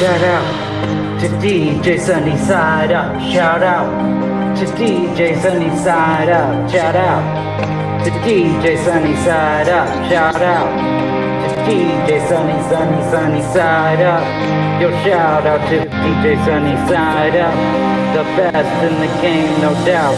Shout out to DJ Sunny Side Up. Shout out to DJ Sunny Side Up. Shout out to DJ Sunny Side Up. Shout out to DJ Sunny Side Up. Yo, shout out to DJ Sunny Side Up. The best in the game, no doubt.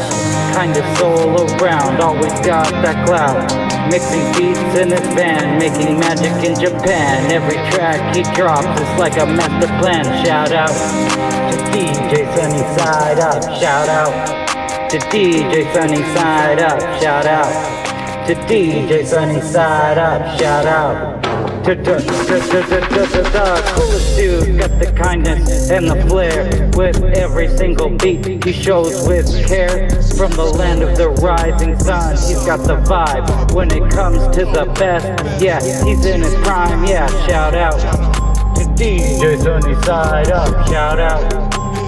Kind of soul around, always got that clout. Mixing beats in his van, making magic in Japan. Every track he drops is like a master plan. Shout out to DJ Sunny Side Up. Shout out to DJ Sunny Side Up. Shout out to DJ Sunny Side Up. Shout out to the coolest dude, got the kindness and the flair. With every single beat he shows with care. From the land of the rising sun, he's got the vibe. When it comes to the best, yeah, he's in his prime. Yeah, shout out to DJ Sunny Side Up. Shout out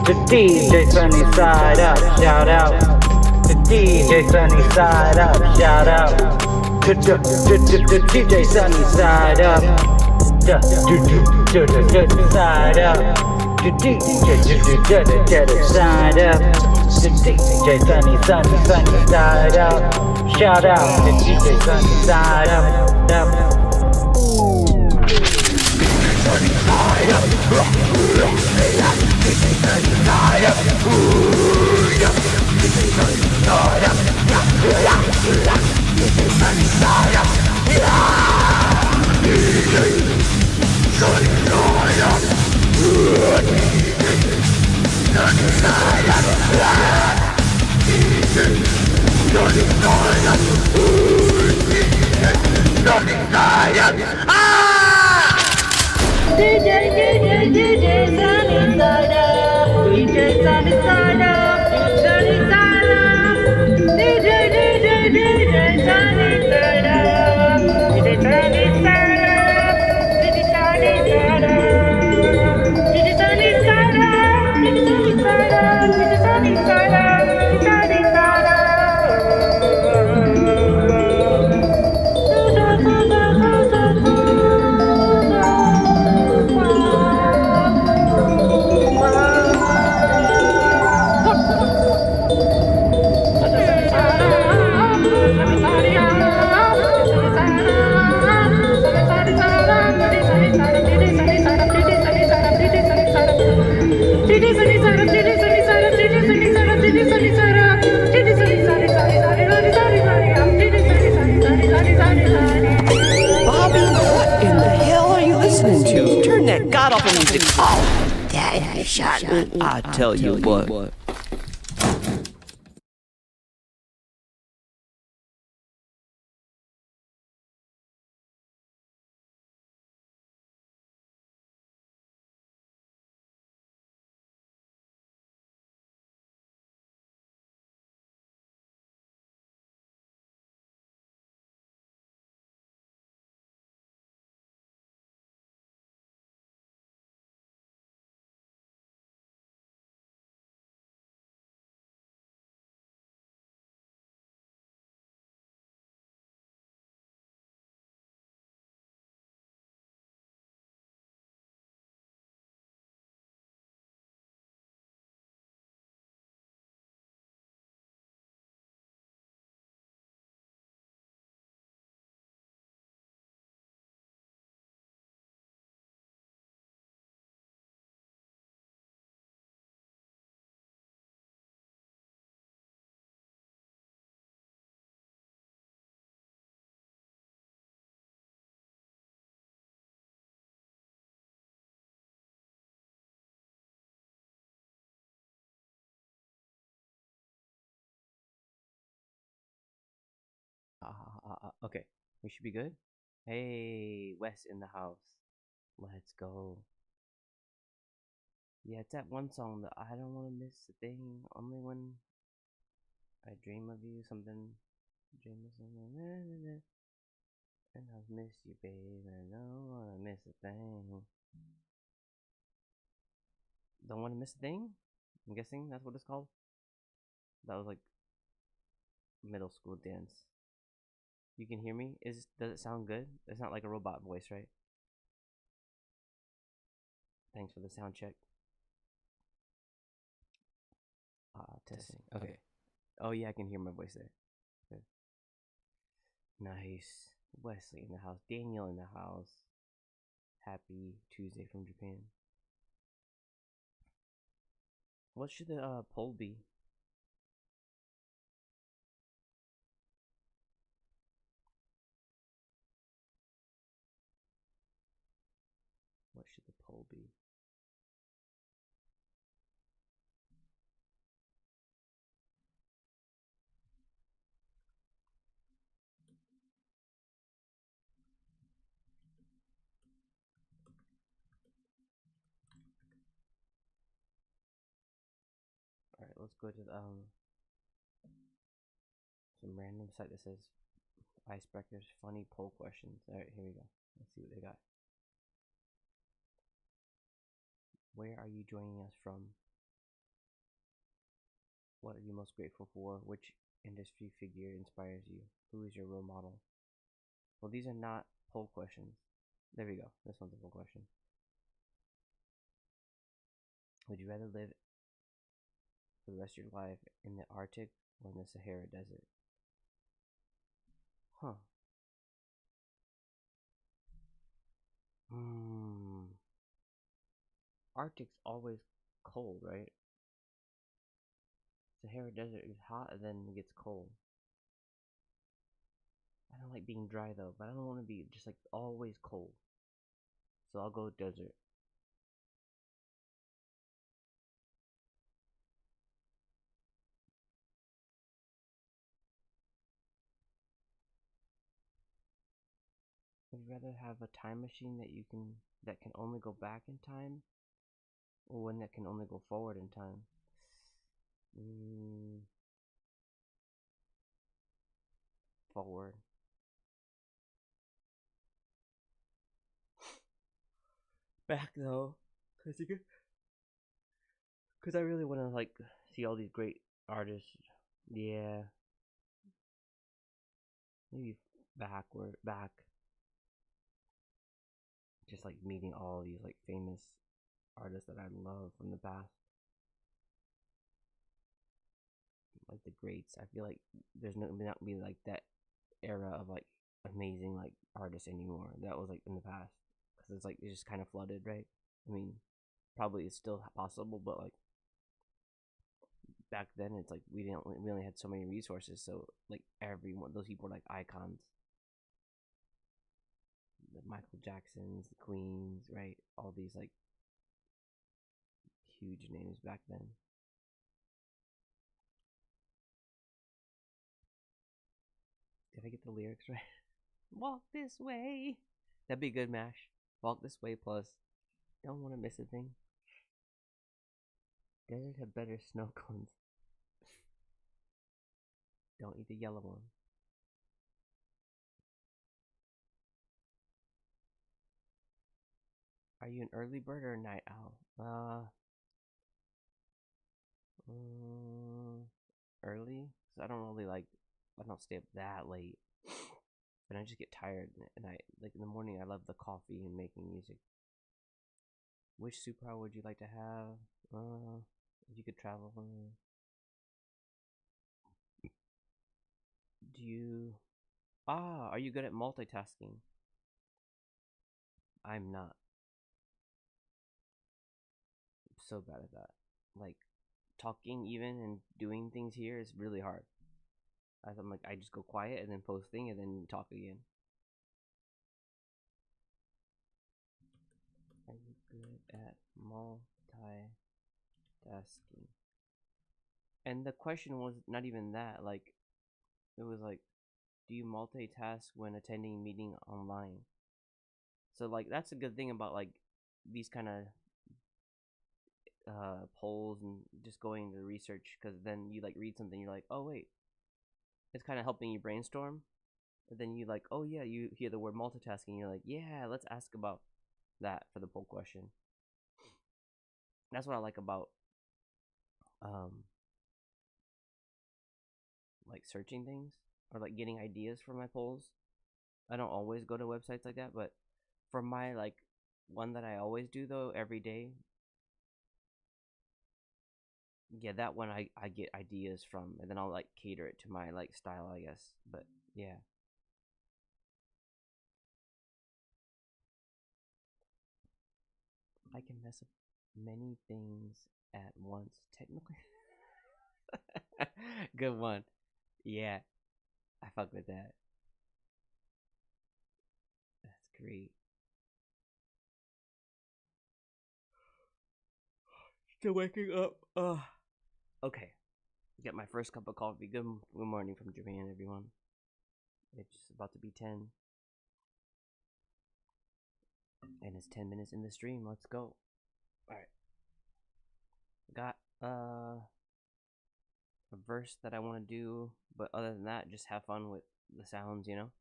to DJ Sunny Side Up. Shout out to DJ Sunny Side Up. Shout out to DJ Sunny Side Up. Side up. To DJ Side Up. To DJ Sunny Side Up. Shout out to DJ Sunny Side Up. Sunny Side Up. I tell you what. Okay, we should be good. Hey, Wes in the house. Let's go. Yeah, it's that one song that I don't want to miss a thing. Only when I dream of you, something. Dream of something. And I'll miss you, babe. I don't want to miss a thing. Don't want to miss a thing? I'm guessing that's what it's called. That was like middle school dance. You can hear me? Does it sound good? It's not like a robot voice, right? Thanks for the sound check. Testing. Okay. Oh yeah, I can hear my voice there. Good. Nice. Wesley in the house. Daniel in the house. Happy Tuesday from Japan. What should the poll be? What should the poll be? Alright, let's go to some random site that says icebreakers, funny poll questions. Alright, here we go. Let's see what they got. Where are you joining us from? What are you most grateful for? Which industry figure inspires you? Who is your role model? Well, these are not poll questions. There we go. This one's a poll question. Would you rather live for the rest of your life in the Arctic or in the Sahara Desert? Huh. Arctic's always cold, right? Sahara Desert is hot and then it gets cold. I don't like being dry though, but I don't want to be just like always cold. So I'll go desert. Would you rather have a time machine that can only go back in time, or one that can only go forward in time? Forward. Back though, cause I really want to like see all these great artists. Yeah. Maybe back. Just like meeting all these like famous artists that I love from the past. Like the greats. I feel like there's not be like that era of like amazing like artists anymore. That was like in the past. Because it's like it's just kind of flooded, right? I mean, probably it's still possible, but like back then it's like we only had so many resources, so like everyone, those people were like icons. The Michael Jacksons, the Queens, right? All these like huge names back then. Did I get the lyrics right? Walk this way. That'd be good, Mash. Walk this way plus. Don't want to miss a thing. Desert have better snow cones. Don't eat the yellow one. Are you an early bird or a night owl? Early. Cause I don't really like. I don't stay up that late, and I just get tired. And I like in the morning. I love the coffee and making music. Which superpower would you like to have? If you could travel. Do you? Are you good at multitasking? I'm not. I'm so bad at that. Like talking even and doing things here is really hard. I'm like I just go quiet and then posting and then talk again. Are you good at multitasking? And the question was not even that. Like it was like, do you multitask when attending meeting online? So like that's a good thing about like these kind of polls and just going to research, because then you like read something, you're like, oh wait, it's kind of helping you brainstorm. And then you like, oh yeah, you hear the word multitasking, you're like, yeah, let's ask about that for the poll question. That's what I like about like searching things or like getting ideas for my polls. I don't always go to websites like that, but for my like one that I always do though every day. Yeah, that one I get ideas from, and then I'll like cater it to my like style, I guess. But yeah. I can mess up many things at once, technically. Good one. Yeah, I fuck with that. That's great. Still waking up. Okay. Get my first cup of coffee. Good morning from Japan, everyone. It's about to be 10. And it's 10 minutes in the stream. Let's go. Alright. Got a verse that I want to do, but other than that, just have fun with the sounds, you know?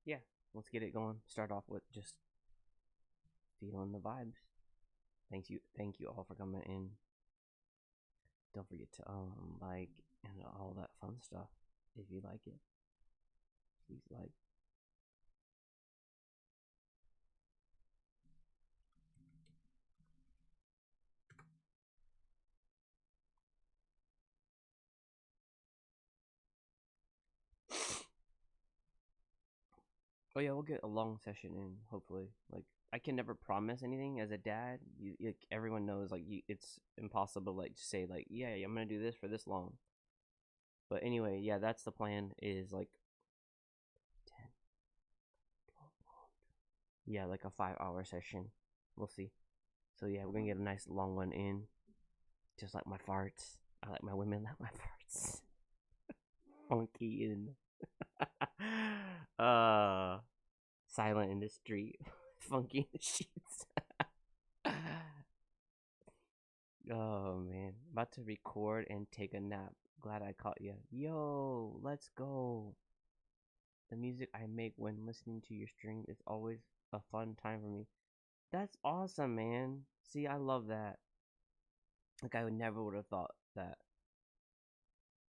Yeah, let's get it going. Start off with just feeling the vibes. Thank you all for coming in. Don't forget to like and all that fun stuff. If you like it, please like. Oh yeah, we'll get a long session in hopefully. Like I can never promise anything as a dad. Like everyone knows like it's impossible like to say like yeah I'm gonna do this for this long. But anyway, yeah, that's the plan. Is like 10, 12, yeah, like a 5-hour session. We'll see. So yeah, we're gonna get a nice long one in. Just like my farts. I like my women like my farts. Funky in. Silent in the street. Funky in the sheets. Oh man, about to record and take a nap. Glad I caught you. Yo, let's go. The music I make when listening to your stream is always a fun time for me. That's awesome, man. See, I love that. Like I would never would have thought that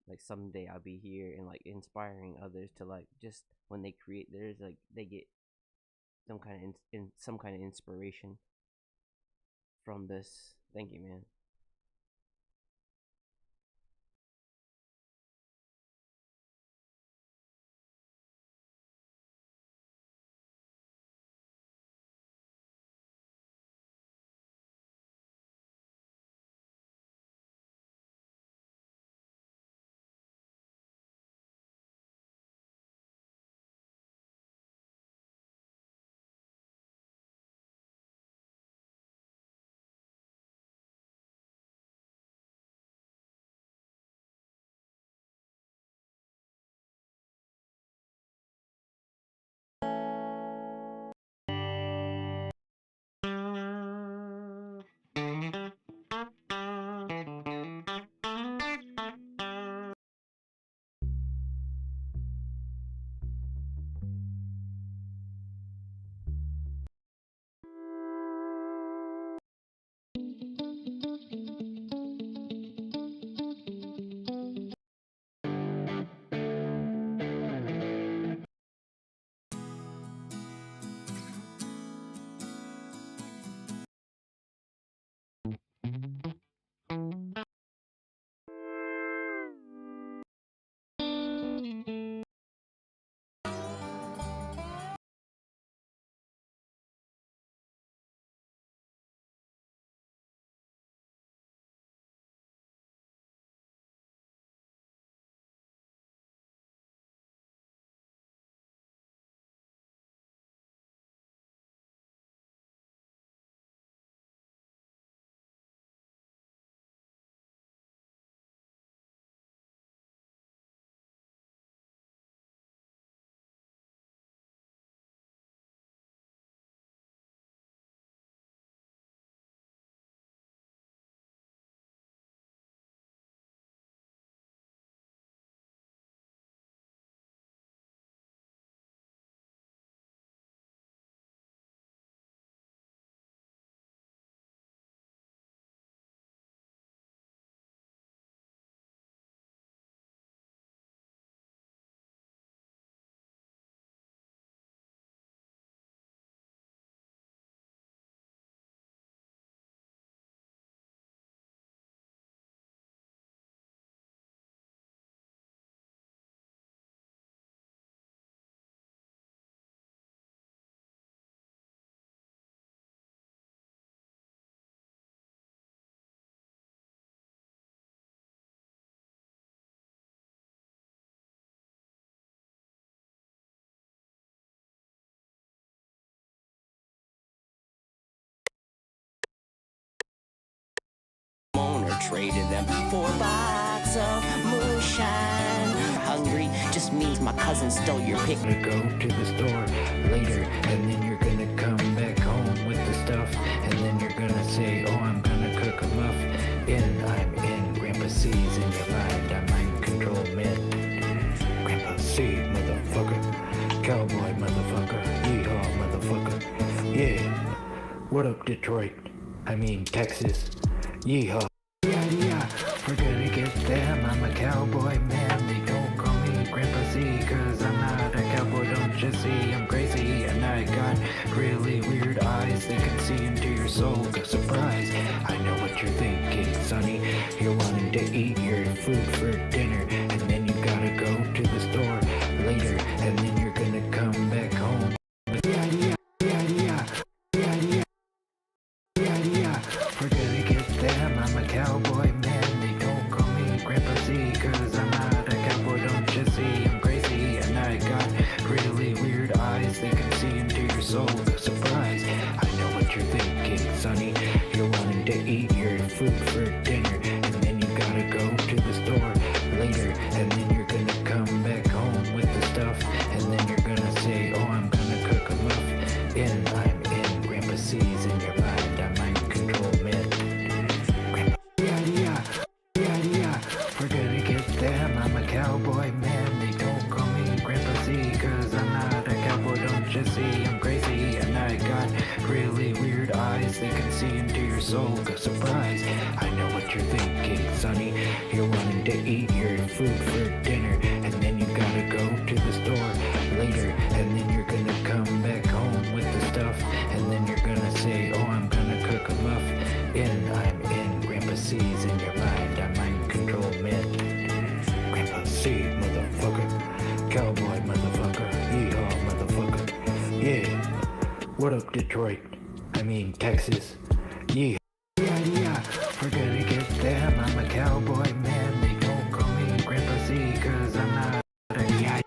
like someday I'll be here and like inspiring others to like just when they create theirs like they get some kind of some kind of inspiration from this. Thank you, man. them 4 box of moonshine. Hungry just means my cousin stole your pick. Gonna go to the store later, and then you're gonna come back home with the stuff, and then you're gonna say, oh, I'm gonna cook a muff. I'm in Grandpa C's in your mind. I mind control men. Grandpa C, motherfucker. Cowboy, motherfucker. Yeehaw, motherfucker. Yeah. What up, Detroit? I mean, Texas. Yeehaw. Yeah. We're gonna get them. I'm a cowboy, man. They don't call me Grandpa C, cause I'm not a cowboy, don't you see? I'm crazy, and I got really weird eyes. They can see into your soul. Surprise. I know what you're thinking, Sonny. You're wanting to eat your food for dinner, and then you gotta go to the store later, and then you're gonna come back home. Yeah. We're gonna get them. I'm a cowboy, man. They don't call me Grandpa C, cause I'm not a cowboy, don't you see? I'm crazy, and I got really weird eyes. They can see into your soul. Surprise. I know what you're thinking, Sonny. You're wanting to eat your food for dinner, and then you gotta go to the store later, and then you're gonna come back home with the stuff, and then you're gonna say, oh, I'm gonna cook a muff. I'm in Grandpa C's in your mind. I mind control men. Grandpa. Yeah. We're gonna get them. I'm a cowboy, man. They don't call me Grandpa C, cause I'm not a cowboy, don't you see? I'm crazy, and I got really weird eyes. They can see into your soul. Surprise. I know what you're thinking, Sonny. You're wanting to eat your food for dinner, and then you gotta go to the store later, and then you're gonna come back home with the stuff, and then you're gonna say, oh, I'm gonna cook a muff. I'm in Grandpa C's in your mind. I mind control men. Grandpa C, motherfucker. Cowboy, motherfucker. Yeehaw, motherfucker. Yeah. What up, Detroit? I mean, Texas. Yeah. We're gonna get them. I'm a cowboy, man. They don't call me Grandpa C, cause I'm not a yeah.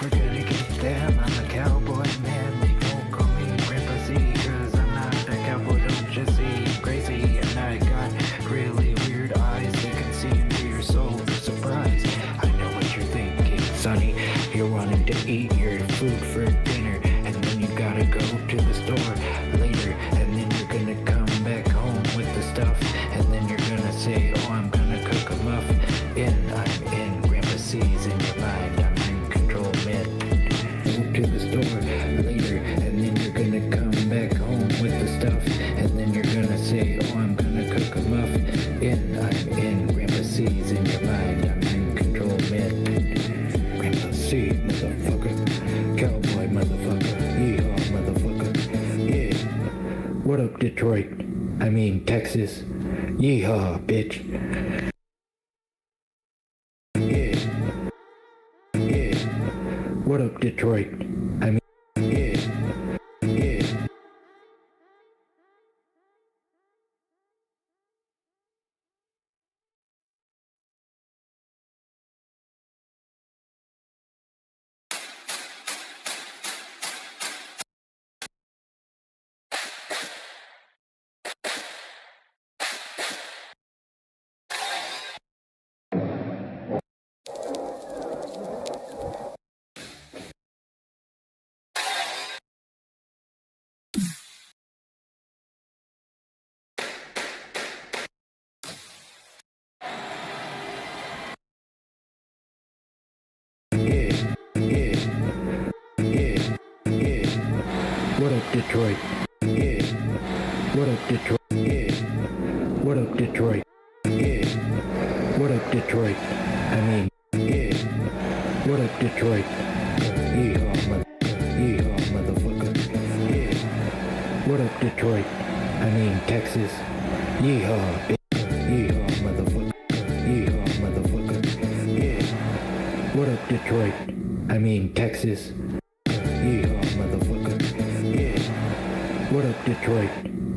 We're gonna get them. I'm a cowboy, man. They don't call me Grandpa C, cause I'm not a cowboy, don't you see? I'm crazy, and I got really weird eyes. They can see into your soul. Surprise. I know what you're thinking, Sonny. You're wanting to eat your food for dinner, and then you gotta go to the store later, and then you're gonna come back home with the stuff, and then you're gonna say, oh, I'm gonna cook a muff. I'm in Grandpa C's in your mind. I'm in control men. Go to the store later, and then you're gonna come back home with the stuff, and then you're gonna say, oh, I'm gonna cook a muff. I'm in Grandpa C's in your mind. I'm in control men. Grandpa C, motherfucker. Cowboy, motherfucker. Yeehaw, motherfucker. Yeah. What up, Detroit? I mean, Texas. Yeehaw, bitch. Yeah. What up, Detroit? I mean, yeah. What up, Detroit? Yeah. What up, Detroit? Yeah. What up, Detroit? Yeah. What up, Detroit? I mean, yeah. What up, Detroit? Yeehaw, motherfucker. Yeah. What up, Detroit? I mean, Texas. Yeehaw, bitch. Yeehaw, motherfucker. Yeehaw, motherfucker. Yeah. What up, Detroit? I mean, Texas. Yeehaw, motherfucker. Yeah. What up, Detroit?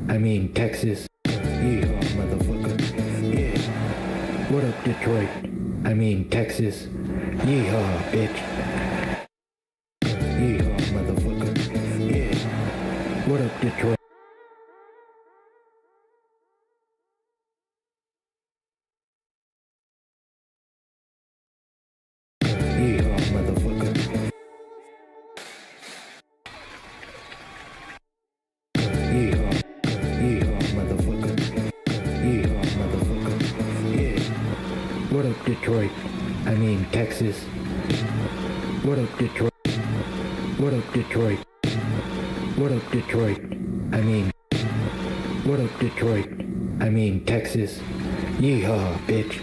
I mean, Texas. Yeehaw, motherfucker. Yeah. What up, Detroit? I mean, Texas. Yeehaw, bitch. Yeehaw, motherfucker. Yeah. What up, Detroit? up, Detroit? I mean, Texas. What up, Detroit? What up, Detroit? What up, Detroit? I mean, what up, Detroit? I mean, Texas. Yeehaw, bitch.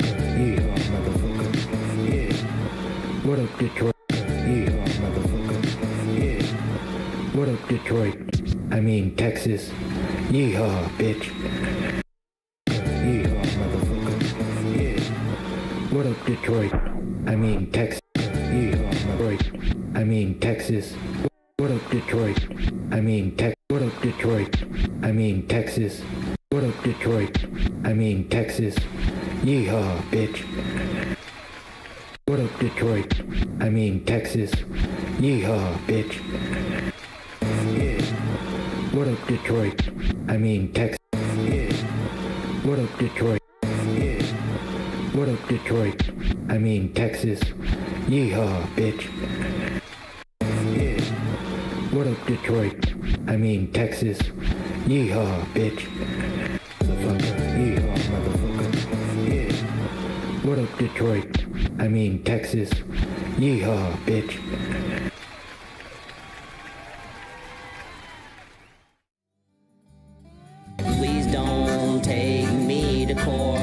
Yeehaw, motherfucker. Yeah. What up, Detroit? Yeehaw, motherfucker. Yeah. What up, Detroit? I mean, Texas. Yeehaw, bitch. Yeehaw, motherfucker. Yeah. What up, Detroit? I mean, Texas. Yeehaw, Detroit. I mean, Texas. What up, Detroit? I mean, What up, Detroit? I mean, Texas. What up, Detroit? I mean, Texas. Yeehaw, bitch. What up, Detroit? I mean, Texas. Yeehaw, bitch. Yeah. What up, Detroit? I mean, Texas. Yeah. What up, Detroit? Yeah. What up, Detroit? I mean, Texas. Yeehaw, bitch. Yeah. What up, Detroit? I mean, Texas. Yeehaw, bitch. Motherfucker. Yeehaw, motherfucker. Yeah. What up, Detroit? I mean, Texas. Yeehaw, bitch. Please don't take me to court.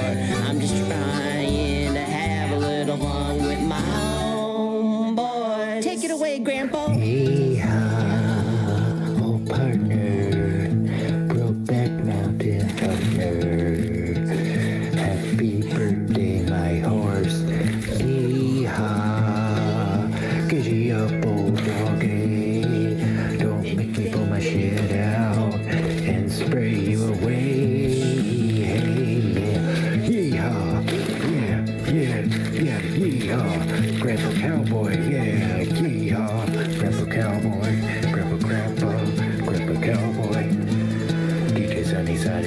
I'm just trying to have a little fun with my homeboy. Take it away, Grandpa. Yeehaw, oh partner, Brokeback Mountain partner. Happy birthday, my horse. Yeehaw, giddy up, old doggy. Don't make me pull my shit out and spray you away. Hey, yeah, yeehaw, yeah, yeehaw. Grandpa Cowboy, yeah, yeehaw. Grandpa Cowboy, Grandpa Cowboy. DJ Sunnyside,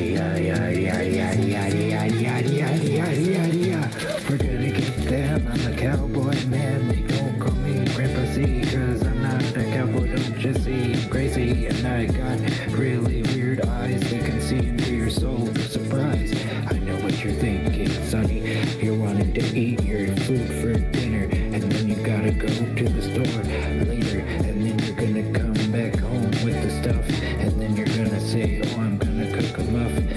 we're gonna get them. I'm a cowboy, man. They don't call me Grandpa C, cause I'm not a cowboy. Don't just see I'm crazy, and I got really weird eyes. They can see into your soul. Surprise! I know what you're thinking, Sonny. You're wanting to eat your food for dinner, and then you gotta go to the store later, and then you're gonna come back home with the stuff, and then you're gonna say, oh, I'm gonna cook a muffin.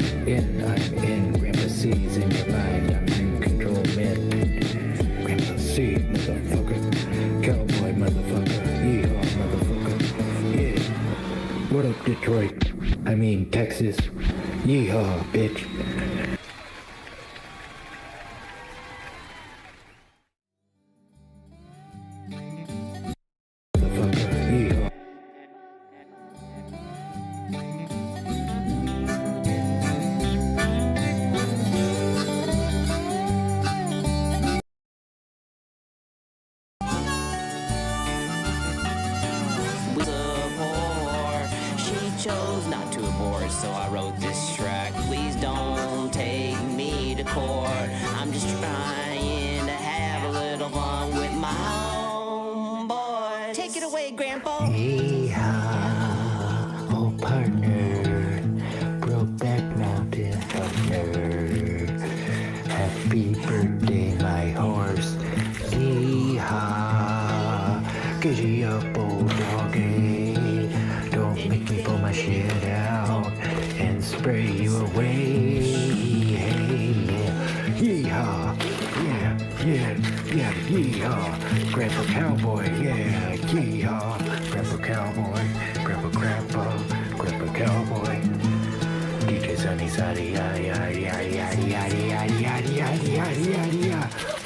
I'm in Grandpa C's in your mind. I'm in control, man. Grandpa C, motherfucker. Cowboy, motherfucker. Yeehaw, motherfucker. Yeah. What up, Detroit? I mean, Texas. Yeehaw, bitch. Motherfucker. Yeehaw. Was a whore. She chose not to abort, so I wrote this track. Please don't take me to court. I'm just trying to have a little fun with my homeboy. Take it away, Grandpa. Yeehaw, oh partner, Brokeback Mountain partner. Happy birthday, my horse. Yeehaw, giddy up, old doggy. Don't make me pull my shit out and spray you away. Hey, yeah, yeehaw, yeah, yeehaw. Grandpa Cowboy, yeah, yeehaw. Grandpa Cowboy, Grandpa Cowboy. DJ Sunnyside,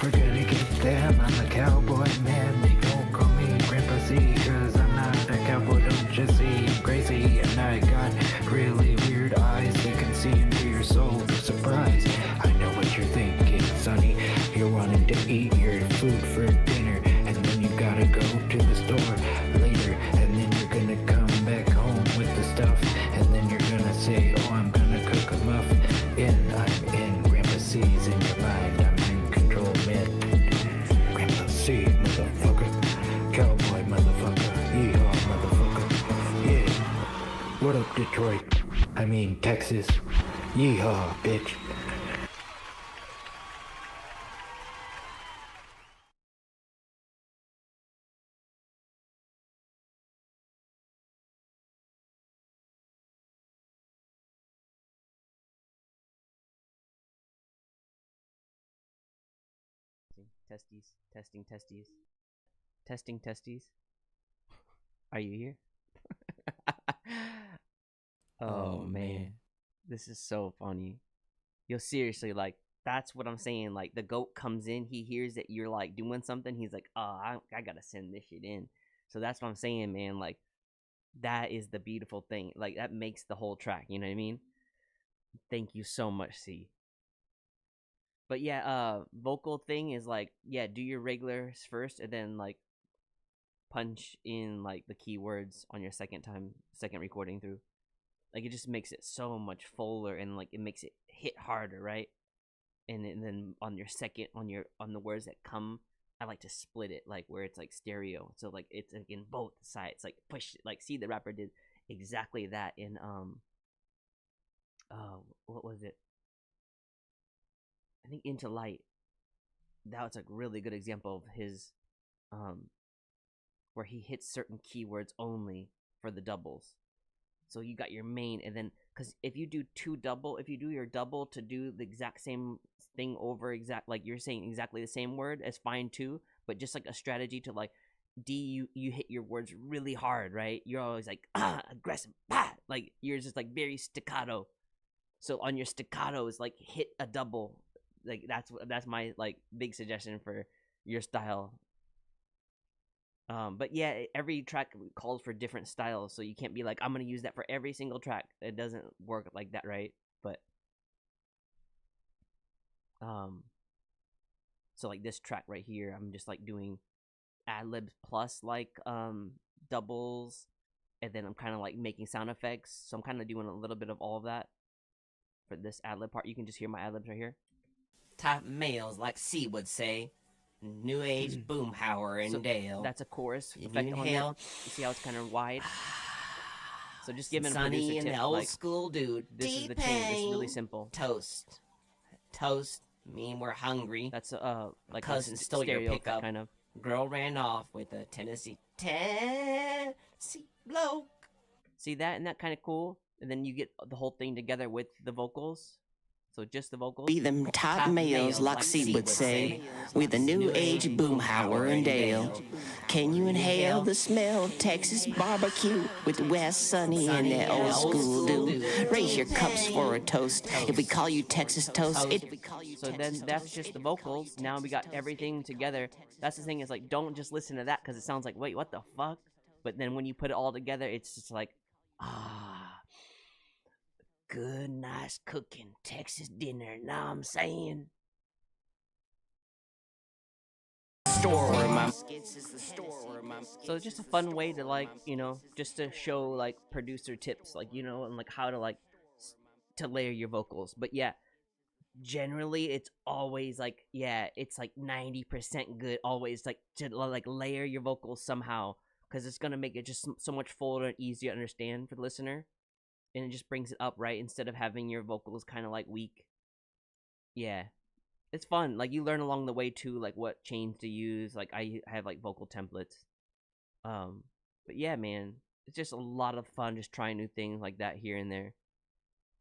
we're gonna get them. I'm a cowboy, man. They don't call me Grandpa C, cause I'm not a cowboy. Don't just see I'm crazy, and I got really weird eyes. They can see into your soul. Surprise! I know what you're thinking, Sonny. You're wanting to eat your food for dinner, and then you gotta go to the store later, and then you're gonna come back home with the stuff, and then you're gonna say, oh, I'm gonna cook a muffin. I'm in Grandpa C's in your mind. I'm in control, man. Grandpa C, motherfucker. Cowboy, motherfucker. Yeehaw, motherfucker. Yeah. What up, Detroit? I mean Texas. Yeehaw, bitch. Testes, testing, testes, testing, testes. Are you here? Oh man, this is so funny. Yo, seriously, like that's what I'm saying. Like the goat comes in, he hears that you're like doing something. He's like, oh, I gotta send this shit in. So that's what I'm saying, man. Like that is the beautiful thing. Like that makes the whole track. You know what I mean? Thank you so much, C. But yeah, vocal thing is like, yeah, do your regulars first, and then like punch in like the keywords on your second recording through. Like it just makes it so much fuller, and like it makes it hit harder, right? And then on your second, on the words that come, I like to split it, like where it's like stereo, so like it's like in both sides, like push it. Like see, the rapper did exactly that in what was it? I think Into Light. That was a really good example of his where he hits certain keywords only for the doubles. So you got your main, and then because if you do your double to do the exact same thing over like you're saying exactly the same word as fine too, but just like a strategy to like you hit your words really hard, right? You're always like aggressive, like you're just like very staccato. So on your staccato is like hit a double. Like that's my like big suggestion for your style. But yeah, every track calls for different styles, so you can't be like, I'm gonna use that for every single track. It doesn't work like that, right? But so like this track right here, I'm just like doing ad libs plus like doubles, and then I'm kind of like making sound effects. So I'm kind of doing a little bit of all of that for this ad lib part. You can just hear my ad libs right here. Top males, like C would say. New age boomhauer and So Dale. that's a chorus If effect you on inhale, that. You see how it's kind of wide? So just giving a Sonny producer and tip, the old like, school dude. this is the change. It's really simple. Toast. Toast mean we're hungry. That's like Cousin a stole your stereo pickup. kind of. Girl ran off with a Tennessee bloke. See that? Isn't that kind of cool? And then you get the whole thing together with the vocals. So just the vocals. Be them top males, like C would say, with a new age boomhauer and Dale. Can you inhale the smell of Texas barbecue with West Sonny and that old school dude? Raise your cups for a toast. If we call you Texas toast, So then that's just the vocals. Now we got everything together. That's the thing, is like, don't just listen to that because it sounds like, wait, what the fuck? But then when you put it all together, it's just like, good, nice cooking Texas dinner. Know what I'm saying? So it's just a fun way to, like, you know, just to show like producer tips, like, you know, and like how to like to layer your vocals. But yeah, generally it's always like, yeah, it's like 90% good always, like to like layer your vocals somehow, because it's gonna make it just so much fuller and easier to understand for the listener. And it just brings it up, right? Instead of having your vocals kind of like weak. Yeah, it's fun. Like you learn along the way too, like what chains to use. Like I have like vocal templates. But yeah, man, it's just a lot of fun just trying new things like that here and there.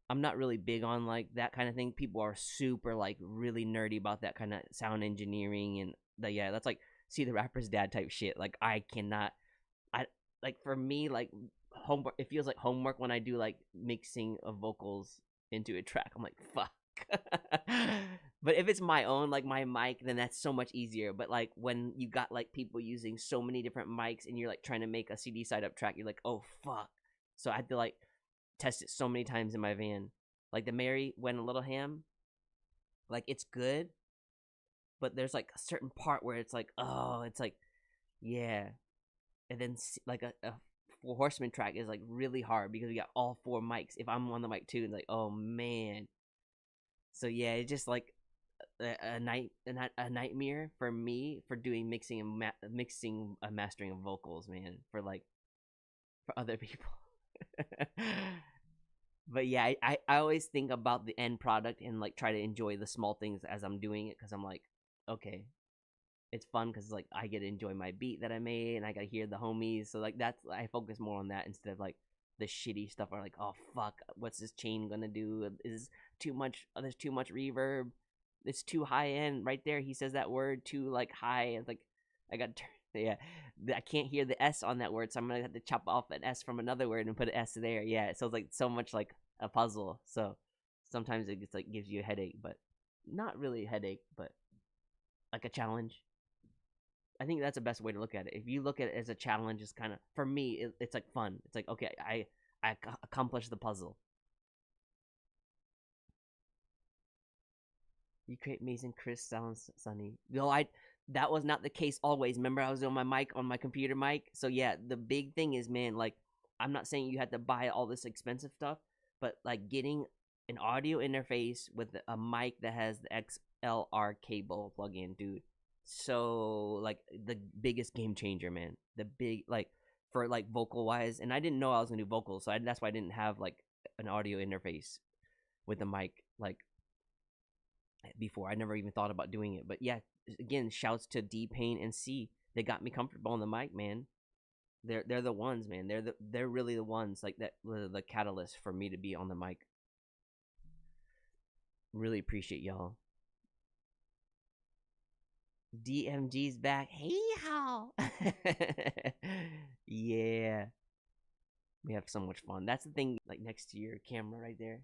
I'm not really big on like that kind of thing. People are super like really nerdy about that kind of sound engineering and yeah, that's like see the rapper's dad type shit. Like I cannot. Like for me, like homework, it feels like homework when I do like mixing of vocals into a track. I'm like, fuck. But if it's my own, like my mic, then that's so much easier. But like when you got like people using so many different mics and you're like trying to make a CD side up track, you're like, oh fuck. So I had to like test it so many times in my van. Like the Mary went a little ham. Like it's good, but there's like a certain part where it's like, oh, it's like, yeah. And then like a Four Horsemen track is like really hard because we got all four mics. If I'm on the mic too, it's like, oh man. So yeah, it's just like a nightmare for me for doing mixing and mastering of vocals, man. For like for other people. But yeah, I always think about the end product and like try to enjoy the small things as I'm doing it, because I'm like, okay, it's fun because like I get to enjoy my beat that I made and I got to hear the homies. So like that's, I focus more on that instead of like the shitty stuff or like, oh fuck, what's this chain gonna do? Is too much? There's too much reverb. It's too high end right there. He says that word too like high. It's like I got yeah, I can't hear the S on that word, so I'm gonna have to chop off an S from another word and put an S there. Yeah, so it's like so much like a puzzle. So sometimes it just like gives you a headache, but not really a headache, but like a challenge. I think that's the best way to look at it. If you look at it as a challenge, it's kind of, for me, it's like fun. It's like, okay, I accomplished the puzzle. You create amazing, crisp sounds, Sunny. No, that was not the case always. Remember, I was on my mic, on my computer mic. So yeah, the big thing is, man, like, I'm not saying you had to buy all this expensive stuff, but like getting an audio interface with a mic that has the XLR cable plug-in, dude. So like the biggest game changer, man. The big, like, for like vocal wise, and I didn't know I was gonna do vocals, so that's why I didn't have like an audio interface with the mic like before. I never even thought about doing it. But yeah, again, shouts to D, Payne, and C. They got me comfortable on the mic, man. They're the ones, man. They're really the ones like that were the catalyst for me to be on the mic. Really appreciate y'all. DMG's back. Hey how? Yeah. We have so much fun. That's the thing, like next to your camera right there.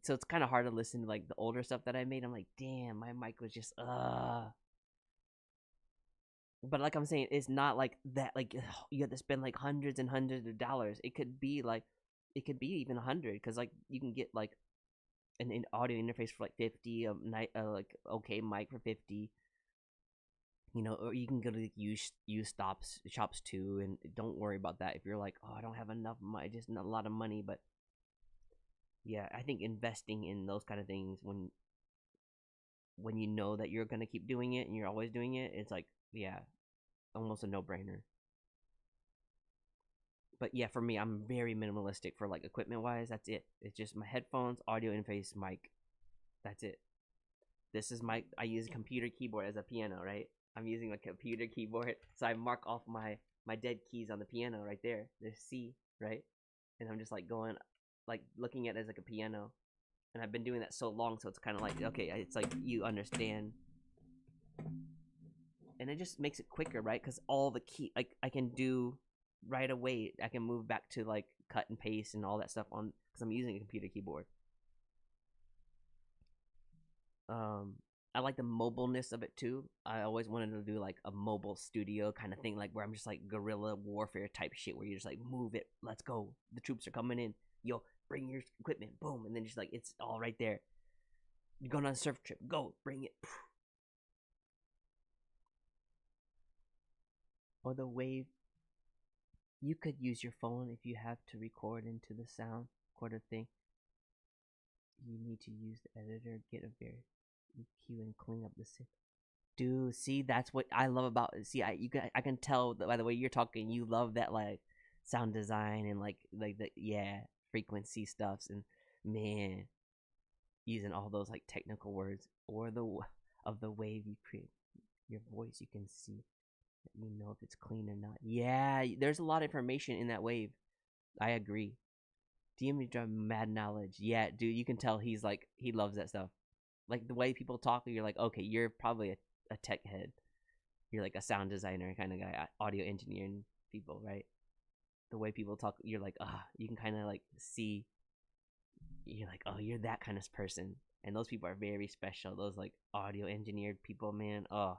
So it's kind of hard to listen to like the older stuff that I made. I'm like, damn, my mic was just But like I'm saying, it's not like that. Like you have to spend like hundreds and hundreds of dollars. It could be even 100, because like you can get like an audio interface for like 50, like okay mic for 50. You know, or you can go to like used shops too, and don't worry about that if you're like, oh, I don't have enough money, just not a lot of money. But yeah, I think investing in those kind of things when you know that you're gonna keep doing it and you're always doing it, it's like, yeah, almost a no-brainer. But yeah, for me, I'm very minimalistic for like equipment wise. That's it. It's just my headphones, audio interface, mic. That's it. This is I use a computer keyboard as a piano, right? I'm using a computer keyboard, so I mark off my dead keys on the piano right there. There's C, right? And I'm just like going, like looking at it as like a piano. And I've been doing that so long, so it's kind of like, okay, it's like you understand. And it just makes it quicker, right? Because all the key, like I can do right away. I can move back to like cut and paste and all that stuff on, because I'm using a computer keyboard. I like the mobileness of it too. I always wanted to do like a mobile studio kind of thing, like where I'm just like guerrilla warfare type shit, where you're just like, move it, let's go, the troops are coming in, yo, bring your equipment, boom, and then just like it's all right there. You're going on a surf trip, go, bring it. Or the wave. You could use your phone if you have to record into the sound recorder thing. You need to use the editor, get a very EQ and clean up the signal. Dude, see, that's what I love about it. See, I can tell by the way you're talking, you love that like sound design and like the, yeah, frequency stuffs, and man, using all those like technical words, or of the wave you create your voice, you can see, you know, if it's clean or not. Yeah, there's a lot of information in that wave. I agree. DMV drive mad knowledge. Yeah, dude, you can tell he's like, he loves that stuff. Like the way people talk, you're like, okay, you're probably a tech head. You're like a sound designer kind of guy, audio engineering people, right? The way people talk, you're like, you can kind of like see. You're like, oh, you're that kind of person, and those people are very special. Those like audio engineered people, man. Oh,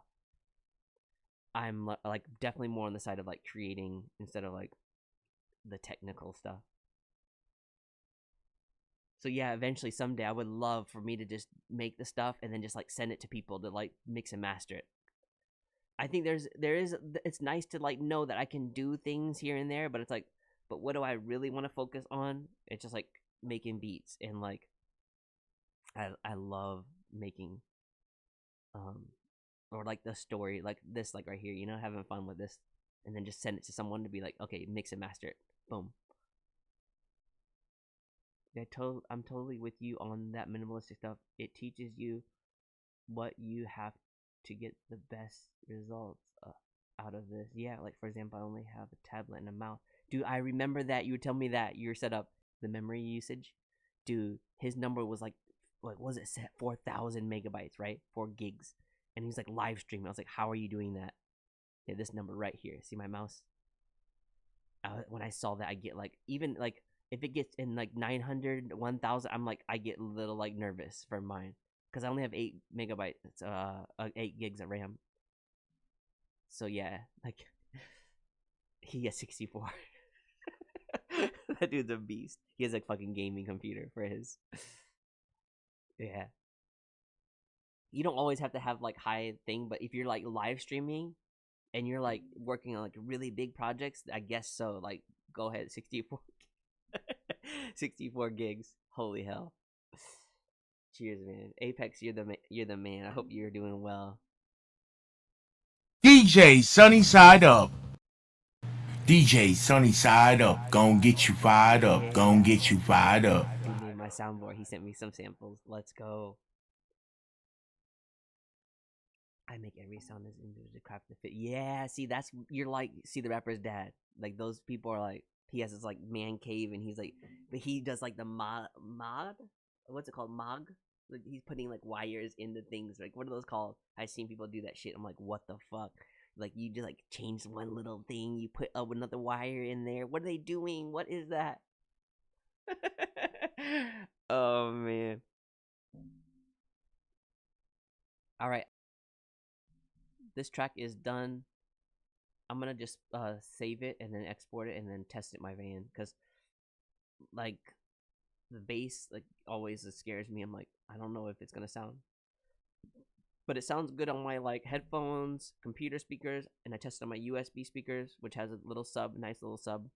I'm like definitely more on the side of like creating instead of like the technical stuff. So yeah, eventually someday I would love for me to just make the stuff and then just like send it to people to like mix and master it. I think it's nice to like know that I can do things here and there, but it's like, but what do I really want to focus on? It's just like making beats, and like I love making or like the story, like this, like right here, you know, having fun with this, and then just send it to someone to be like, okay, mix and master it, boom. I'm totally with you on that minimalistic stuff. It teaches you what you have to get the best results out of this. Yeah, like for example, I only have a tablet and a mouse. Dude, I remember that you would tell me that your setup, the memory usage. Dude, his number was like, what was it set? 4,000 megabytes, right? 4 gigs. And he's like live streaming. I was like, how are you doing that? Yeah, this number right here. See my mouse? When I saw that, I get like, even like, if it gets in like 900, 1,000, I'm like, I get a little like nervous for mine. Because I only have 8 megabytes, 8 gigs of RAM. So yeah, like, he has 64. That dude's a beast. He has a fucking gaming computer for his. Yeah. You don't always have to have like high thing, but if you're like live streaming and you're like working on like really big projects, I guess so. Like, go ahead, 64 64 gigs. Holy hell. Cheers, man. Apex, you're the man. I hope you're doing well. DJ Sunny Side Up. DJ Sunny Side Up. Gon' get you fired up. Yeah. Gon' get you fired up. He made my soundboard. He sent me some samples. Let's go. I make every sound as individual to craft the fit. Yeah, see, that's, you're like, see the rapper's dad. Like, those people are like, he has this like man cave, and he's like, but he does like the mod, what's it called, mog? Like, he's putting like wires into things. Like, what are those called? I've seen people do that shit. I'm like, what the fuck? Like, you just like change one little thing, you put up another wire in there. What are they doing? What is that? Oh man. All right. This track is done. I'm gonna just save it and then export it and then test it in my van, because like the bass like always scares me. I'm like, I don't know if it's gonna sound, but it sounds good on my like headphones, computer speakers, and I tested on my USB speakers, which has a little sub, nice little sub.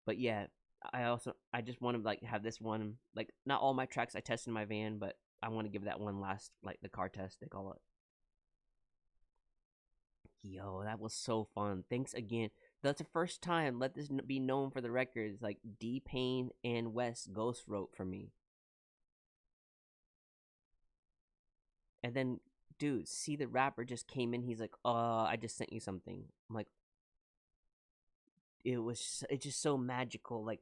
But yeah, I just want to like have this one, like, not all my tracks I test in my van, but I want to give that one last, like, the car test, they call it. Yo, that was so fun. Thanks again. That's the first time, let this be known for the records, like, D Payne and Wes ghost wrote for me. And then, dude, see, the rapper just came in, he's like, I just sent you something. I'm like, it's just so magical. Like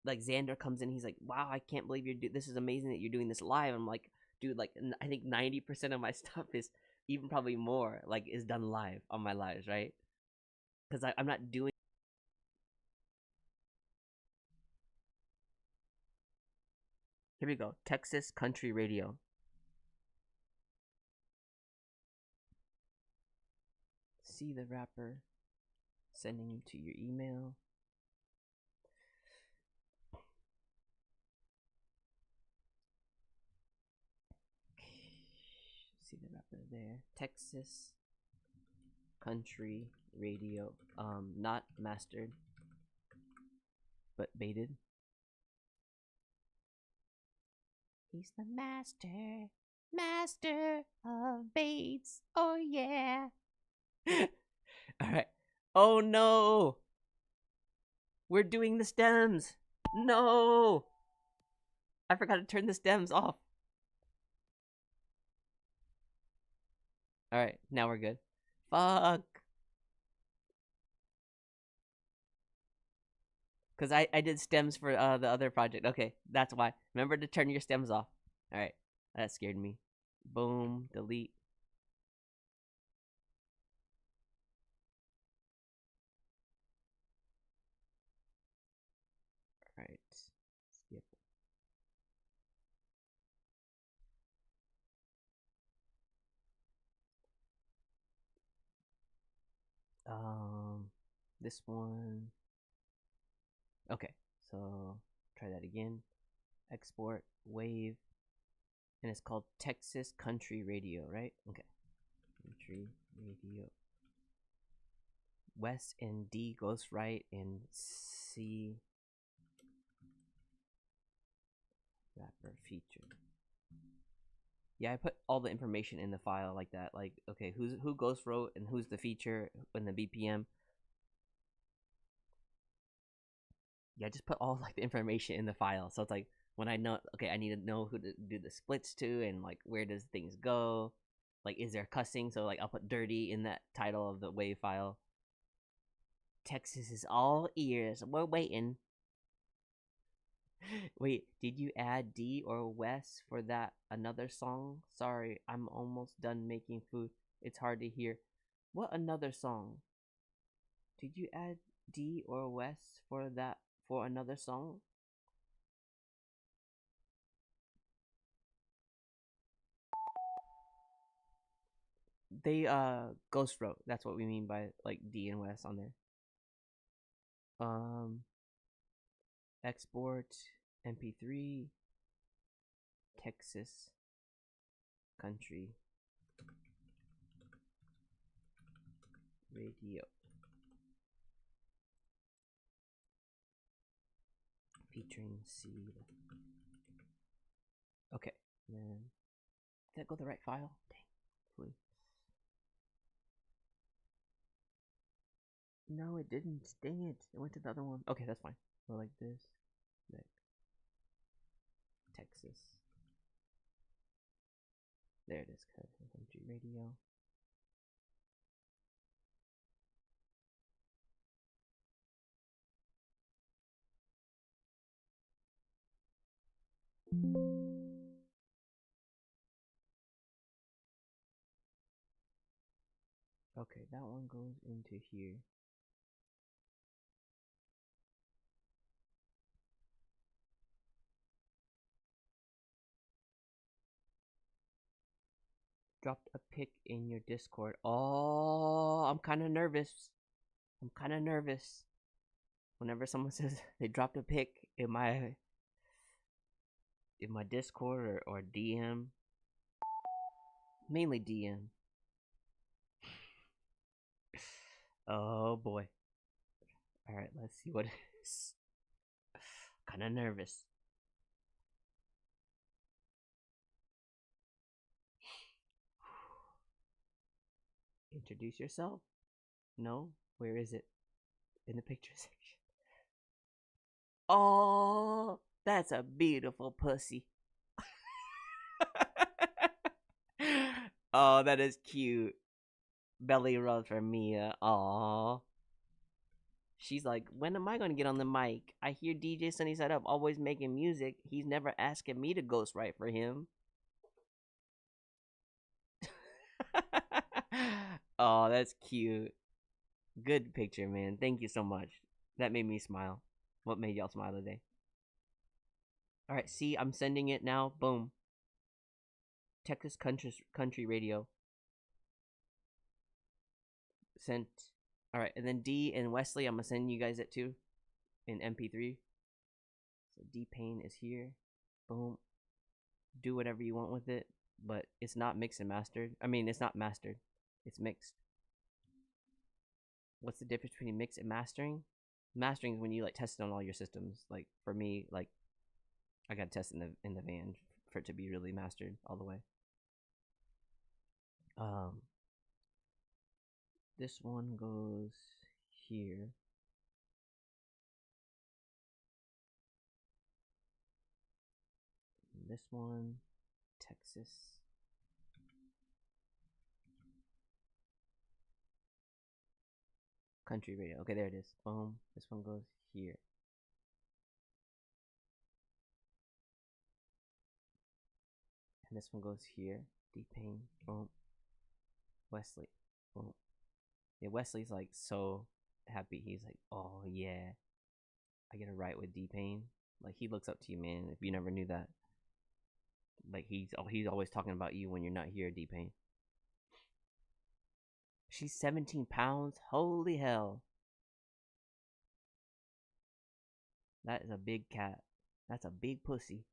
Xander comes in, he's like, wow, I can't believe this is amazing that you're doing this live. I'm like, dude, like, I think 90% of my stuff is, even probably more, like, is done live on my lives, right? Because I'm not doing. Here we go. Texas Country Radio. See the rapper sending you to your email. See the rapper there. Texas Country Radio. Not mastered, but baited. He's the master of baits. Oh yeah. All right. Oh no. We're doing the stems. No. I forgot to turn the stems off. All right, now we're good. Fuck. Because I did stems for the other project. Okay, that's why. Remember to turn your stems off. All right, that scared me. Boom, delete. All right, skip. This one. Okay, so try that again. Export, wave, and it's called Texas Country Radio, right? Okay, Country Radio. Wes and D ghostwrite, and C rapper feature. Yeah, I put all the information in the file like that. Like, okay, who Ghost wrote and who's the feature and the BPM. Yeah, I just put all like the information in the file. So it's like when I know, okay, I need to know who to do the splits to and like where does things go. Like, is there cussing? So like I'll put dirty in that title of the wave file. Texas is all ears. We're waiting. Wait, did you add D or Wes for that another song? Sorry, I'm almost done making food. It's hard to hear. What another song? Did you add D or Wes for that for another song? They ghost wrote. That's what we mean by like D and Wes on there. Export MP3 Texas country radio featuring seed. Okay, then did that go to the right file? Dang, please. No, it didn't. Dang it! It went to the other one. Okay, that's fine. Go like this. Like Texas. There it is. Country radio. Okay, that one goes into here. Dropped a pic in your Discord. Oh, I'm kind of nervous. I'm kind of nervous. Whenever someone says they dropped a pic in my Discord or DM, mainly DM. Oh boy. All right, let's see what it is. Kind of nervous. Introduce yourself? No? Where is it? In the picture section. Oh, that's a beautiful pussy. Oh, that is cute. Belly rub for Mia. Aww. She's like, when am I going to get on the mic? I hear DJ Sunny Side Up always making music. He's never asking me to ghostwrite for him. Oh, that's cute. Good picture, man. Thank you so much. That made me smile. What made y'all smile today? Alright, see, I'm sending it now. Boom. Texas Country Radio. Sent. Alright, and then D and Wesley, I'm gonna send you guys it too. In MP3. So D Payne is here. Boom. Do whatever you want with it. But it's not mixed and mastered. I mean, it's not mastered. It's mixed. What's the difference between mix and mastering? Mastering is when you like test it on all your systems. Like for me, like I got to test in the van for it to be really mastered all the way. This one goes here. And this one, Texas. Country radio. Okay, there it is. Boom. This one goes here. And this one goes here. D-Payne. Boom. Wesley. Boom. Yeah, Wesley's like so happy. He's like, oh yeah, I get to write with D-Payne. Like he looks up to you, man. If you never knew that, like he's always talking about you when you're not here, D-Payne. She's 17 pounds. Holy hell, that is a big cat. That's a big pussy.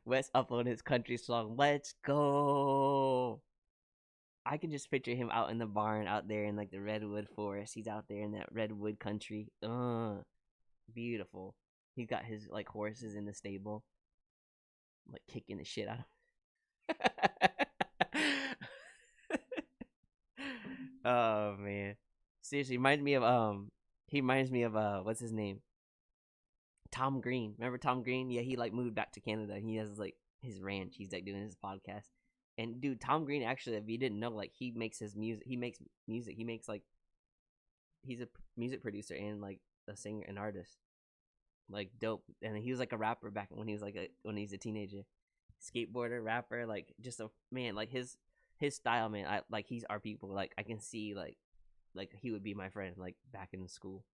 Wes uploaded his country song. Let's go. I can just picture him out in the barn, out there in like the redwood forest. He's out there in that redwood country. Beautiful. He's got his like horses in the stable. like kicking the shit out of Oh man. Seriously, he reminds me of what's his name? Tom Green. Remember Tom Green? Yeah, he like moved back to Canada. He has like his ranch. He's like doing his podcast. And dude, Tom Green actually, if you didn't know, like he makes his music. He makes music. He makes like he's a music producer and like a singer and artist. Like dope. And he was like a rapper back when he was like when he's a teenager. Skateboarder, rapper, like just a man, like his style, man. I like he's our people. Like I can see like he would be my friend like back in school.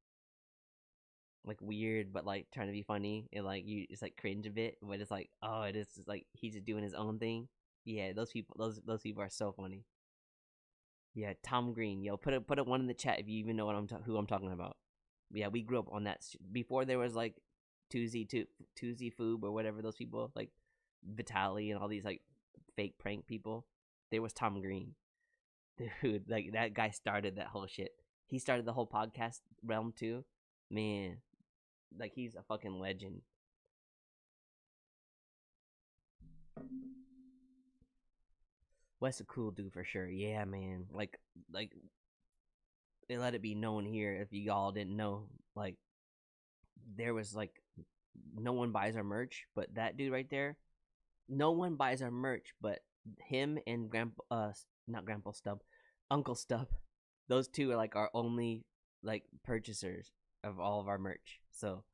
Like weird but like trying to be funny and like you it's like cringe a bit, but it's like oh it is just like he's just doing his own thing. Yeah, those people are so funny. Yeah, Tom Green, yo, put a one in the chat if you even know what who I'm talking about. Yeah, we grew up on that before there was like Tuesday Foob or whatever those people like Vitaly and all these like fake prank people. There was Tom Green, dude. Like that guy started that whole shit. He started the whole podcast realm too, man. Like he's a fucking legend. Wes a cool dude for sure. Yeah, man. Like they let it be known here if y'all didn't know. Like there was like no one buys our merch, but that dude right there, no one buys our merch, but him and not Grandpa Stub, Uncle Stub, those two are like our only like purchasers of all of our merch. So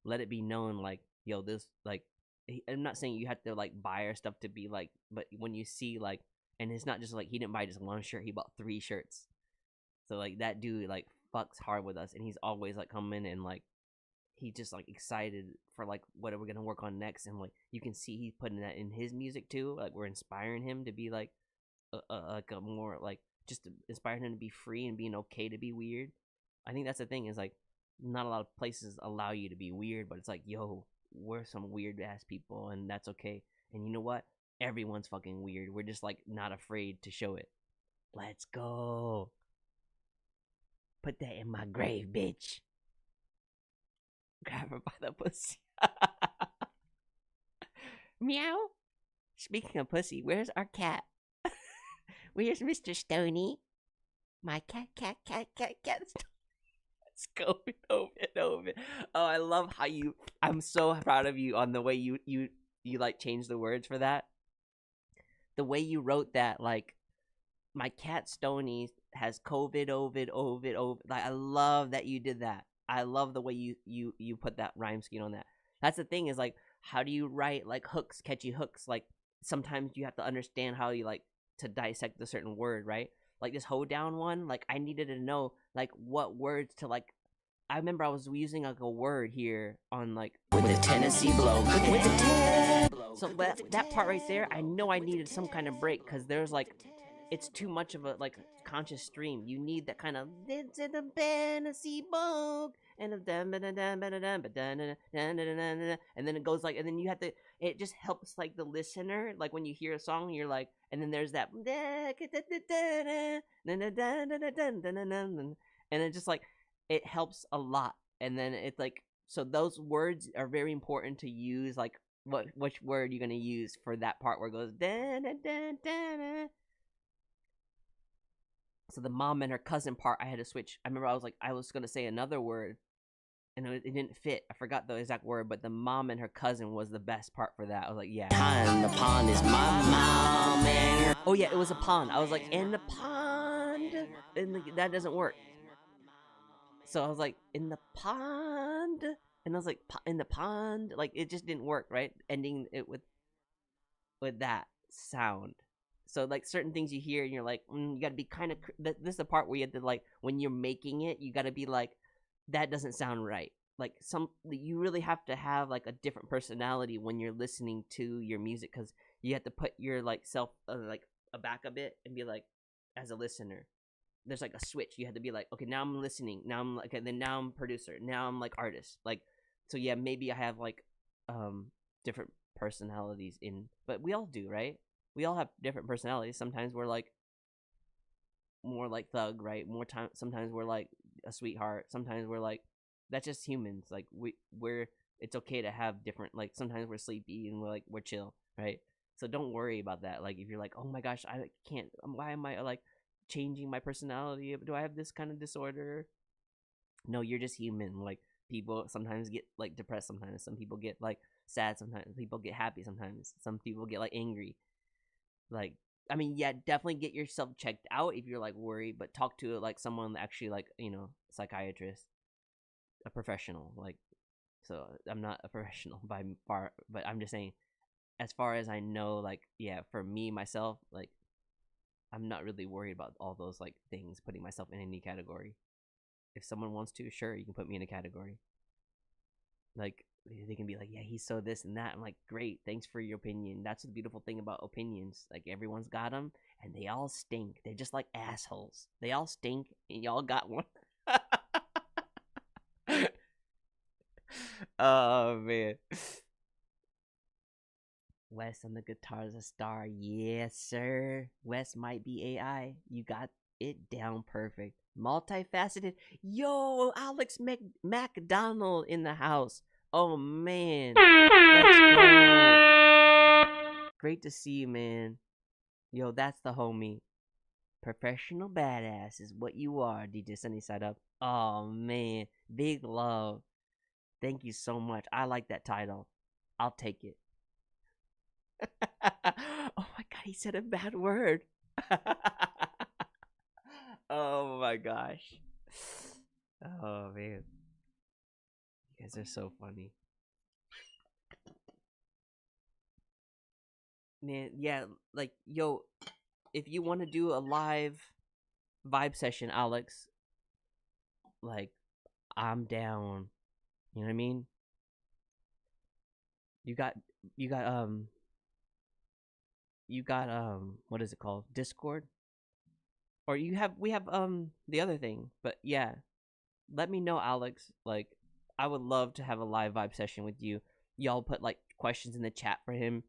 let it be known, like yo, this like I'm not saying you have to like buy our stuff to be like, but when you see like, and it's not just like he didn't buy just one shirt, he bought 3 shirts. So like that dude like fucks hard with us, and he's always like coming and like he just like excited for like what are we gonna work on next, and like you can see he's putting that in his music too. Like we're inspiring him to be like a more like just to inspire him to be free and being okay to be weird. I think that's the thing is like not a lot of places allow you to be weird, but it's like yo, we're some weird ass people, and that's okay. And you know what? Everyone's fucking weird. We're just like not afraid to show it. Let's go. Put that in my grave, bitch. Grab her by the pussy. Meow. Speaking of pussy, where's our cat? Where's Mr. Stoney? My cat. Let's go over. Oh, I love how I'm so proud of you on the way you like changed the words for that. The way you wrote that, like, my cat Stoney has COVID, Ovid. Like, I love that you did that. I love the way you put that rhyme scheme on that. That's the thing is, like, how do you write, like, hooks, catchy hooks? Like, sometimes you have to understand how you, like, to dissect a certain word, right? Like, this hoedown one, like, I needed to know, like, what words to, like, I remember I was using, like, a word here on, like, with the Tennessee blow. So that part right there, I know I needed some kind of break, because there's, like, it's too much of a, like, conscious stream. You need that kind of, it's in the Tennessee boat, and then it goes, like, and then you have to, it just helps, like, the listener, like, when you hear a song, you're like, and then there's that, and it just, like, it helps a lot. And then it's like, so those words are very important to use, like, which word you're gonna use for that part where it goes so the mom and her cousin part I had to switch. I remember I was gonna say another word and it didn't fit. I forgot the exact word, but the mom and her cousin was the best part for that. I was like, yeah. The pond is my mom and oh yeah, it was a pond. I was like, in the pond, and that doesn't work. So I was like, in the pond, and I was like, in the pond, like it just didn't work, right? Ending it with that sound. So like certain things you hear and you're like, you gotta be kind of. This is the part where you have to like when you're making it, you gotta be like, that doesn't sound right. Like you really have to have like a different personality when you're listening to your music, because you have to put your like self like back a bit and be like, as a listener. There's like a switch. You have to be like, okay, now I'm listening. Now I'm like, okay, then now I'm producer. Now I'm like artist. Like, so yeah, maybe I have like, different personalities but we all do, right? We all have different personalities. Sometimes we're like more like thug, right? Sometimes we're like a sweetheart. Sometimes we're like, that's just humans. Like we're it's okay to have different, like sometimes we're sleepy and we're chill. right? So don't worry about that. Like if you're like, oh my gosh, I can't. Why am I like changing my personality? Do I have this kind of disorder? No, you're just human. Like people sometimes get like depressed. Sometimes some people get like sad. Sometimes people get happy. Sometimes some people get like angry. Like I mean, yeah, definitely get yourself checked out if you're like worried, but talk to like someone actually like psychiatrist, a professional. Like so, I'm not a professional by far, but I'm just saying, as far as I know, like yeah, for me myself, like I'm not really worried about all those like things, putting myself in any category. If someone wants to, sure, you can put me in a category. Like they can be like, yeah, he's so this and that. I'm like, great, thanks for your opinion. That's the beautiful thing about opinions. Like everyone's got them, and they all stink. They're just like assholes. They all stink, and y'all got one. Oh man. Wes on the guitar is a star. Yes, sir. Wes might be AI. You got it down perfect. Multifaceted. Yo, Alex MacDonald in the house. Oh, man. Let's go. Great to see you, man. Yo, that's the homie. Professional badass is what you are, DJ Sunny Side Up. Oh, man. Big love. Thank you so much. I like that title. I'll take it. Oh my god, he said a bad word. Oh my gosh. Oh man. You guys are so funny. Man, yeah, like yo, if you want to do a live vibe session, Alex, like I'm down. You know what I mean? You got what is it called? Discord? Or we have the other thing. But yeah, let me know, Alex. Like I would love to have a live vibe session with you. Y'all put like questions in the chat for him.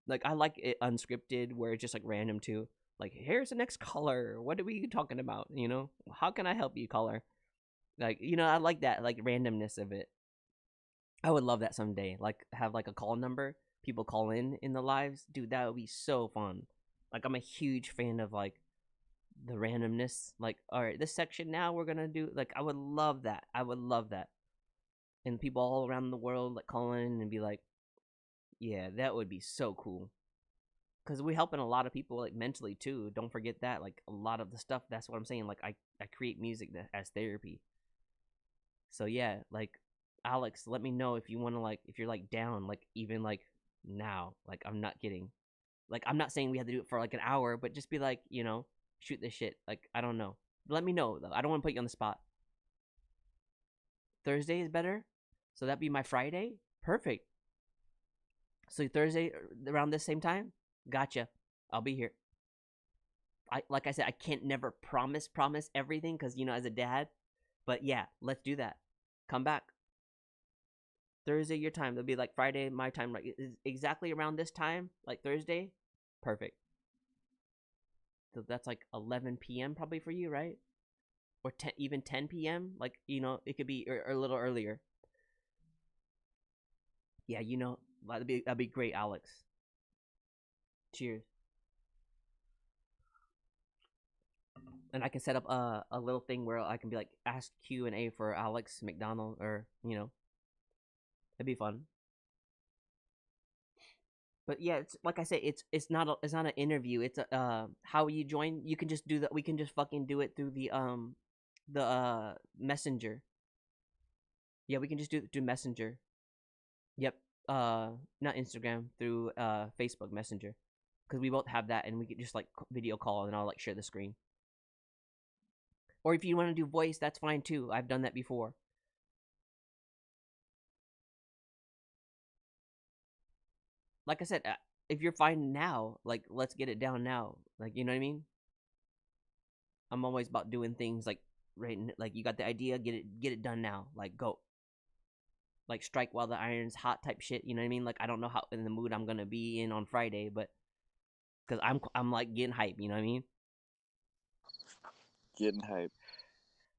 Like I like it unscripted where it's just like random too. Like here's the next color. What are we talking about? You know? How can I help you, color? Like, I like that like randomness of it. I would love that someday. Like have like a call number. People call in the lives. Dude, that would be so fun. Like I'm a huge fan of like the randomness. Like, all right, this section now we're gonna do. Like, I would love that. I would love that. And people all around the world like call in and be like, yeah, that would be so cool. Because we're helping a lot of people like mentally too. Don't forget that. Like a lot of the stuff. That's what I'm saying. Like I create music as therapy. So yeah, like Alex, let me know if you want to like if you're like down like even like now. Like I'm not kidding. Like I'm not saying we have to do it for like an hour, but just be like shoot this shit. Like I don't know. Let me know though. I don't want to put you on the spot. Thursday is better, so that'd be my Friday. Perfect. So Thursday around this same time. Gotcha. I'll be here. Like I said, I can't never promise everything because as a dad. But yeah, let's do that. Come back. Thursday your time. That'll be like Friday my time. Like exactly around this time, like Thursday. Perfect. So that's like 11 p.m. probably for you, right? Or even 10 p.m. Like it could be a little earlier. Yeah, that'd be great, Alex. Cheers. And I can set up a little thing where I can be like ask Q&A for Alex MacDonald, or it'd be fun. But yeah, it's like I say, it's not an interview. It's a how you join. You can just do that. We can just fucking do it through the messenger. Yeah, we can just do it through messenger. Yep. Not Instagram, through Facebook Messenger, because we both have that, and we could just like video call, and I'll like share the screen. Or if you want to do voice, that's fine too. I've done that before. Like I said, if you're fine now, like let's get it down now. Like you know what I mean? I'm always about doing things like right. Like you got the idea, get it done now. Like go. Like strike while the iron's hot type shit. You know what I mean? Like I don't know how in the mood I'm gonna be in on Friday, but because I'm like getting hype. You know what I mean? Getting hype.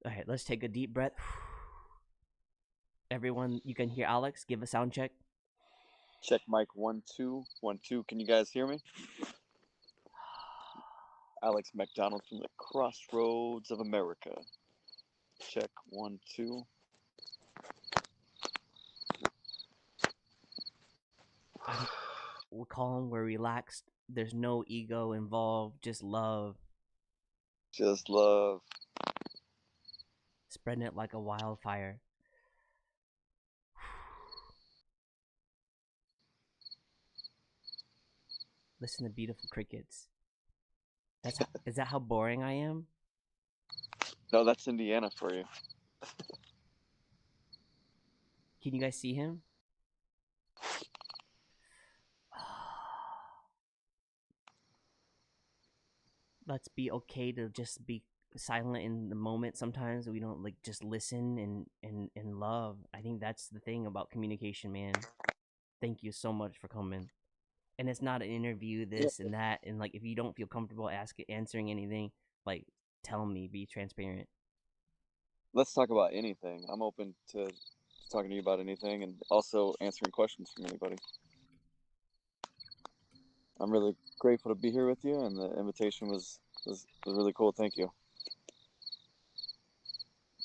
All right, let's take a deep breath. Everyone, you can hear Alex. Give a sound check. Check mic 1 2 1 2. Can you guys hear me? Alex MacDonald from the crossroads of America. Check 1 2. We're calm, we're relaxed. There's no ego involved, just love. Just love. Spreading it like a wildfire. Listen to beautiful crickets. Is that how boring I am? No, that's Indiana for you. Can you guys see him? Let's be okay to just be silent in the moment. Sometimes we don't like just listen and love. I think that's the thing about communication, man. Thank you so much for coming. And it's not an interview, this and that. And like, if you don't feel comfortable answering anything, like, tell me. Be transparent. Let's talk about anything. I'm open to talking to you about anything, and also answering questions from anybody. I'm really grateful to be here with you, and the invitation was really cool. Thank you.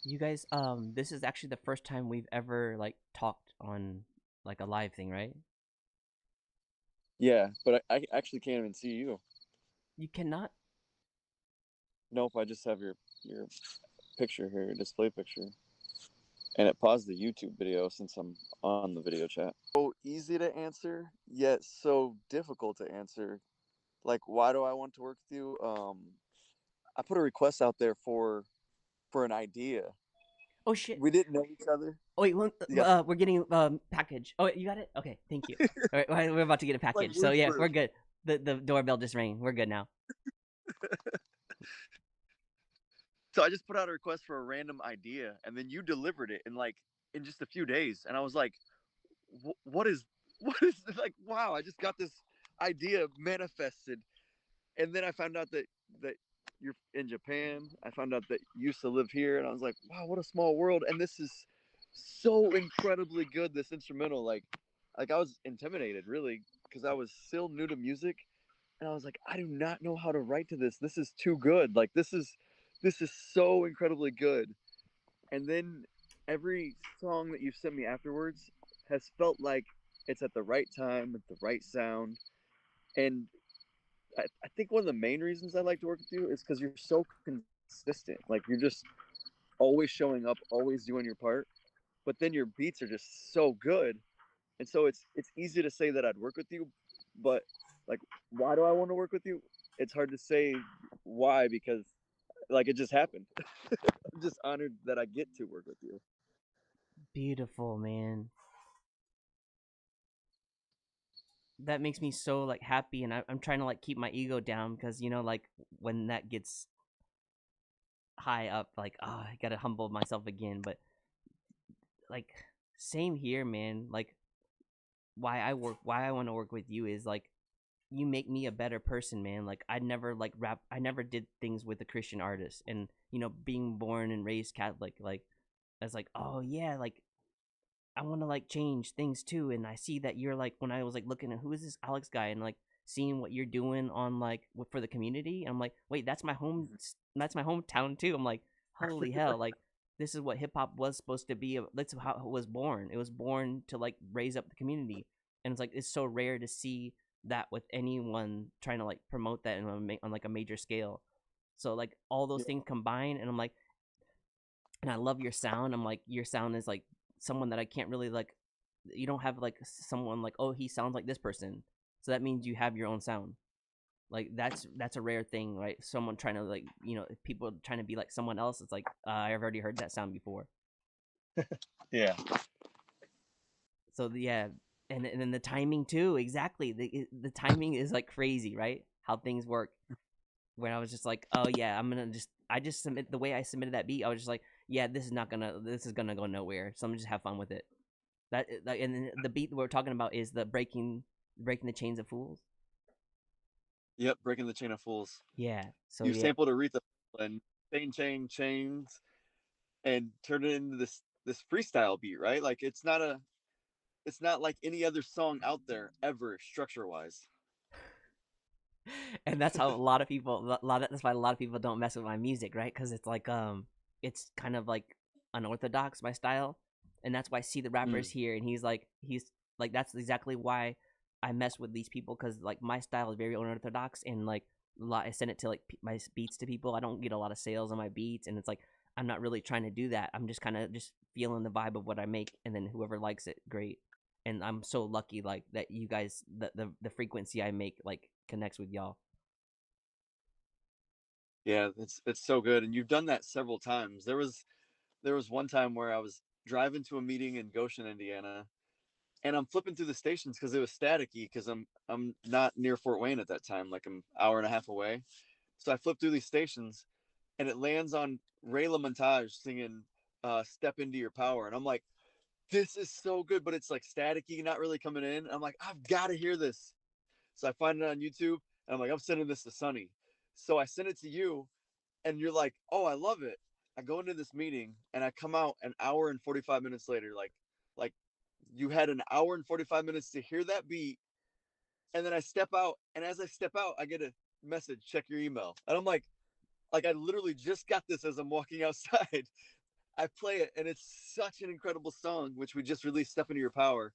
You guys, this is actually the first time we've ever like talked on like a live thing, right? Yeah, but I actually can't even see you. You cannot? Nope, I just have your picture here, your display picture. And it paused the YouTube video since I'm on the video chat. So easy to answer, yet so difficult to answer. Like, why do I want to work with you? I put a request out there for an idea. Oh shit! We didn't know each other. Oh wait, Yeah. we're getting package. Oh, wait, you got it? Okay, thank you. All right, we're about to get a package. Like so yeah, we're good. The doorbell just rang. We're good now. So I just put out a request for a random idea, and then you delivered it in just a few days, and I was like, what is like? Wow! I just got this idea manifested, and then I found out that you're in Japan. I found out that you used to live here, and I was like, wow, what a small world! And this is so incredibly good. This instrumental, like I was intimidated really because I was still new to music, and I was like, I do not know how to write to this. This is too good. Like this is so incredibly good. And then every song that you've sent me afterwards has felt like it's at the right time with the right sound. And I think one of the main reasons I like to work with you is because you're so consistent. Like you're just always showing up, always doing your part. But then your beats are just so good, and so it's easy to say that I'd work with you, but like, why do I want to work with you? It's hard to say why because like it just happened. I'm just honored that I get to work with you. Beautiful, man. That makes me so like happy, and I'm trying to like keep my ego down because like when that gets high up, like I gotta humble myself again. But like same here, man. Like why I want to work with you is like you make me a better person, man. Like I never like rap, I never did things with a Christian artist, and being born and raised Catholic, like I was like, oh yeah, like I want to like change things too. And I see that you're like, when I was like looking at who is this Alex guy, and like seeing what you're doing on like for the community, I'm like, wait, that's my hometown too. I'm like, holy hell, like this is what hip hop was supposed to be. That's how it was born. It was born to like raise up the community, and it's like it's so rare to see that with anyone trying to like promote that on like a major scale. So like all those things combined, and I'm like, and I love your sound. I'm like, your sound is like someone that I can't really like. You don't have like someone like, oh, he sounds like this person, so that means you have your own sound. Like that's a rare thing, right? Someone trying to like, if people trying to be like someone else, it's like I've already heard that sound before. Yeah. So yeah, and then the timing too, exactly. The timing is like crazy, right? How things work. When I was just like, oh yeah, I just submit the way I submitted that beat. I was just like, yeah, this is gonna go nowhere. So I'm gonna just have fun with it. And then the beat that we're talking about is the breaking the chains of fools. Yep, breaking the chain of fools. Yeah. So you sampled Aretha and chains and turned it into this freestyle beat, right? Like it's not it's not like any other song out there ever structure wise. And that's how a lot of people, that's why a lot of people don't mess with my music, right? Because it's like it's kind of like unorthodox, my style, and that's why See the Rapper's here, and he's like that's exactly why I mess with these people, because like my style is very unorthodox, and like I send it to like my beats to people. I don't get a lot of sales on my beats, and it's like I'm not really trying to do that. I'm just kind of just feeling the vibe of what I make, and then whoever likes it, great. And I'm so lucky like that you guys the frequency I make like connects with y'all. Yeah, it's so good, and you've done that several times. There was one time where I was driving to a meeting in Goshen, Indiana, and I'm flipping through the stations because it was staticky because I'm not near Fort Wayne at that time, like I'm an hour and a half away. So I flip through these stations, and it lands on Ray LaMontage singing "Step Into Your Power," and I'm like, this is so good, but it's like staticky, not really coming in. I'm like, I've got to hear this. So I find it on YouTube, and I'm like, I'm sending this to Sonny. So I send it to you, and you're like, oh, I love it. I go into this meeting, and I come out an hour and 45 minutes later, like you had an hour and 45 minutes to hear that beat, and then I step out, and as I step out, I get a message, check your email, and I'm like I literally just got this as I'm walking outside. I play it, and it's such an incredible song, which we just released, "Step Into Your Power."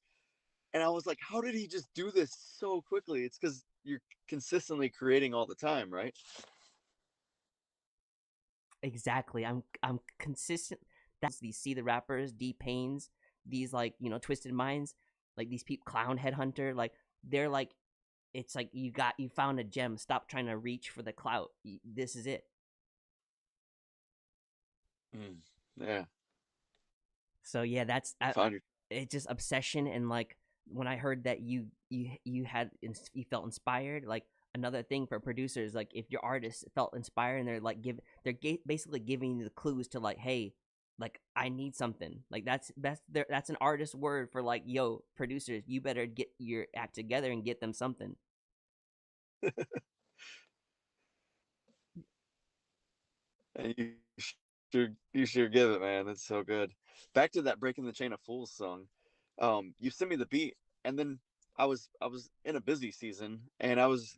And I was like, how did he just do this so quickly? It's because you're consistently creating all the time, right? Exactly. I'm consistent. That's these See the Rappers, D Paynes, these like Twisted Minds, like these people, Clown Headhunter, like they're like, it's like you found a gem. Stop trying to reach for the clout. This is it. Yeah. So yeah, that's Found your it's just obsession. And like when I heard that you felt inspired, like another thing for producers, like if your artist felt inspired and they're like basically giving you the clues to like, hey, like I need something, like that's an artist word for like, yo, producers, you better get your act together and get them something. and you sure give it, man. It's so good. Back to that Breaking the Chain of Fools song. You sent me the beat, and then I was in a busy season, and I was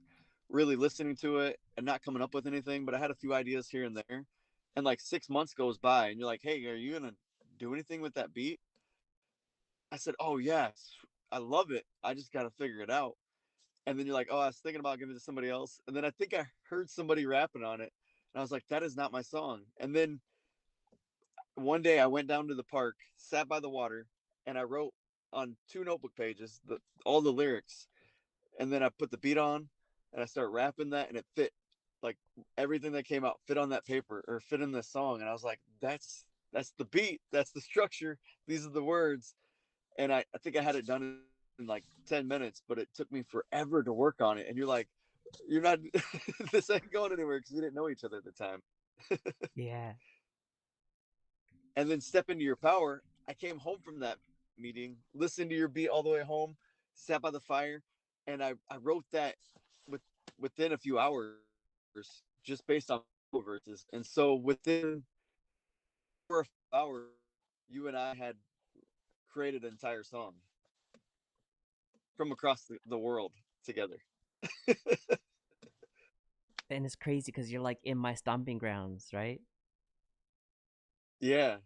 really listening to it and not coming up with anything, but I had a few ideas here and there. And like 6 months goes by, and you're like, hey, are you gonna do anything with that beat? I said, oh yes, I love it. I just gotta figure it out. And then you're like, oh, I was thinking about giving it to somebody else. And then I think I heard somebody rapping on it. And I was like, that is not my song. And then one day I went down to the park, sat by the water, and I wrote on 2 notebook pages all the lyrics. And then I put the beat on and I start rapping that, and it fit. Like everything that came out fit on that paper or fit in this song. And I was like, that's the beat. That's the structure. These are the words. And I think I had it done in like 10 minutes, but it took me forever to work on it. And you're like, you're not, this ain't going anywhere because we didn't know each other at the time. Yeah. And then Step Into Your Power. I came home from that meeting, listened to your beat all the way home, sat by the fire, and I wrote that with within a few hours, just based on verses. And so within 4 hours, you and I had created an entire song from across the world together. And it's crazy because you're like in my stomping grounds, right? Yeah,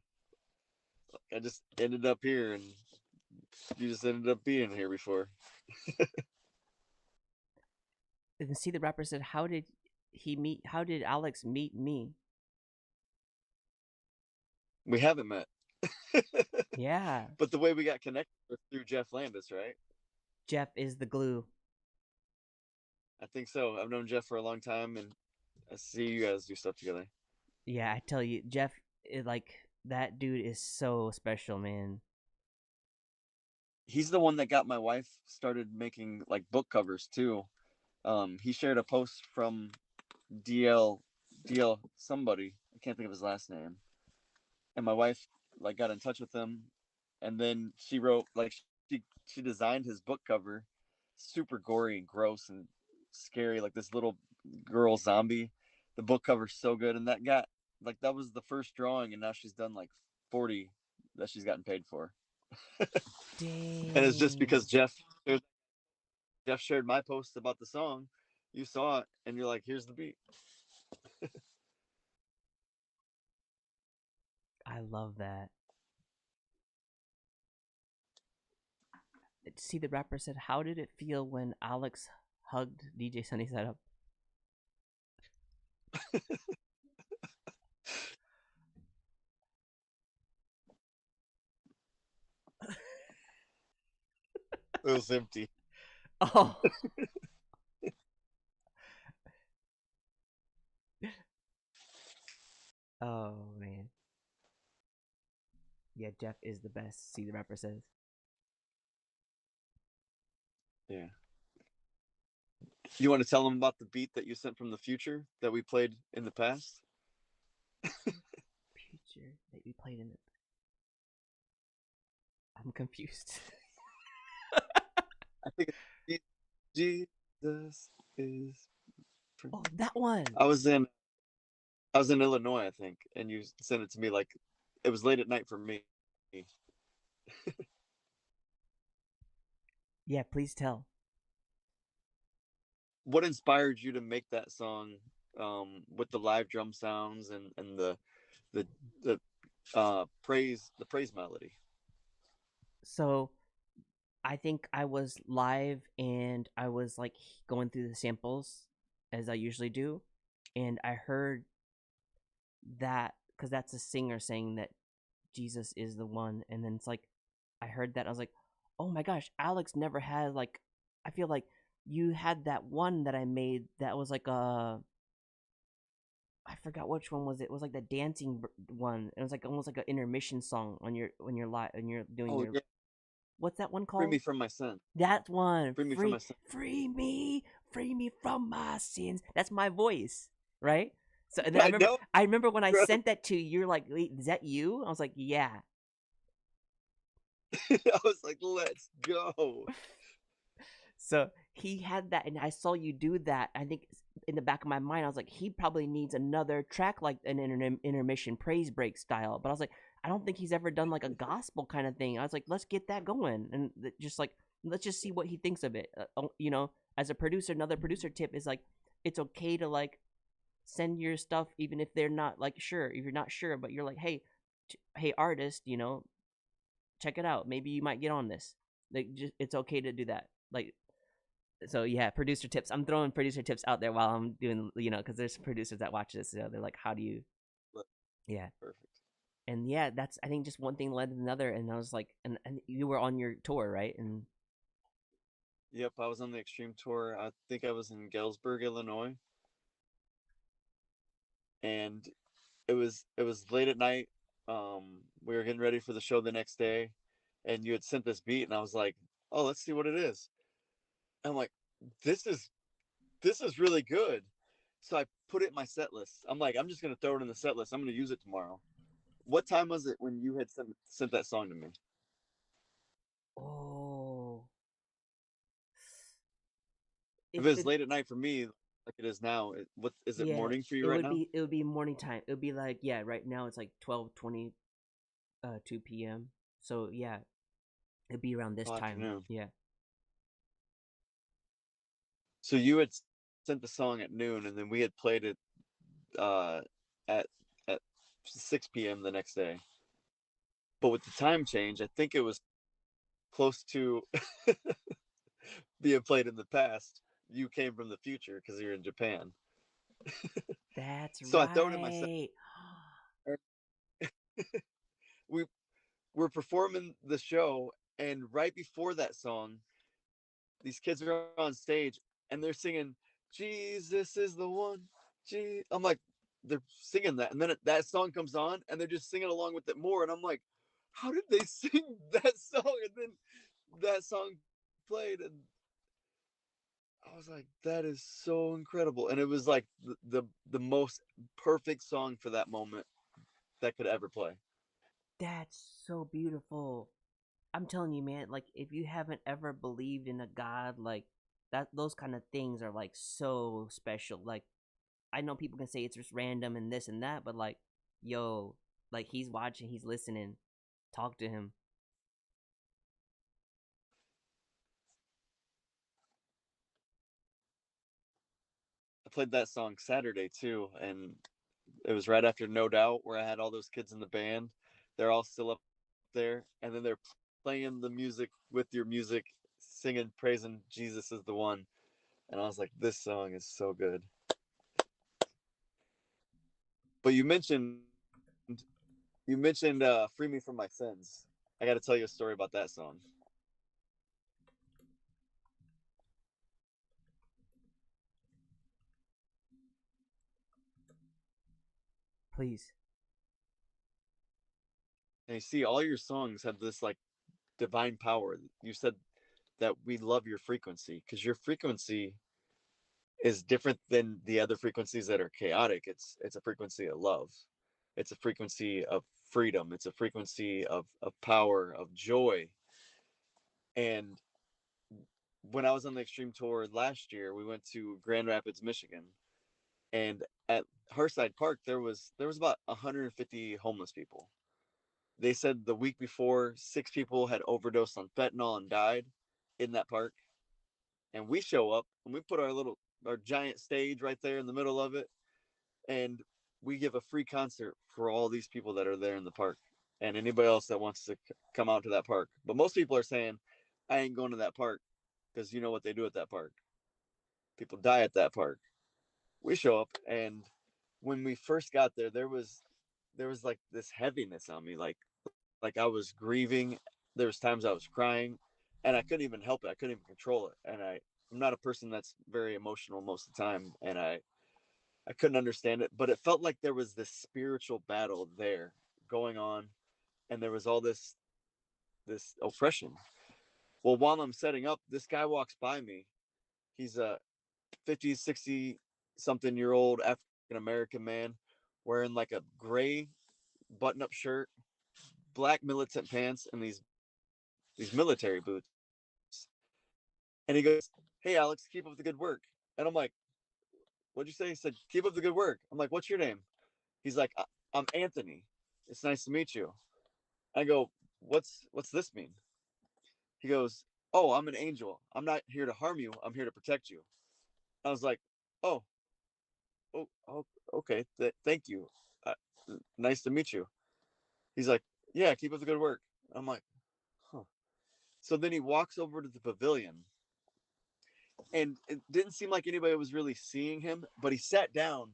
I just ended up here, and you just ended up being here before. And See the Rapper said, how did Alex meet me? We haven't met, Yeah. but the way we got connected was through Jeff Landis, right? Jeff is the glue. I think so. I've known Jeff for a long time, and I see you guys do stuff together. Yeah, I tell you, Jeff is like, that dude is so special, man. He's the one that got my wife started making like book covers too. He shared a post from DL somebody. I can't think of his last name. And my wife like got in touch with him, and then she wrote like she designed his book cover, super gory and gross and scary, like this little girl zombie. The book cover's so good, and that got like that was the first drawing, and now she's done like 40 that she's gotten paid for. Dang. And it's just because Jeff shared my post about the song. You saw it, and you're like, "Here's the beat." I love that. See, the rapper said, "How did it feel when Alex hugged DJ SunnySideUp?" It was empty. Oh. Oh man. Yeah, Jeff is the best. See, the rapper says. Yeah. You want to tell them about the beat that you sent from the future that we played in the past? Future that we played in it. I'm confused. I think Jesus is. Oh, that one. I was in Illinois, I think, and you sent it to me like it was late at night for me. Yeah, please tell. What inspired you to make that song with the live drum sounds and the praise melody? So, I think I was live and I was like going through the samples as I usually do, and I heard that because that's a singer saying that Jesus is the one, and then it's like I heard that I was like, oh my gosh, Alex never had like, I feel like you had that one that I made that was like I forgot which one was it. It was like the dancing one. It was like almost like an intermission song on your when you're live and you're doing your. Yeah. What's that one called? Free me from my sin. That one. Free me from my sin. Free me from my sins. That's my voice, right? So and then I remember when I sent that to you, you're like, wait, is that you? I was like, yeah. I was like, let's go. So he had that, and I saw you do that. I think in the back of my mind, I was like, he probably needs another track like an intermission praise break style. But I was like, I don't think he's ever done like a gospel kind of thing. I was like, let's get that going, and just like let's just see what he thinks of it. You know, as a producer, another producer tip is like, it's okay to like send your stuff even if they're not like sure. If you're not sure, but you're like, hey, hey artist, you know, check it out. Maybe you might get on this. Like, just it's okay to do that. Like. So yeah, producer tips. I'm throwing producer tips out there while I'm doing, you know, because there's producers that watch this. So they're like, "How do you?" Yeah, perfect. And yeah, that's I think just one thing led to another, and I was like, and you were on your tour, right? And yep, I was on the Extreme tour. I think I was in Galesburg, Illinois, and it was late at night. We were getting ready for the show the next day, and you had sent this beat, and I was like, "Oh, let's see what it is." I'm like, this is really good. So I put it in my set list. I'm like, I'm just gonna throw it in the set list. I'm gonna use it tomorrow. What time was it when you had sent that song to me? oh, If it was late at night for me, like it is now, what is it morning for you right now? It would be morning time. It would be like right now it's like 12:20, 2 p.m. So yeah, it'd be around this time. Afternoon. Yeah. So you had sent the song at noon, and then we had played it at 6 p.m. the next day. But with the time change, I think it was close to being played in the past. You came from the future because you're in Japan. That's so right. I throw it in my set. We're performing the show, and right before that song, these kids are on stage and they're singing Jesus is the one. I'm like, they're singing that, and then that song comes on and they're just singing along with it more, and I'm like, how did they sing that song? And then that song played, and I was like, that is so incredible. And it was like the most perfect song for that moment that could ever play. That's so beautiful. I'm telling you, man, like if you haven't ever believed in a God, like that, those kind of things are like so special. Like I know people can say it's just random and this and that, but like, yo, like he's watching, he's listening. Talk to him. played that song Saturday too, and it was right after No Doubt, where I had all those kids in the band. They're all still up there, and then they're playing the music with your music, singing, praising Jesus is the one. And I was like, this song is so good. But you mentioned "Free Me from My Sins." I got to tell you a story about that song. Please. And you see, all your songs have this like divine power. You said that we love your frequency because your frequency is different than the other frequencies that are chaotic. It's a frequency of love. It's a frequency of freedom. It's a frequency of power, of joy. And when I was on the Extreme Tour last year, we went to Grand Rapids, Michigan, and at Hearthside Park there was about 150 homeless people. They said the week before, 6 people had overdosed on fentanyl and died in that park. And we show up and we put our giant stage right there in the middle of it, and we give a free concert for all these people that are there in the park and anybody else that wants to come out to that park. But most people are saying, I ain't going to that park because you know what they do at that park. People die at that park. We show up, and when we first got there, there was like this heaviness on me, like I was grieving. There was times I was crying, and I couldn't even help it. I couldn't even control it. And I'm not a person that's very emotional most of the time, and I couldn't understand it, but it felt like there was this spiritual battle there going on, and there was all this oppression. Well, while I'm setting up, this guy walks by me. He's a 50, 60 something year old African American man wearing like a gray button up shirt, black militant pants, and these military boots. And he goes, "Hey Alex, keep up the good work." And I'm like, "What'd you say?" He said, "Keep up the good work." I'm like, "What's your name?" He's like, "I'm Anthony. It's nice to meet you." I go, "What's this mean?" He goes, "Oh, I'm an angel. I'm not here to harm you. I'm here to protect you." I was like, "Oh, oh, okay. Thank you. Uh, nice to meet you." He's like, "Yeah, keep up the good work." I'm like, "Huh." So then he walks over to the pavilion, and it didn't seem like anybody was really seeing him, but he sat down,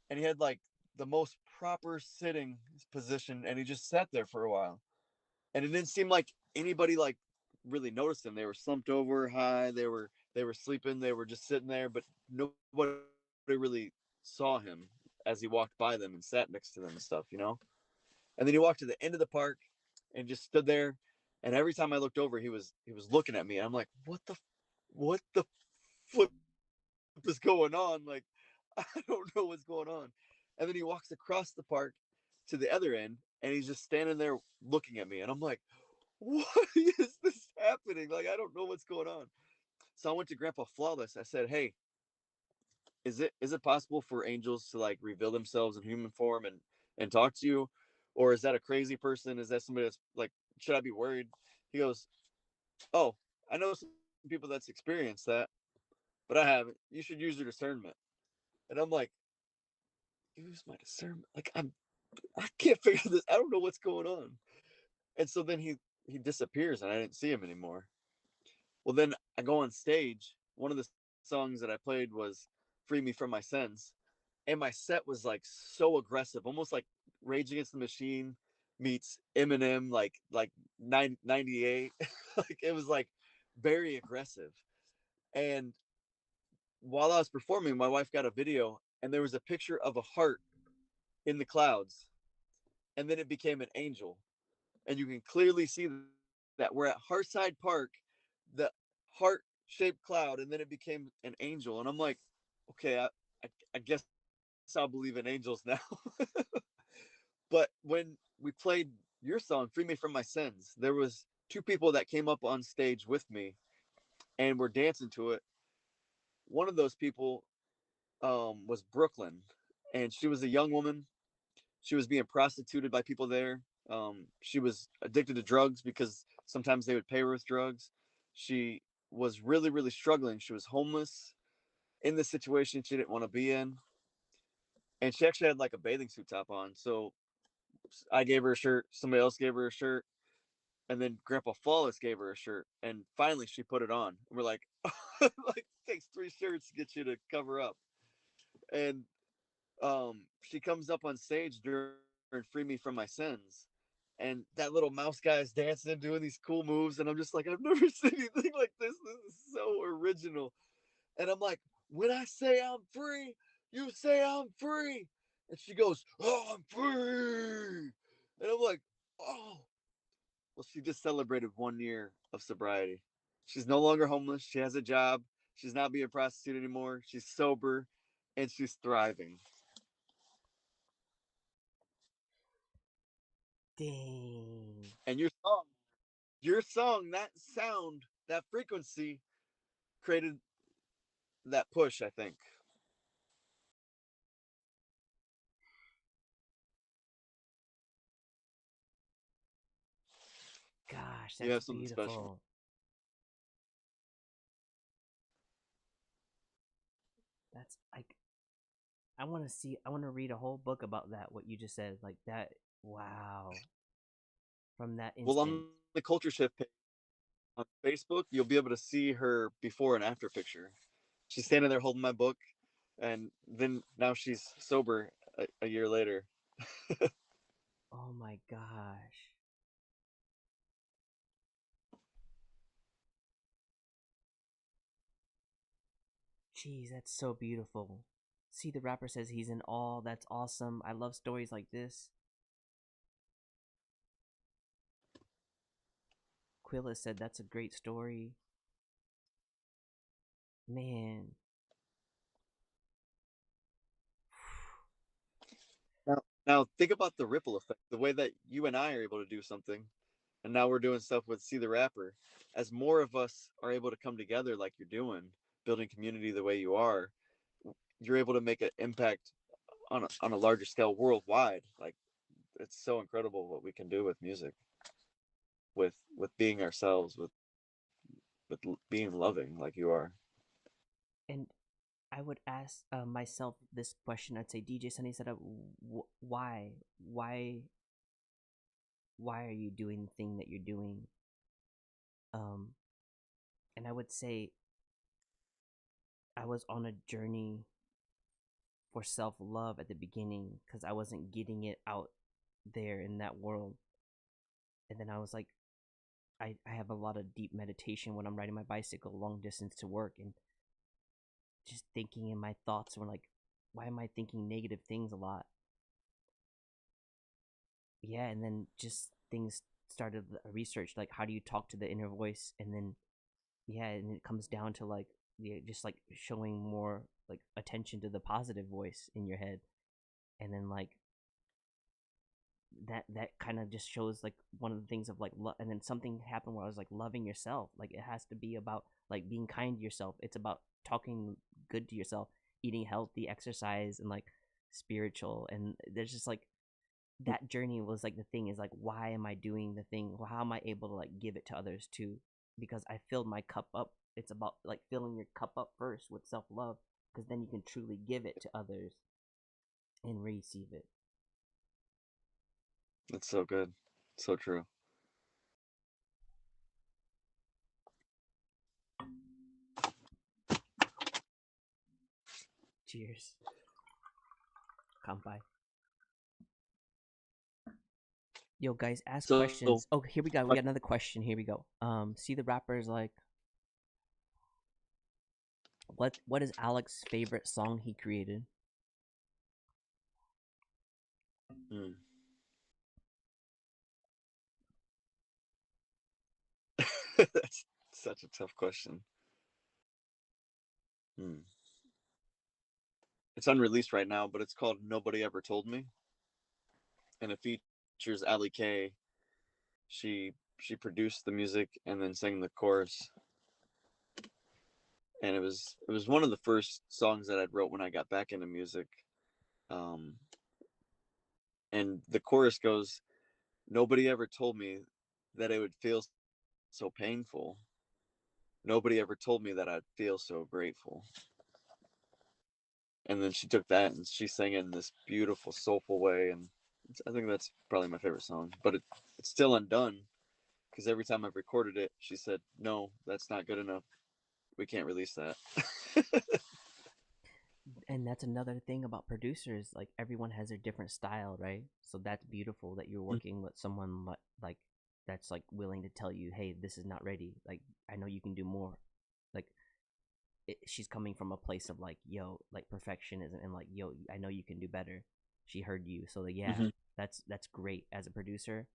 and he had like the most proper sitting position, and he just sat there for a while. And it didn't seem like anybody like really noticed him. They were slumped over high, they were sleeping, they were just sitting there, but nobody really saw him as he walked by them and sat next to them and stuff. And then he walked to the end of the park and just stood there, and every time I looked over, he was looking at me, and I'm like, what the flip is going on? Like, I don't know what's going on. And then he walks across the park to the other end, and he's just standing there looking at me, and I'm like, what is this happening? Like, I don't know what's going on. So I went to Grandpa Flawless. I said, "Hey, is it possible for angels to like reveal themselves in human form and talk to you, or is that a crazy person? Is that somebody that's like, should I be worried?" He goes, "Oh, I know some people that's experienced that, but I haven't. You should use your discernment." And I'm like, use my discernment? Like, I can't figure this. I don't know what's going on. And so then he disappears, and I didn't see him anymore. Well, then I go on stage. One of the songs that I played was "Free Me from My Sins," and my set was like so aggressive, almost like Rage Against the Machine meets Eminem, like 98. Like, it was like very aggressive. And while I was performing, my wife got a video, and there was a picture of a heart in the clouds, and then it became an angel, and you can clearly see that we're at Hearthside Park, the heart shaped cloud, and then it became an angel, and I'm like, okay, I guess I'll believe in angels now. But when we played your song, "Free Me from My Sins," there was 2 people that came up on stage with me and were dancing to it. One of those people was Brooklyn, and she was a young woman. She was being prostituted by people there. She was addicted to drugs because sometimes they would pay her with drugs. She was really, really struggling. She was homeless. in the situation she didn't want to be in. And she actually had like a bathing suit top on. So I gave her a shirt, somebody else gave her a shirt, and then Grandpa Flawless gave her a shirt. And finally she put it on. We're like, like it takes 3 shirts to get you to cover up. And she comes up on stage during Free Me from My Sins. And that little mouse guy is dancing, doing these cool moves, and I'm just like, I've never seen anything like this. This is so original. And I'm like, when I say I'm free, you say I'm free. And she goes, oh, I'm free. And I'm like, oh. Well, she just celebrated 1 year of sobriety. She's no longer homeless. She has a job. She's not being a prostitute anymore. She's sober and she's thriving. Dang. And that sound, that frequency created that push, I think. Gosh, You that's have something special. beautiful. That's like, I want to see. I want to read a whole book about that. What you just said, like that. Wow. From that Well, instant. on the Culture Shift page on Facebook, you'll be able to see her before and after picture. She's standing there holding my book, and then now she's sober a year later. Oh my gosh. Jeez, that's so beautiful. See, the rapper says he's in awe. That's awesome. I love stories like this. Quilla said that's a great story. Man. Now think about the ripple effect, the way that you and I are able to do something, and now we're doing stuff with See the Rapper. As more of us are able to come together like you're doing, building community the way you are, you're able to make an impact on a larger scale worldwide. Like it's so incredible what we can do with music, with being ourselves, with being loving like you are. And I would ask myself this question. I'd say, DJ Sunny said, why? Why are you doing the thing that you're doing? And I would say I was on a journey for self-love at the beginning because I wasn't getting it out there in that world. And then I was like, I have a lot of deep meditation when I'm riding my bicycle long distance to work, and just thinking in my thoughts were like, why am I thinking negative things a lot? Yeah, and then just things started research, like how do you talk to the inner voice, and then yeah, and it comes down to like, yeah, just like showing more like attention to the positive voice in your head, and then like that kind of just shows like one of the things of like and then something happened where I was like, loving yourself, like it has to be about like being kind to yourself. It's about talking good to yourself, eating healthy, exercise, and like spiritual. And there's just like that journey was like the thing is like, why am I doing the thing? Well, how am I able to like give it to others too? Because I filled my cup up. It's about like filling your cup up first with self-love, because then you can truly give it to others and receive it. It's so good, so true. Cheers. Kampai. Yo, guys, ask questions. Oh, here we go. We got another question. Here we go. See, the rapper is like, what is Alex's favorite song he created? That's such a tough question. It's unreleased right now, but it's called Nobody Ever Told Me, and it features Ali K. She produced the music and then sang the chorus, and it was one of the first songs that I wrote when I got back into music. And the chorus goes, "Nobody ever told me that it would feel so painful. Nobody ever told me that I'd feel so grateful." And then she took that and she sang it in this beautiful, soulful way. And I think that's probably my favorite song. But it's still undone because every time I've recorded it, she said, "No, that's not good enough. We can't release that." And that's another thing about producers. Like everyone has their different style, right? So that's beautiful that you're working with someone like that's like willing to tell you, hey, this is not ready. Like I know you can do more. Like she's coming from a place of like, yo, like perfectionism and like, yo, I know you can do better. She heard you, so like, yeah, Mm-hmm. that's great as a producer.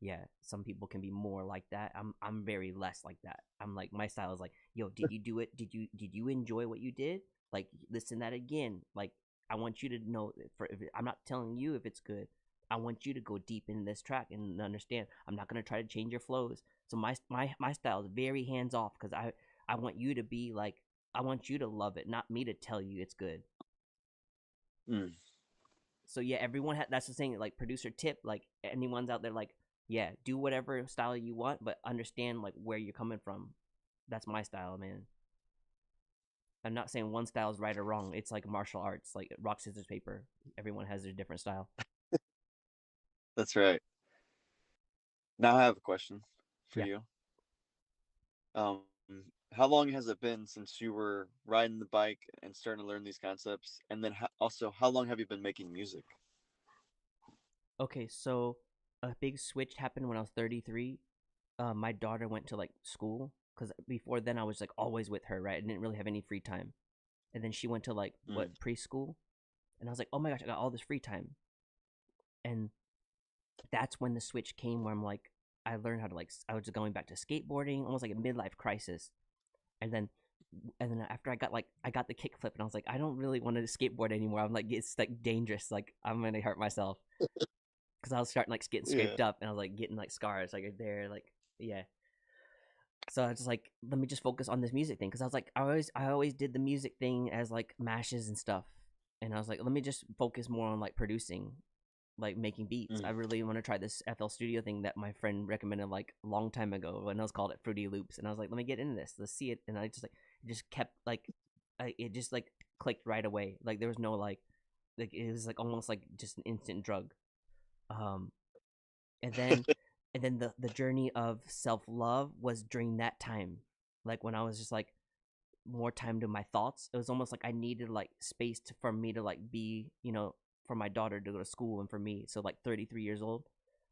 Yeah, some people can be more like that. I'm very less like that. I'm like my style is like, yo, did you do it? Did you enjoy what you did? Like listen that again. Like I want you to know I'm not telling you if it's good. I want you to go deep in this track and understand. I'm not gonna try to change your flows. So my style is very hands off because I want you to be like I want you to love it, not me to tell you it's good. Mm. So yeah, everyone that's the thing. Like producer tip, like anyone's out there, like yeah, do whatever style you want, but understand like where you're coming from. That's my style, man. I'm not saying one style is right or wrong. It's like martial arts, like rock scissors paper. Everyone has their different style. That's right. Now I have a question for Yeah. you. Um, how long has it been since you were riding the bike and starting to learn these concepts? And then also, how long have you been making music? Okay, so a big switch happened when I was 33. My daughter went to like school because before then I was like always with her, right? I didn't really have any free time. And then she went to like Mm. preschool, and I was like, oh my gosh, I got all this free time. And that's when the switch came where I'm like, I learned how to like, I was just going back to skateboarding, almost like a midlife crisis. And then, after I got the kickflip, and I was like, I don't really want to skateboard anymore. I'm like, it's like dangerous. Like I'm gonna hurt myself because I was starting like getting Yeah. scraped up, and I was like getting like scars like there, like yeah. So I was just like, let me just focus on this music thing because I was like, I always did the music thing as like mashes and stuff, and I was like, let me just focus more on like producing, like making beats. I Mm. really want to try this FL Studio thing that my friend recommended like a long time ago when I was called it Fruity Loops, and I was like, let me get into this, let's see it, and I just like it just kept like, it just like clicked right away. Like there was no like it was like almost like just an instant drug. Um, and then the journey of self-love was during that time, like when I was just like more time to my thoughts. It was almost like I needed like space for me to like be, for my daughter to go to school and for me, so like 33 years old,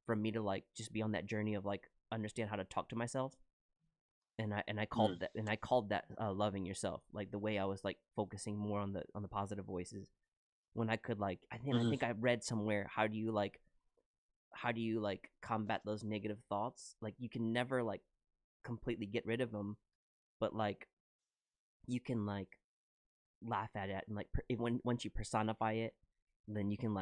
for me to like just be on that journey of like understand how to talk to myself. And I Mm. called that loving yourself, like the way I was like focusing more on the positive voices when I could like I Mm. think I read somewhere, how do you like combat those negative thoughts? Like you can never like completely get rid of them, but like you can like laugh at it and like when once you personify it, then you can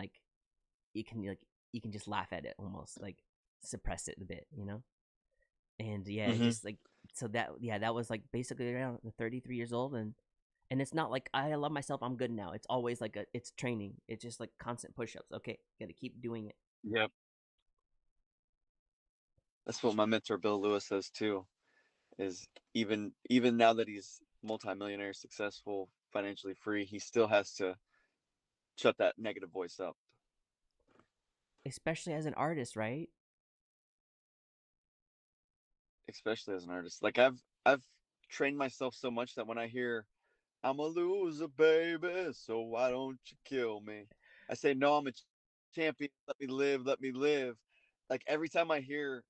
just laugh at it, almost like suppress it a bit. And yeah, it Mm-hmm. just like, so that, yeah, that was like basically around 33 years old. And it's not like I love myself, I'm good now. It's always like it's training. It's just like constant push-ups. Okay, gotta keep doing it. Yep. That's what my mentor Bill Lewis says too. Is even now that he's multimillionaire, successful, financially free, he still has to shut that negative voice up. Especially as an artist, right? Especially as an artist. Like I've trained myself so much that when I hear "I'm a loser, baby, so why don't you kill me?" I say, "No, I'm a champion. Let me live. Let me live." Like every time I hear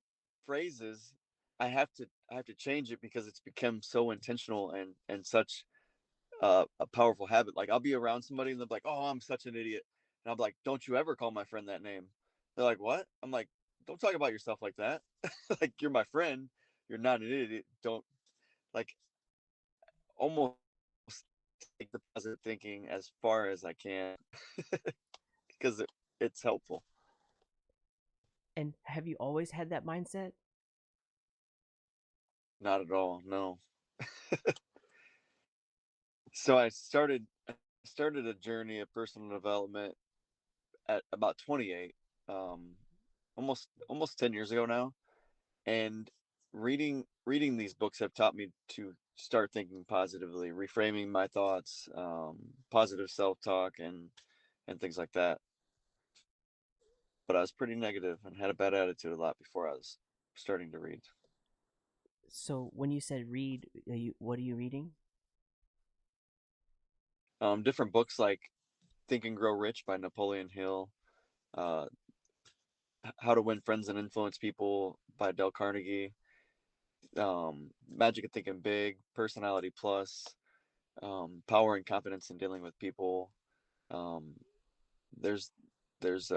phrases, I have to change it because it's become so intentional and such a powerful habit. Like I'll be around somebody and they'll be like, "Oh, I'm such an idiot," and I'm like, "Don't you ever call my friend that name?" They're like, "What?" I'm like, "Don't talk about yourself like that. Like you're my friend. You're not an idiot. Don't like almost take the positive thinking as far as I can because it's helpful." And have you always had that mindset? Not at all. No. So I started a journey of personal development at about 28, um, almost 10 years ago now, and reading these books have taught me to start thinking positively, reframing my thoughts, positive self-talk, and things like that. But I was pretty negative and had a bad attitude a lot before I was starting to read. So when you said read, what are you reading? Different books like Think and Grow Rich by Napoleon Hill, uh, How to Win Friends and Influence People by Dale Carnegie, Magic of Thinking Big, Personality Plus, Power and Confidence in Dealing with People. Um, there's there's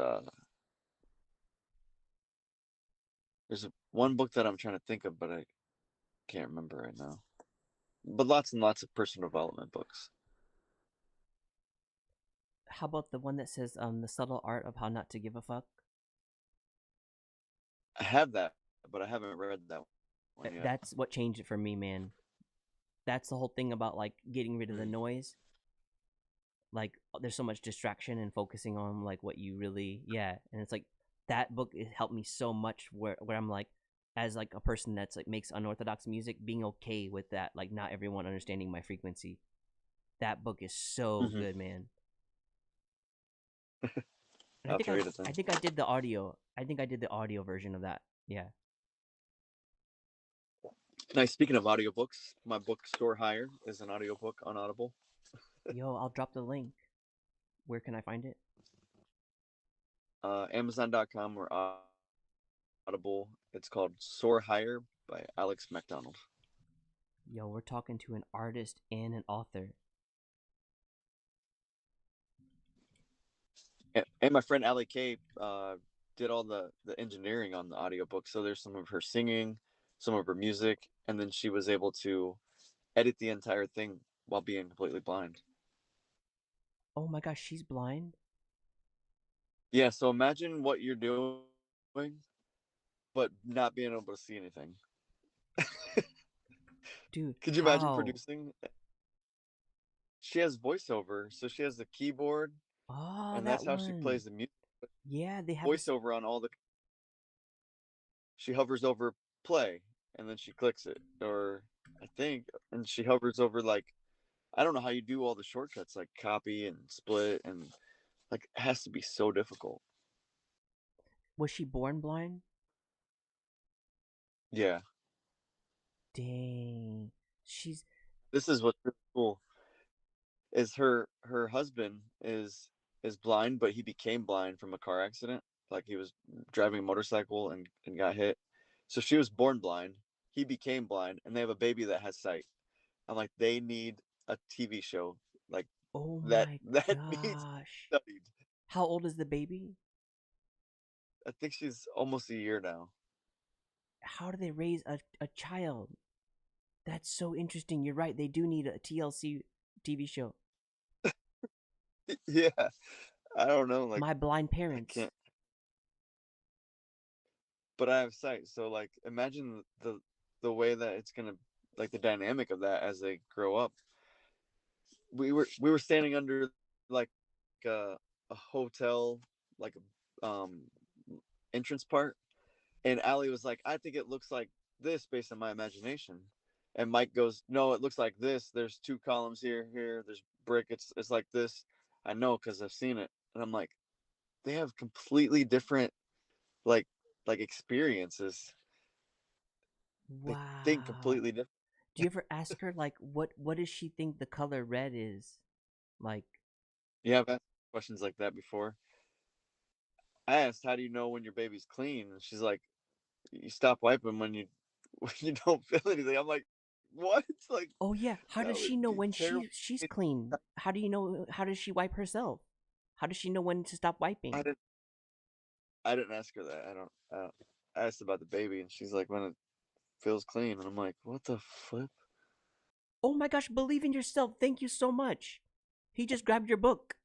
there's one book that I'm trying to think of, but I can't remember right now. But lots and lots of personal development books. How about the one that says the subtle art of how not to give a fuck? I have that, but I haven't read that one yet. That's what changed it for me, man. That's the whole thing about like getting rid of the noise. Like there's so much distraction and focusing on like what you really and it's like that book it helped me so much where I'm like, as like a person that's like makes unorthodox music, being okay with that, like not everyone understanding my frequency. That book is so good, man. And I'll have to read it then. I think I did the audio. I think I did the audio version of that. Yeah. Nice. Speaking of audiobooks, my book Store Higher is an audiobook on Audible. Yo, I'll drop the link. Where can I find it? Amazon.com or Audible. It's called Soar Higher by Alex MacDonald. Yo, we're talking to an artist and an author. And my friend Allie K did all the engineering on the audiobook. So there's some of her singing, some of her music, and then she was able to edit the entire thing while being completely blind. Oh my gosh, she's blind? Yeah, so imagine what you're doing, but not being able to see anything. Dude, could you imagine producing? She has voiceover, so she has the keyboard, and that's how she plays the music. Yeah, they have voiceover on all the. She hovers over play, and then she clicks it, or I think, and she hovers over like, I don't know how you do all the shortcuts like copy and split, and like it has to be so difficult. Was she born blind? Yeah. Dang. This is what's really cool. Is her husband is blind, but he became blind from a car accident. Like he was driving a motorcycle and got hit. So she was born blind. He became blind, and they have a baby that has sight. I'm like, they need a TV show like that. That needs studied. How old is the baby? I think she's almost a year now. How do they raise a child? That's so interesting. You're right. They do need a TLC TV show. Yeah. I don't know. Like My blind parents. I can't. But I have sight. So like imagine the way that it's gonna, like the dynamic of that as they grow up. We were standing under like a hotel, like a entrance part, and Allie was like, I think it looks like this based on my imagination. And Mike goes, no, it looks like this. There's 2 columns here, there's brick. It's like this. I know because I've seen it. And I'm like, they have completely different like experiences. Wow. They think completely different. Do you ever ask her like what does she think the color red is? Like, yeah, I've asked questions like that before. I asked, how do you know when your baby's clean? And she's like, you stop wiping when you don't feel anything. I'm like, what? Like, oh yeah, how does she know when she's clean? How do you know? How does she wipe herself? How does she know when to stop wiping? I didn't ask her that. I asked about the baby, and she's like, when it feels clean. And I'm like, what the flip? Oh my gosh, believe in yourself. Thank you so much. He just grabbed your book.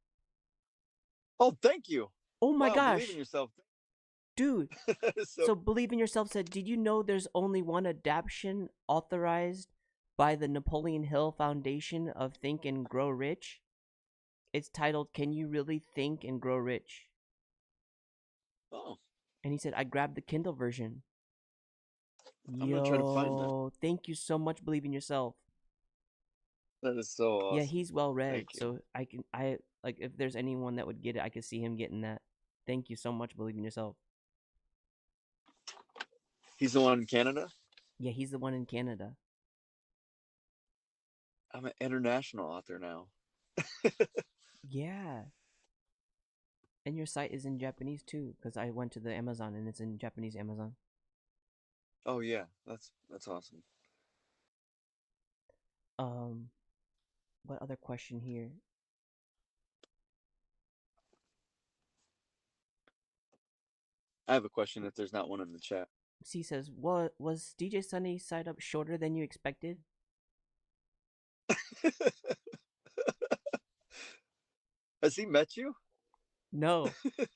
Oh, thank you. Oh my gosh. Believe in yourself. Dude. So Believe in Yourself said, did you know there's only one adaptation authorized by the Napoleon Hill Foundation of Think and Grow Rich? It's titled, Can You Really Think and Grow Rich? Oh. And he said, I grabbed the Kindle version. I'm going to try to find that. Thank you so much, Believe in Yourself. That is so awesome. Yeah, he's well read, Thank you. so I like if there's anyone that would get it, I could see him getting that. Thank you so much. Believe in yourself. He's the one in Canada. Yeah, he's the one in Canada. I'm an international author now. Yeah. And your site is in Japanese too, because I went to the Amazon and it's in Japanese Amazon. Oh yeah, that's awesome. What other question here? I have a question if there's not one in the chat. C says, "What was DJ Sunny side up shorter than you expected?" Has he met you? No.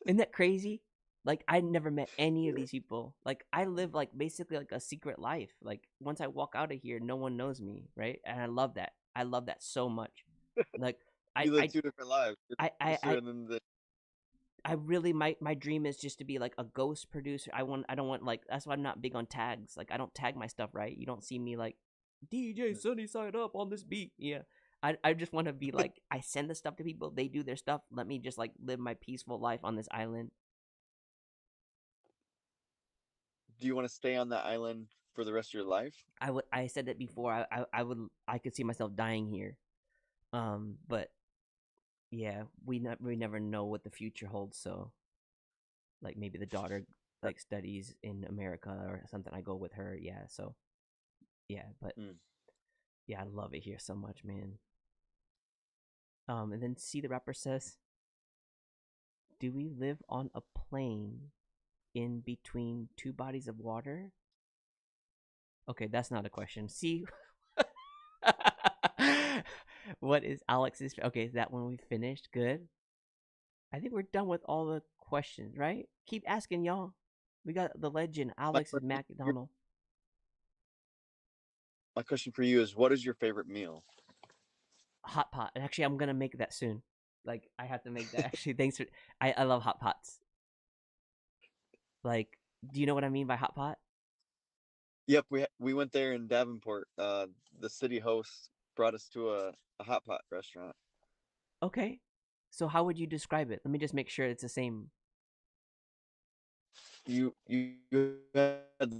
Isn't that crazy? Like I never met any of these people. Like I live like basically like a secret life. Like once I walk out of here, no one knows me, right? And I love that. I love that so much. Like You live two different lives. I really my dream is just to be like a ghost producer. I don't want like that's why I'm not big on tags. Like I don't tag my stuff, right? You don't see me like DJ Sunny Side Up on this beat. Yeah. I just want to be like I send the stuff to people, they do their stuff. Let me just like live my peaceful life on this island. Do you want to stay on that island for the rest of your life? I said that before. I could see myself dying here. But yeah, we never know what the future holds, so like maybe the daughter like studies in America or something. I go with her, yeah. So yeah, but yeah, I love it here so much, man. And then see the rapper says, "Do we live on a plane in between two bodies of water?" Okay, that's not a question. See, what is Alex's? Okay, is that when we finished? Good. I think we're done with all the questions, right? Keep asking, y'all. We got the legend, Alex MacDonald. My question for you is, what is your favorite meal? Hot pot. And actually, I'm gonna make that soon. Like, I have to make that. Actually, thanks for. I love hot pots. Like, do you know what I mean by hot pot? Yep, we went there in Davenport. The city host brought us to a hot pot restaurant. Okay. So how would you describe it? Let me just make sure it's the same. You had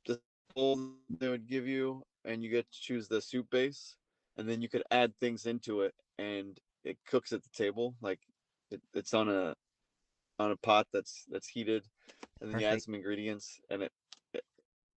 the bowl they would give you, and you get to choose the soup base, and then you could add things into it, and it cooks at the table. Like it's on a pot that's heated, and then you add some ingredients, and it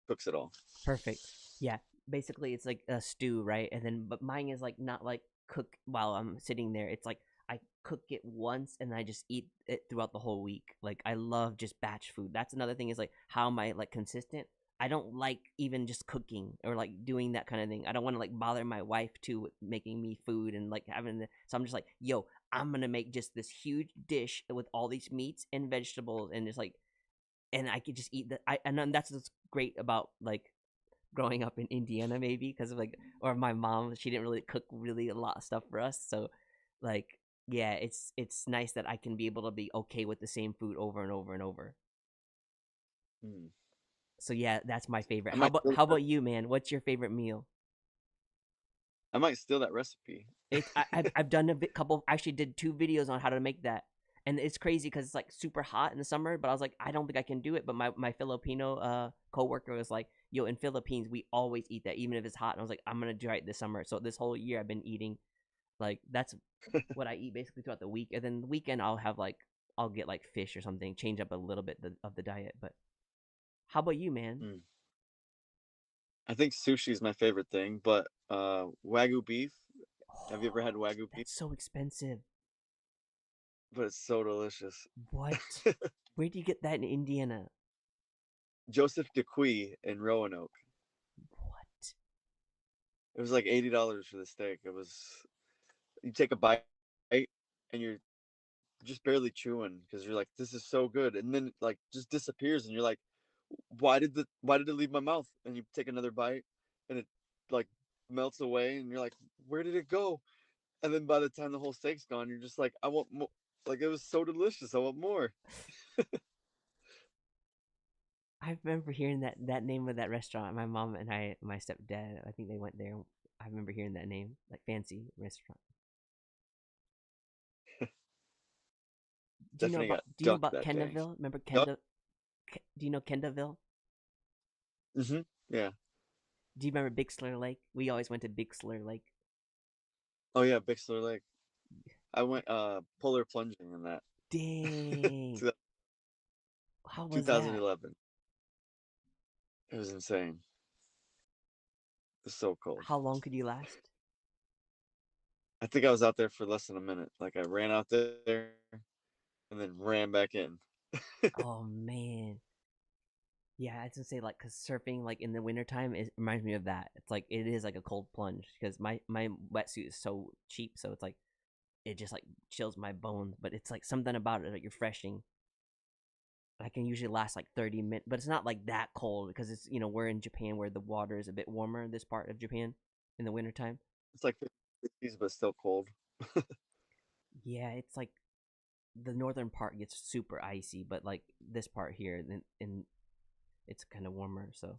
cooks it all. Perfect. Yeah. Basically, it's like a stew, right? And then, but mine is like not like cook while I'm sitting there. It's like I cook it once and I just eat it throughout the whole week. Like I love just batch food. That's another thing is like how am I like consistent? I don't like even just cooking or like doing that kind of thing. I don't want to like bother my wife too with making me food and like having the, so I'm just like, yo, I'm gonna make just this huge dish with all these meats and vegetables and just like, and I could just eat that. And then that's what's great about like growing up in Indiana, maybe because of like, or my mom, she didn't really cook really a lot of stuff for us, so like yeah, it's nice that I can be able to be okay with the same food over and over and over. So yeah, that's my favorite. How about you, man? What's your favorite meal? I might steal that recipe. I've done a couple. Actually, did 2 videos on how to make that, and it's crazy because it's like super hot in the summer. But I was like, I don't think I can do it. But my Filipino coworker was like, yo, in Philippines we always eat that even if it's hot. And I was like, I'm gonna try it this summer. So this whole year I've been eating, like that's what I eat basically throughout the week. And then the weekend I'll get like fish or something, change up a little bit of the diet. But how about you, man? I think sushi is my favorite thing, but Wagyu beef. Have you ever had Wagyu beef? That's so expensive. But it's so delicious. What? Where do you get that in Indiana? Joseph DeQuee in Roanoke. What? It was like $80 for the steak. It was, you take a bite and you're just barely chewing because you're like, this is so good, and then it like just disappears, and you're like, why did it leave my mouth? And you take another bite, and it like melts away, and you're like, where did it go? And then by the time the whole steak's gone, you're just like, I want more. Like it was so delicious. I want more. I remember hearing that name of that restaurant. My mom and my stepdad, I think they went there. I remember hearing that name, like fancy restaurant. Do you know Definitely about got Do you know ducked about that day. Kendallville? Remember Yep. Do you know Kendallville? Yeah. Do you remember Big Slur Lake? We always went to Big Slur Lake. Oh yeah, Bixler Lake. I went polar plunging in that. Dang. How was that? 2011. It was insane. It was so cold. How long could you last? I think I was out there for less than a minute. Like I ran out there and then ran back in. Oh man. Yeah, I was gonna say like because surfing like in the wintertime it reminds me of that. It's like it is like a cold plunge because my wetsuit is so cheap, so it's like it just like chills my bones. But it's like something about it like refreshing. I can usually last like 30 minutes, but it's not like that cold because it's we're in Japan where the water is a bit warmer. This part of Japan in the wintertime. It's like 50s, but still cold. Yeah, it's like the northern part gets super icy, but like this part here, in it's kind of warmer. So,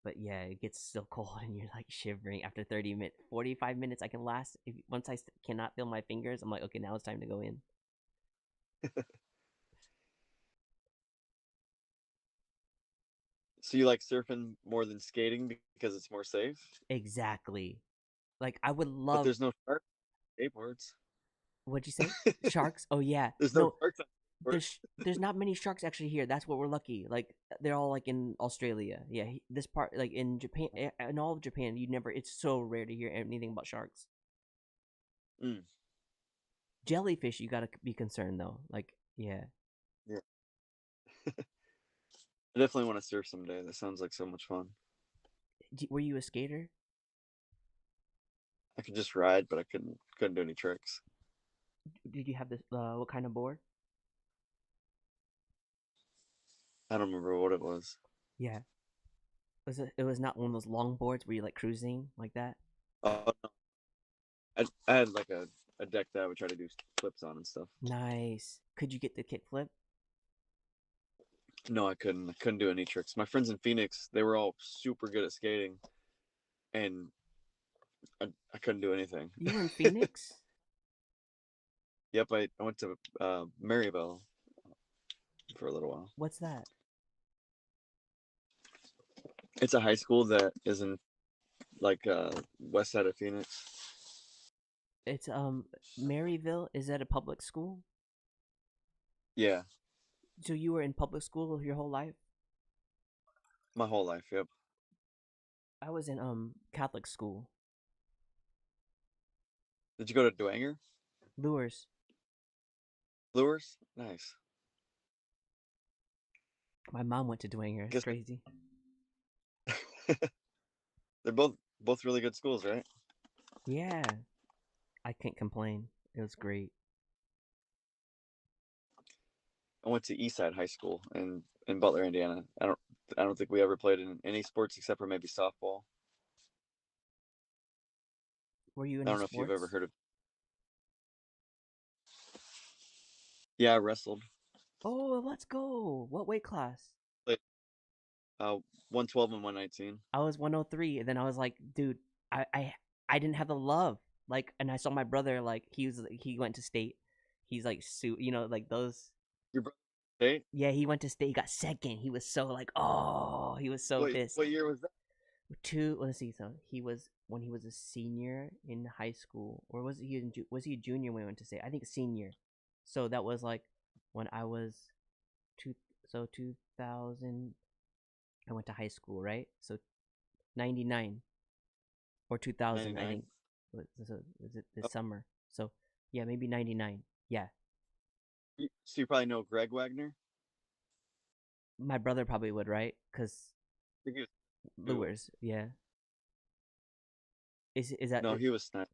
but yeah, it gets still cold, and you're like shivering after 30 minutes, 45 minutes. I can last if once cannot feel my fingers. I'm like, okay, now it's time to go in. So you like surfing more than skating because it's more safe? Exactly. Like I would But love. there's no sharks on skateboards. What'd you say? Sharks? Oh yeah. There's no No, sharks on skateboards. there's not many sharks actually here. That's what we're lucky. Like they're all like in Australia. Yeah, this part like in Japan, in all of Japan, you never. It's so rare to hear anything about sharks. Mm, Jellyfish, you gotta be concerned though. Like yeah. yeah. I definitely want to surf someday. That sounds like so much fun. Were you a skater? I could just ride, but I couldn't do any tricks. Did you have this? What kind of board? I don't remember what it was. Yeah. Was it? It was not one of those long boards where you like cruising like that. Oh no, I had like a deck that I would try to do flips on and stuff. Nice. Could you get the kickflip? No, I couldn't. I couldn't do any tricks. My friends in Phoenix, they were all super good at skating, and I couldn't do anything. You were in Phoenix. Yep, I went to Maryville for a little while. What's that? It's a high school that is in like west side of Phoenix. It's Maryville. Is that a public school? Yeah, So you were in public school your whole life? my whole life. Yep. I was in Catholic school. Did you go to Dwanger? Lures. Lures? Nice. My mom went to Dwanger. It's Guess crazy. they're both really good schools, right? Yeah. I can't complain. It was great. I went to Eastside High School in Butler, Indiana. I don't think we ever played in any sports except for maybe softball. Were you I into don't know if you've ever sports? heard of. Yeah, I wrestled. Oh, let's go. What weight class? Played 112 and 119. I was 103, and then I was like, dude, I didn't have the love. Like, and I saw my brother, like, he went to state. He's like, like those. Your brother state? Yeah, he went to state. He got second. He was so like, oh, he was so Wait, pissed. what year was that? Let's see. So he was when he was a senior in high school, or was he a junior when he went to state? I think senior. So that was like when I was 2000. I went to high school, right? So 99 or 2000, I 99. think. Was it this summer? So yeah, maybe 99. Yeah, So you probably know Greg Wagner. my brother probably would, right? Because I think he was. lures, yeah. Is that No, he was Snyder.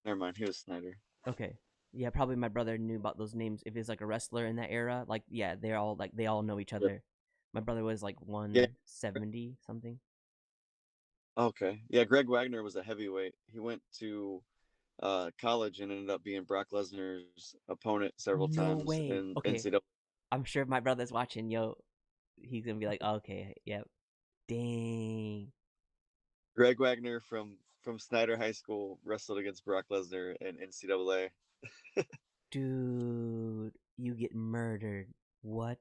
Never mind, he was Snyder. okay? Yeah, probably my brother knew about those names. If it's like a wrestler in that era, like yeah, they all know each other. My brother was like 170 something. Okay, yeah, Greg Wagner was a heavyweight. He went to college and ended up being Brock Lesnar's opponent several No times way. in Okay, NCAA. I'm sure if my brother's watching, yo, he's gonna be like, okay, yep. Dang. Greg Wagner from from Snyder High School wrestled against Brock Lesnar in NCAA. Dude, you get murdered. What?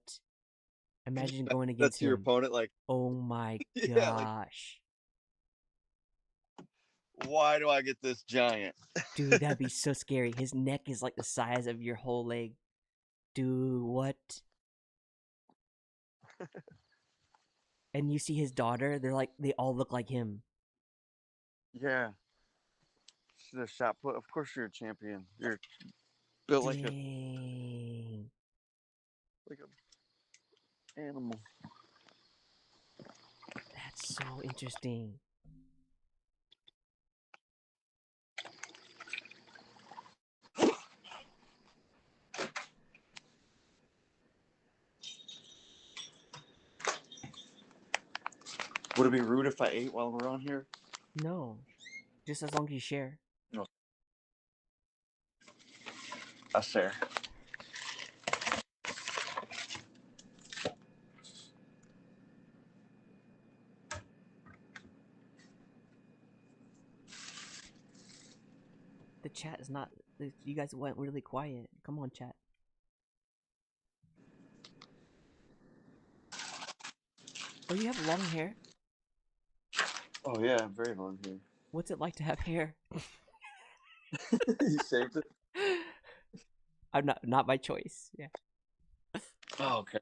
Imagine going That's against your him. opponent. Like, Oh my yeah, like, gosh. why do I get this giant? Dude, that'd be so scary. His neck is like the size of your whole leg. Dude, what? And you see his daughter, they all look like him. Yeah, she's a shot put. Of course, you're a champion. You're built Dang. like a animal. That's so interesting. Would it be rude if I ate while we're on here? No. Just as long as you share. No. I share. The chat is not. You guys went really quiet. Come on, chat. Oh, you have long hair? Oh yeah, very long hair. What's it like to have hair? You shaved it? I'm not by choice. Yeah. Oh, okay.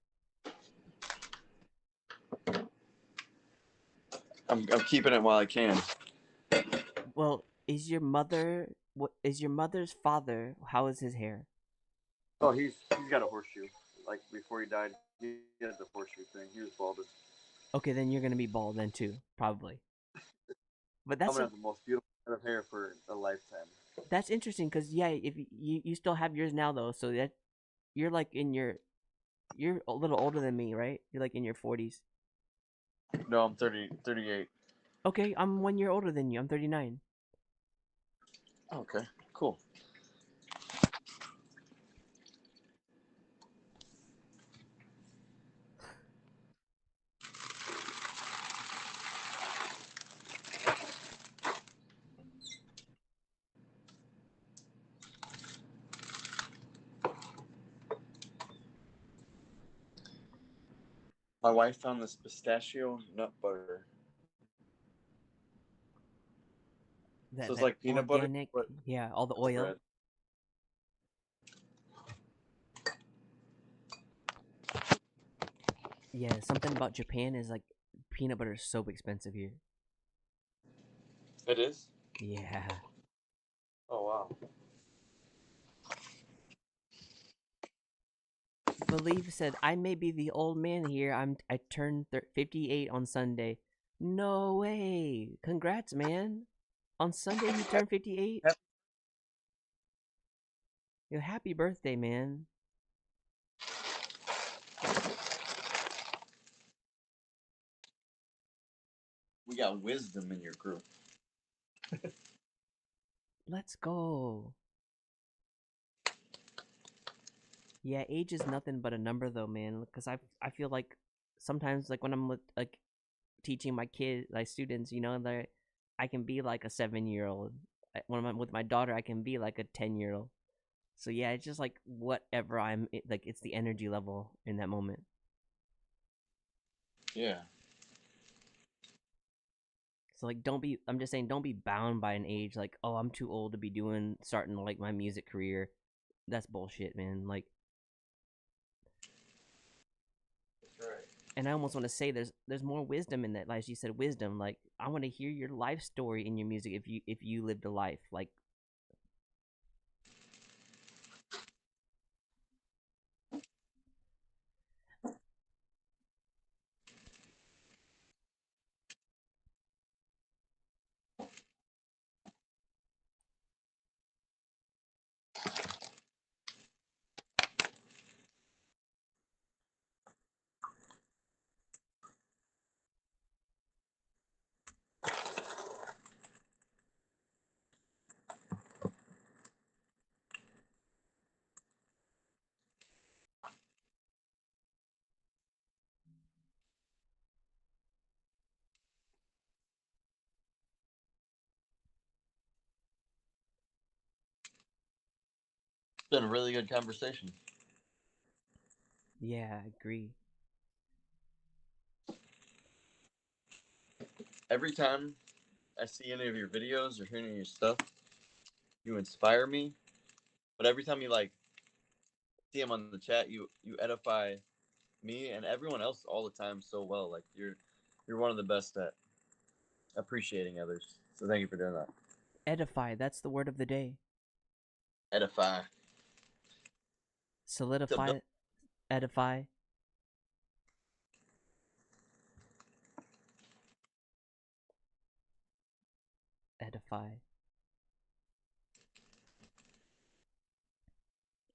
I'm keeping it while I can. Well, is your mother's father? How is his hair? Oh, he's got a horseshoe. Like before he died, he had the horseshoe thing. He was balded. Okay, then you're gonna be bald then too, probably. But I'm gonna have the most beautiful head of hair for a lifetime. that's interesting because yeah, if you still have yours now though, so that you're like you're a little older than me, right? You're like in your 40s. No, I'm 38. Okay, I'm 1 year older than you. I'm 39. Okay, cool. My wife found this pistachio nut butter. So it's like peanut organic, butter, but yeah, all the oil. bread. Yeah, something about Japan is like peanut butter is so expensive here. It is? Yeah. Oh, wow. Believe said, I may be the old man here. I turned 58 on Sunday. No way. Congrats, man. On Sunday you turned 58? Yep. Yo, happy birthday, man. We got wisdom in your group. Let's go. Yeah, age is nothing but a number though, man. Because I feel like sometimes like when I'm like teaching my kids, like students, you know, that I can be like a 7-year-old. When I'm with my daughter, I can be like a 10-year-old. So yeah, it's just like whatever like, it's the energy level in that moment. Yeah. So like, I'm just saying, don't be bound by an age. Like, oh, I'm too old to be starting like my music career. That's bullshit, man. Like, That's right. and I almost want to say there's more wisdom in that. Like you said, wisdom. Like, I want to hear your life story in your music if you lived a life. Like, It's been a really good conversation. Yeah, I agree. Every time I see any of your videos or hear any of your stuff, you inspire me. But every time you like see them on the chat, you edify me and everyone else all the time so well. Like you're one of the best at appreciating others. So thank you for doing that. Edify, that's the word of the day. Edify. Solidify, edify. Edify.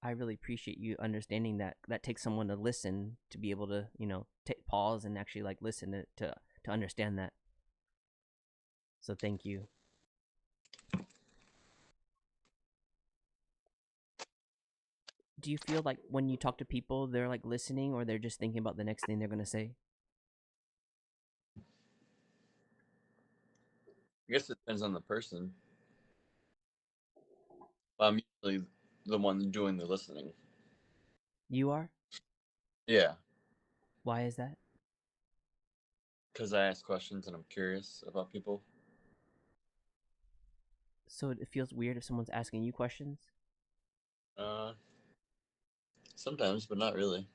I really appreciate you understanding that. That takes someone to listen to be able to, take pause and actually like listen to understand that. So thank you. Do you feel like when you talk to people, they're like listening, or they're just thinking about the next thing they're gonna say? I guess it depends on the person. I'm usually the one doing the listening. You are? Yeah, Why is that? because I ask questions and I'm curious about people. So it feels weird if someone's asking you questions? Uh, Sometimes, but not really.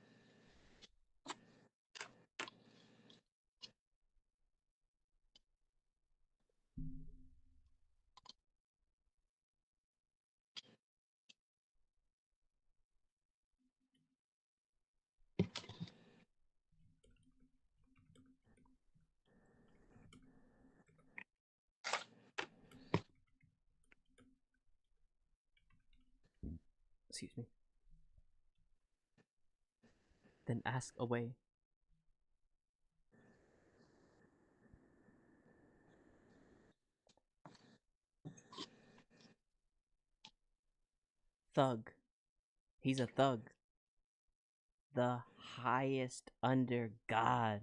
Excuse me. Then ask away. Thug. He's a thug. The highest under God.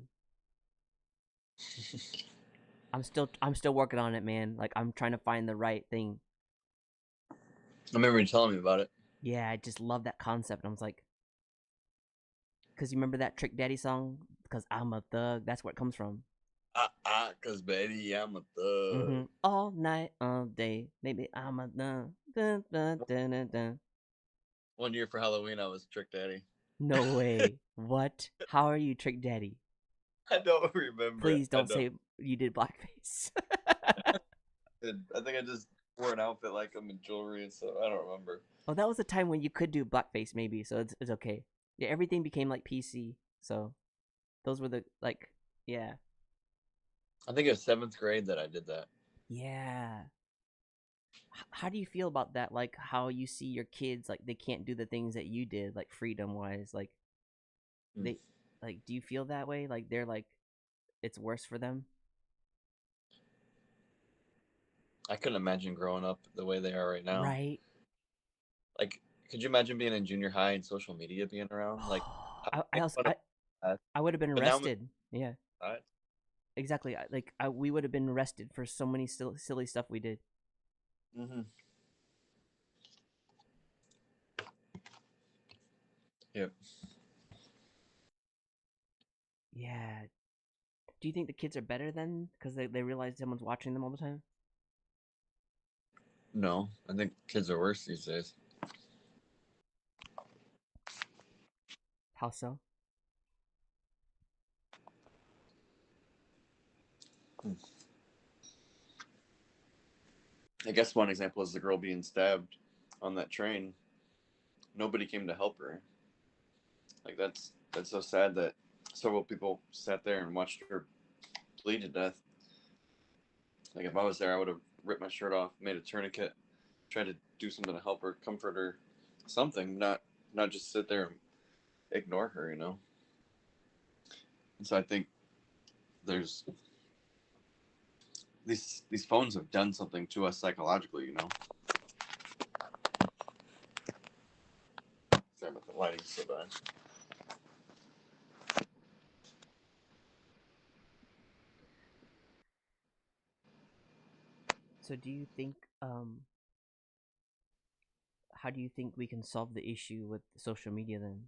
I'm still working on it, man. Like I'm trying to find the right thing. I remember you telling me about it. Yeah, I just love that concept. And I was like, because you remember that Trick Daddy song? Because I'm a thug. That's where it comes from. Cause baby, I'm a thug. All night, all day. Maybe I'm a thug. Dun, dun, dun, dun, dun. 1 year for Halloween, I was Trick Daddy. No way. What? How are you Trick Daddy? I don't remember. Please don't say you did blackface. I think I just wore an outfit like him and jewelry and stuff. I don't remember. Oh, that was a time when you could do blackface, maybe. So it's okay. Yeah, everything became like PC. So those were the yeah. I think it was 7th grade that I did that. Yeah. How do you feel about that? Like how you see your kids, like they can't do the things that you did, like freedom wise. Like they, like, do you feel that way? Like they're like, it's worse for them. I couldn't imagine growing up the way they are right now. Right. Like, could you imagine being in junior high and social media being around? Like, I would have been arrested. Yeah. Exactly. We would have been arrested for so many silly stuff we did. Yep. Yeah. Do you think the kids are better then because they realize someone's watching them all the time? No, I think kids are worse these days. How so? I guess one example is the girl being stabbed on that train. Nobody came to help her. Like that's so sad that several people sat there and watched her bleed to death. Like if I was there, I would have ripped my shirt off, made a tourniquet, tried to do something to help her, comfort her, something. Not just sit there and ignore her, you know. And so I think there's these phones have done something to us psychologically, you know. Sorry about the lighting so bad. So do you think how do you think we can solve the issue with social media then?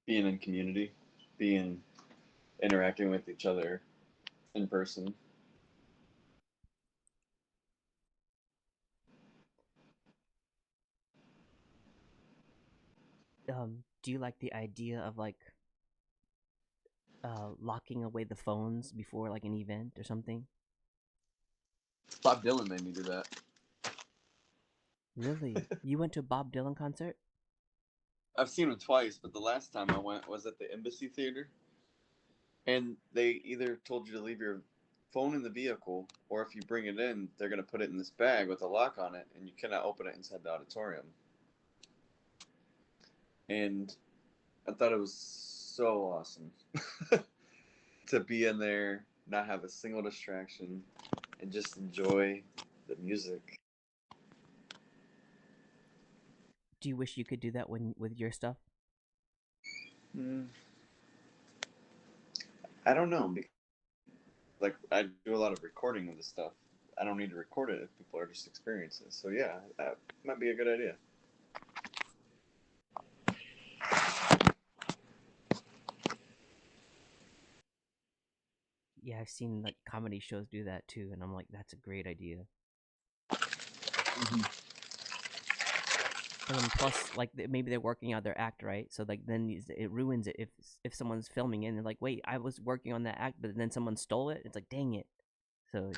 Being in community, interacting with each other in person. Do you like the idea of like locking away the phones before like an event or something? Bob Dylan made me do that. Really? You went to a Bob Dylan concert? I've seen him twice, but the last time I went was at the Embassy Theater. And they either told you to leave your phone in the vehicle, or if you bring it in, they're going to put it in this bag with a lock on it, and you cannot open it inside the auditorium. And I thought it was so awesome to be in there, not have a single distraction, and just enjoy the music. Do you wish you could do that with your stuff? I don't know. Like, I do a lot of recording of this stuff. I don't need to record it if people are just experiencing it. So yeah, that might be a good idea. Yeah, I've seen like comedy shows do that too, and I'm like, that's a great idea. And then plus, like maybe they're working out their act, right? So like then it ruins it if someone's filming it and they're like, wait, I was working on that act, but then someone stole it. It's like, dang it. So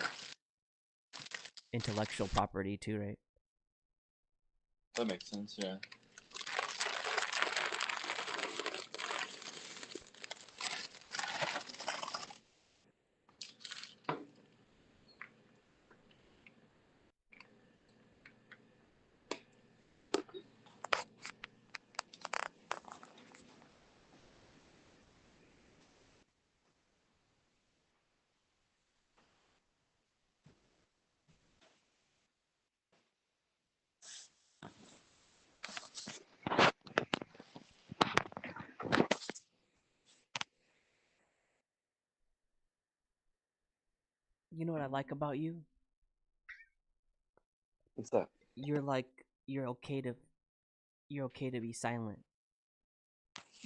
intellectual property too, right? That makes sense, yeah. You know what I like about you? What's that? You're like you're okay to be silent.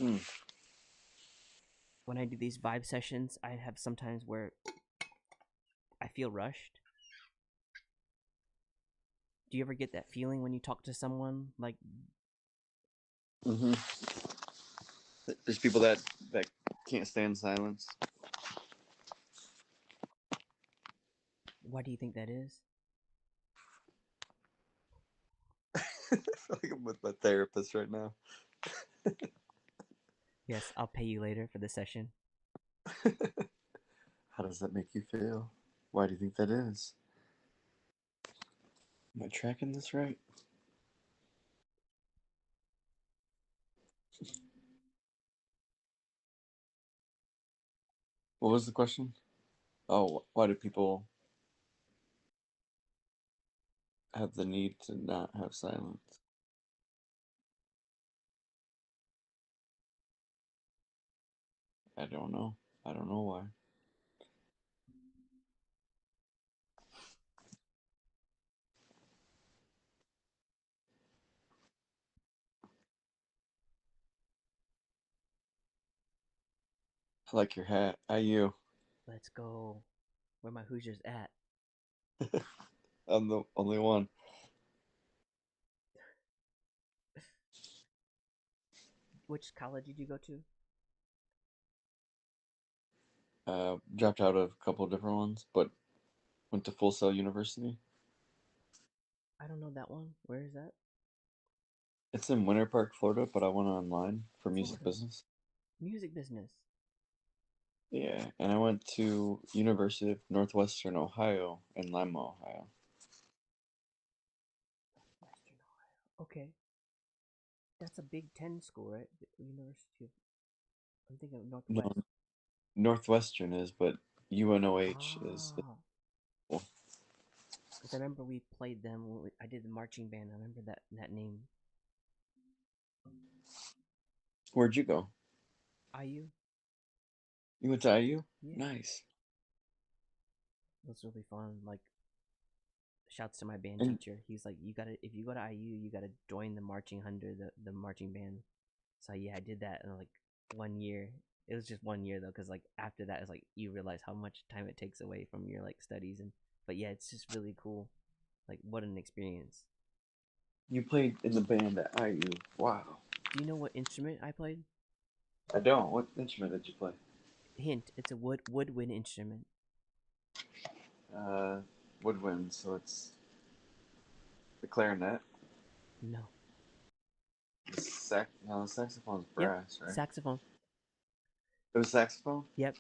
Mm. When I do these vibe sessions, I have sometimes where I feel rushed. Do you ever get that feeling when you talk to someone? Like, Mm-hmm. There's people that can't stand silence. why do you think that is? Like I'm with my therapist right now. Yes, I'll pay you later for the session. How does that make you feel? Why do you think that is? Am I tracking this right? What was the question? Oh, why do people have the need to not have silence? I don't know. I don't know why. I like your hat. You. Let's go. Where my Hoosiers at? I'm the only one. Which college did you go to? Dropped out of a couple of different ones, but went to Full Sail University. I don't know that one. Where is that? It's in Winter Park, Florida, but I went online for music Florida. business. Music business. Yeah, and I went to University of Northwestern Ohio in Lima, Ohio. Western Ohio. Okay. That's a Big Ten school, right? The University of. I'm thinking of No, Northwest. Northwestern is, but UNOH is. Ah. Because I remember we played them. When I did the marching band. I remember that name. Where'd you go? IU. You went to IU? Yeah. Nice. was really fun. Like, shouts to my band And- teacher. He's like, you gotta, if you go to IU, you gotta join the marching hundred, the marching band. So yeah, I did that in like 1 year. It was just 1 year though, because like after that, it's like you realize how much time it takes away from your like studies and. But yeah, it's just really cool. Like, what an experience. You played in the band at IU. Wow. Do you know what instrument I played? I don't. What instrument did you play? Hint: it's a woodwind instrument. Woodwind. So it's the clarinet. No. No, the saxophone's Yep. brass, right? Saxophone. It was saxophone? Yep.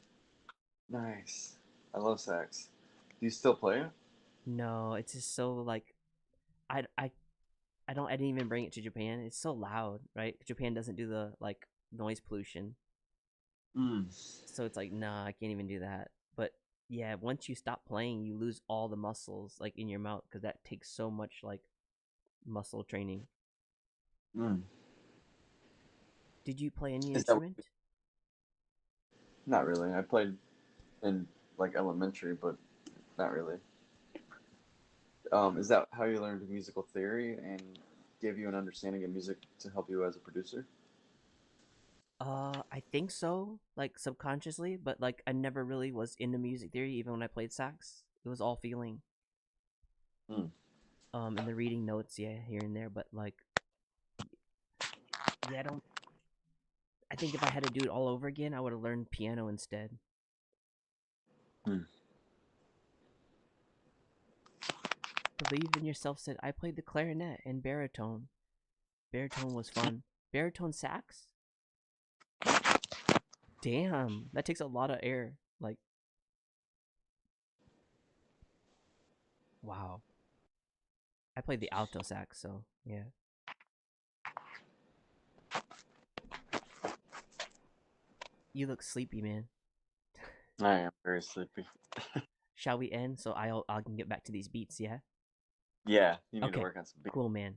Nice. I love sax. Do you still play it? No, it's just so like, I didn't even bring it to Japan. It's so loud, right? Japan doesn't do the like noise pollution, so it's like, nah, I can't even do that. But yeah, once you stop playing, you lose all the muscles like in your mouth because that takes so much like muscle training. Did you play any instrument? Not really. I played in like elementary, but not really. Is that how you learned musical theory and gave you an understanding of music to help you as a producer? I think so, like subconsciously, but like I never really was into music theory even when I played sax. It was all feeling. And the reading notes, yeah, here and there, but like, yeah, I think if I had to do it all over again, I would have learned piano instead. Believe in Yourself said, I played the clarinet and baritone. Baritone was fun. Baritone sax? Damn, that takes a lot of air. Like, wow. I played the alto sax, so yeah. You look sleepy, man. I am very sleepy. Shall we end so I can get back to these beats, yeah? Yeah, you need to work on some beats. Cool, man.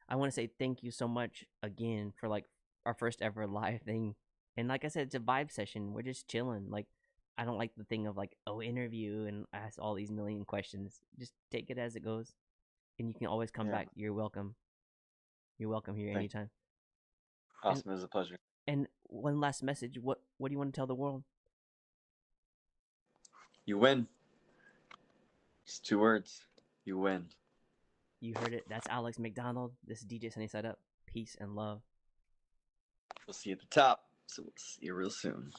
I want to say thank you so much again for like our first ever live thing. And like I said, it's a vibe session. We're just chilling. Like, I don't like the thing of like, oh, interview and ask all these million questions. Just take it as it goes. And you can always come back. You're welcome. You're welcome here anytime. Awesome. It was a pleasure. And one last message. What do you want to tell the world? You win. Just 2 words. You win. You heard it. That's Alex MacDonald. This is DJ Sunny Side Up. Peace and love. We'll see you at the top. So we'll see you real soon.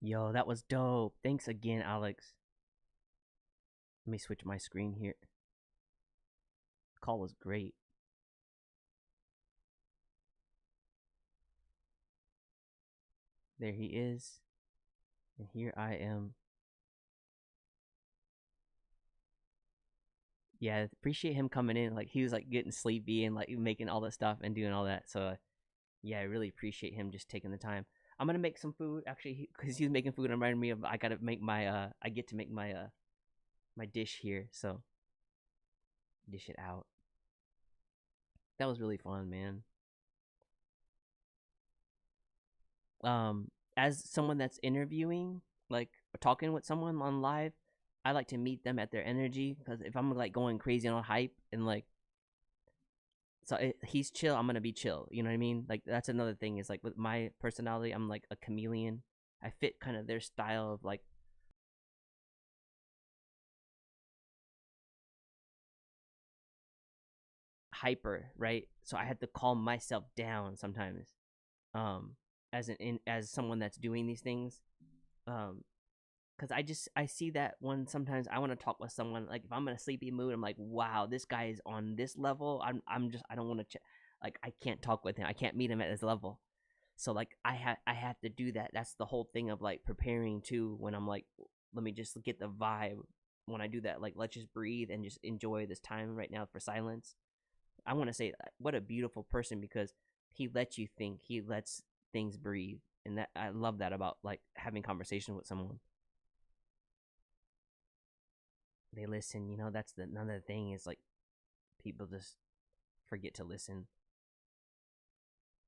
Yo, that was dope. Thanks again, Alex. Let me switch my screen here. The call was great. There he is. And here I am. Yeah, appreciate him coming in. Like, he was like getting sleepy and like making all that stuff and doing all that. So yeah, I really appreciate him just taking the time. I'm gonna make some food actually, because he's making food. Reminded me of I gotta make my I get to make my my dish here, so dish it out. That was really fun, man. As someone that's interviewing, like talking with someone on live, I like to meet them at their energy, because if I'm like going crazy on hype and like, so he's chill, I'm gonna be chill. You know what I mean? Like, that's another thing is like with my personality, I'm like a chameleon. I fit kind of their style of like hyper, right? So I had to calm myself down sometimes, as someone that's doing these things, because I see that when sometimes I want to talk with someone, like if I'm in a sleepy mood, I'm like, wow, this guy is on this level. I'm just, I don't want to like, I can't talk with him. I can't meet him at his level. So like I have to do that. That's the whole thing of like preparing too, when I'm like, let me just get the vibe when I do that. Like, let's just breathe and just enjoy this time right now for silence. I want to say, what a beautiful person, because he lets you think, he lets things breathe, and that I love that about like having conversation with someone. They listen, you know. That's another thing is like people just forget to listen.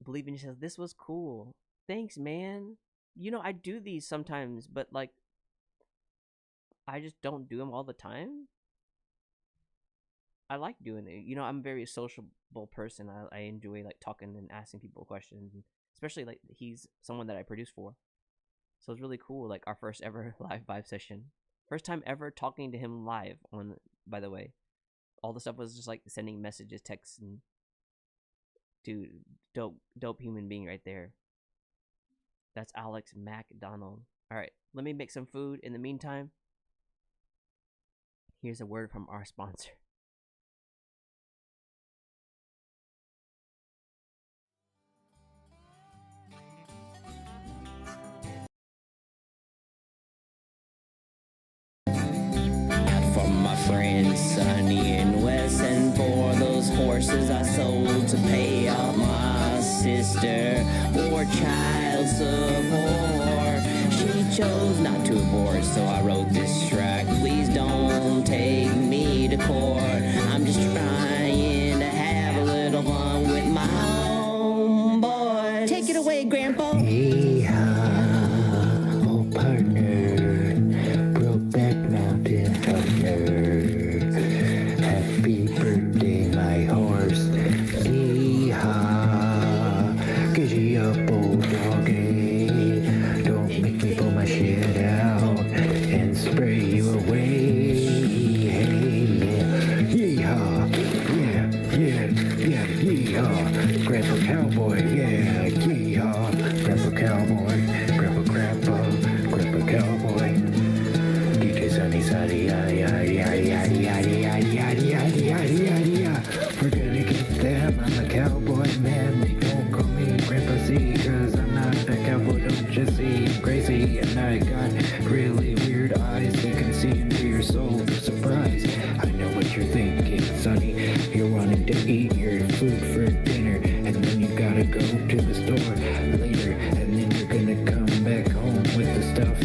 Believe in yourself. This was cool. Thanks, man. you know, I do these sometimes, but like I just don't do them all the time. I like doing it. You know, I'm a very sociable person. I enjoy like talking and asking people questions, and especially like he's someone that I produce for. So it's really cool. Like our first ever live vibe session, first time ever talking to him live on. By the way, all the stuff was just like sending messages, texts, and dude, dope human being right there. That's Alex MacDonald. All right, let me make some food. In the meantime, here's a word from our sponsor. For my friends Sonny and Wes, and for those horses I sold to pay off my sister for child support. She chose not to abort, so I wrote this track. Please don't take me to court. I'm just trying to have a little fun with my homeboys. Take it away, Grandpa. Yeehaw, oh partner, Brokeback Mountain partner. Happy birthday, my horse. Yeehaw, giddy up, old doggy. Don't make me pull my shit out and spray you away. Hey, yeah, yeehaw, yeehaw. Grandpa Cowboy, yeah, yeehaw. Grandpa Cowboy, Grandpa Cowboy. DJ Sunnyside, we're gonna get them. I'm a cowboy, man. They don't call me Grandpa C, cause I'm not a cowboy. Don't just see I'm crazy, and I got really weird eyes that can see into your soul. Surprise, I know what you're thinking, Sonny. You're wanting to eat your food for dinner, and then you gotta go to the store later, and then you're gonna come back home with the stuff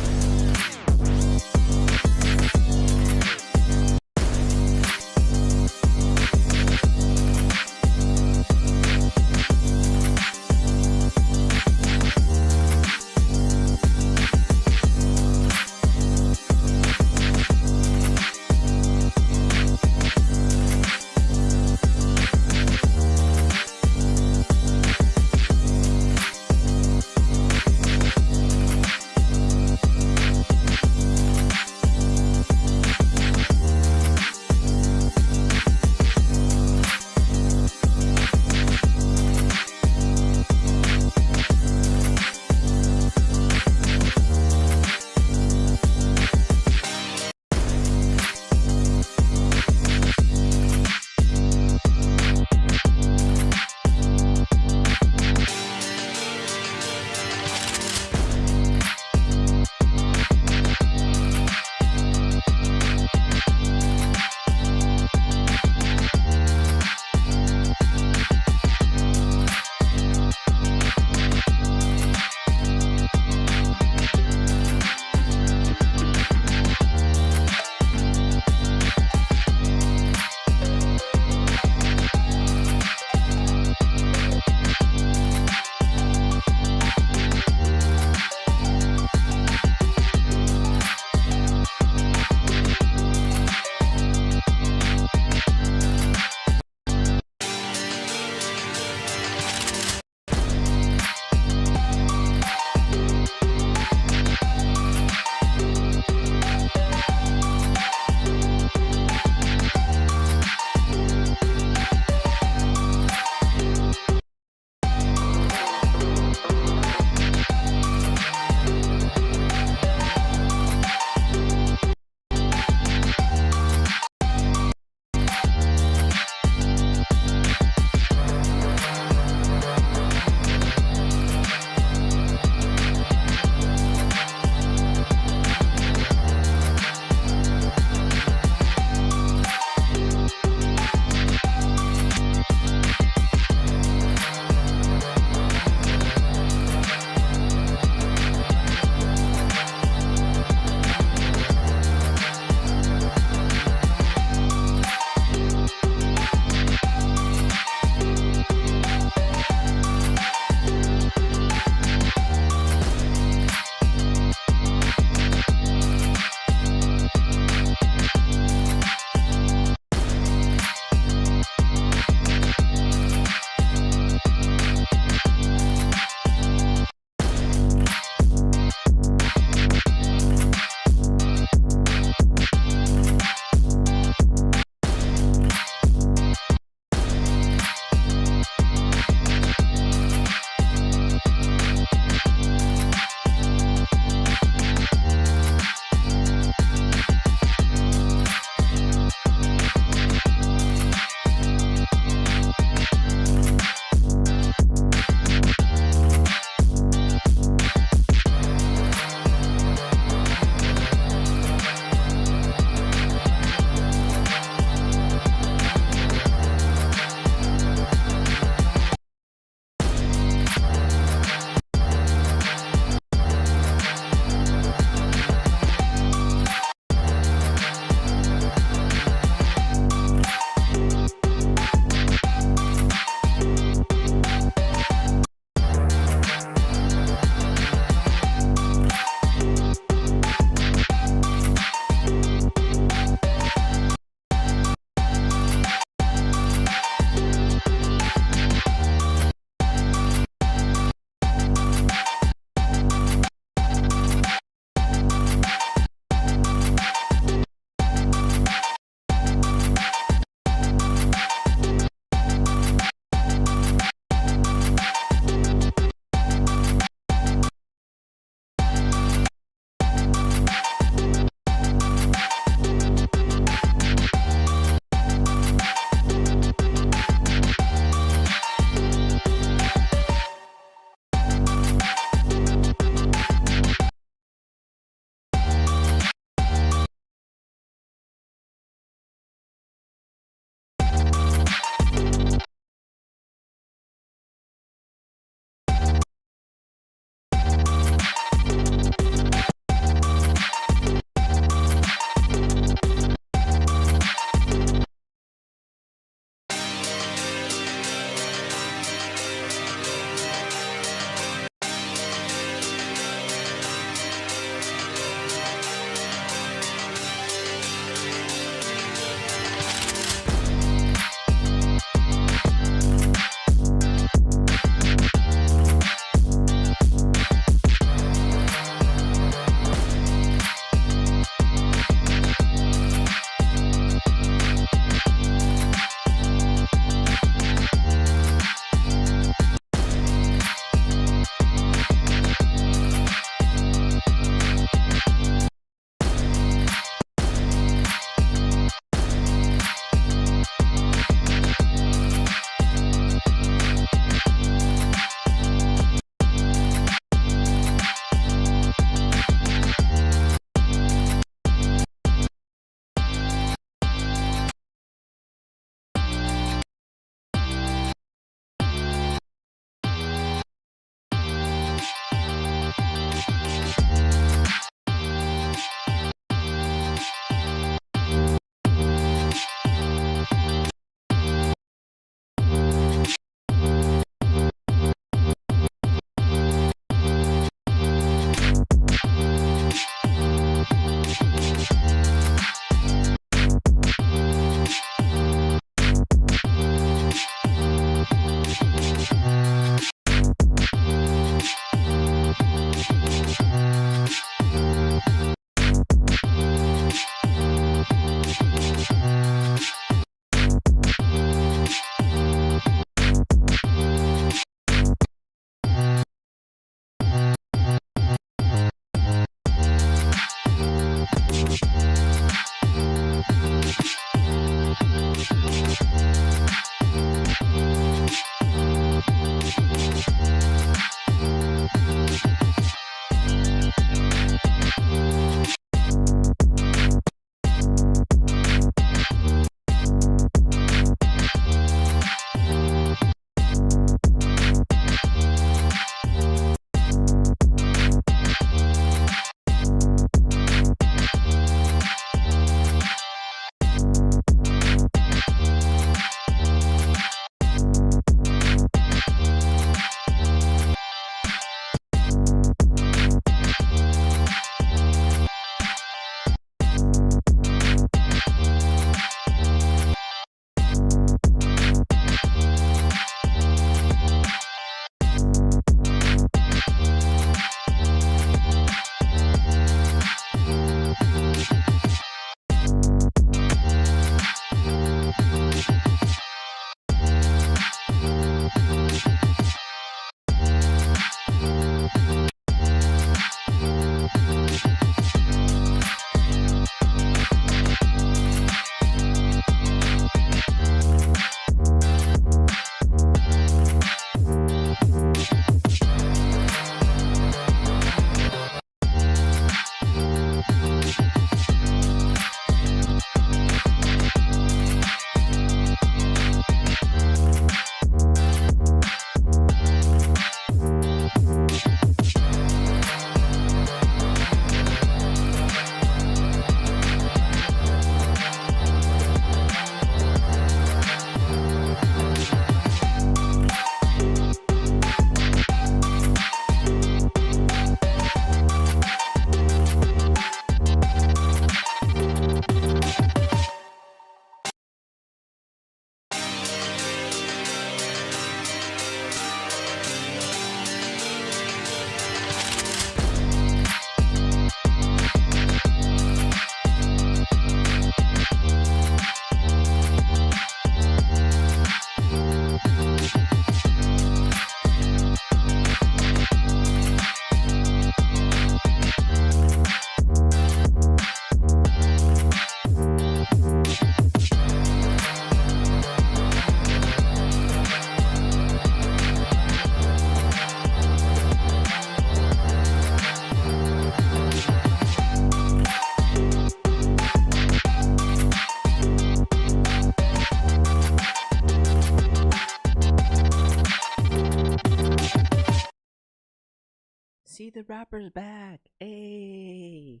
See the rapper's back. Hey.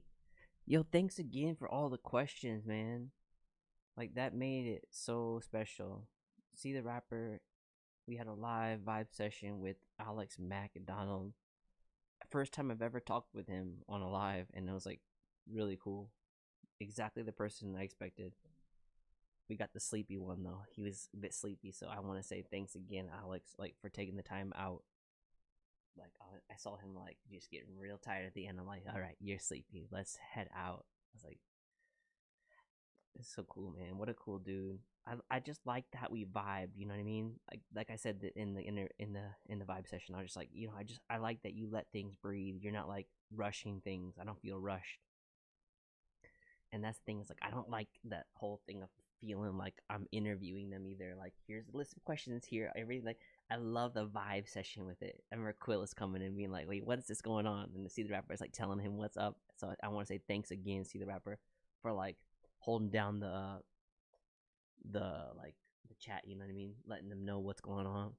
Yo, thanks again for all the questions, man. Like, that made it so special. See the rapper. We had a live vibe session with Alex MacDonald. First time I've ever talked with him on a live, and it was like really cool. Exactly the person I expected. We got the sleepy one though. He was a bit sleepy, so I want to say thanks again, Alex, like for taking the time out. Like I saw him like just getting real tired at the end. I'm like, all right, you're sleepy. Let's head out. I was like, it's so cool, man. What a cool dude. I just like that we vibed. You know what I mean? Like I said in the vibe session, I was just like, you know, I like that you let things breathe. You're not like rushing things. I don't feel rushed. And that's the thing, is like I don't like that whole thing of feeling like I'm interviewing them either. Like, here's a list of questions here, everything. Like, I love the vibe session with it. I remember Quillis coming and being like, wait, what is this going on? And to see the rapper is like telling him what's up. So I want to say thanks again, see the rapper, for like holding down the chat, you know what I mean? Letting them know what's going on.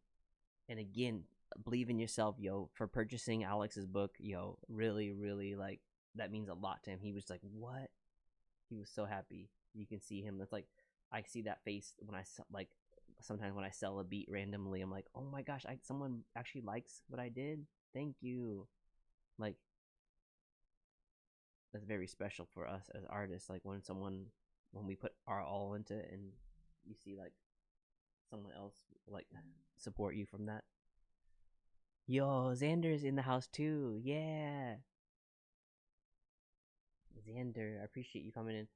And again, believe in yourself, yo, for purchasing Alex's book, yo, really, really, like, that means a lot to him. He was like, what? He was so happy. You can see him. It's like, I see that face when I like sometimes when I sell a beat randomly. I'm like, oh my gosh, someone actually likes what I did. Thank you. Like, that's very special for us as artists. Like when we put our all into it, and you see like someone else like support you from that. Yo, Xander's in the house too. Yeah, Xander, I appreciate you coming in.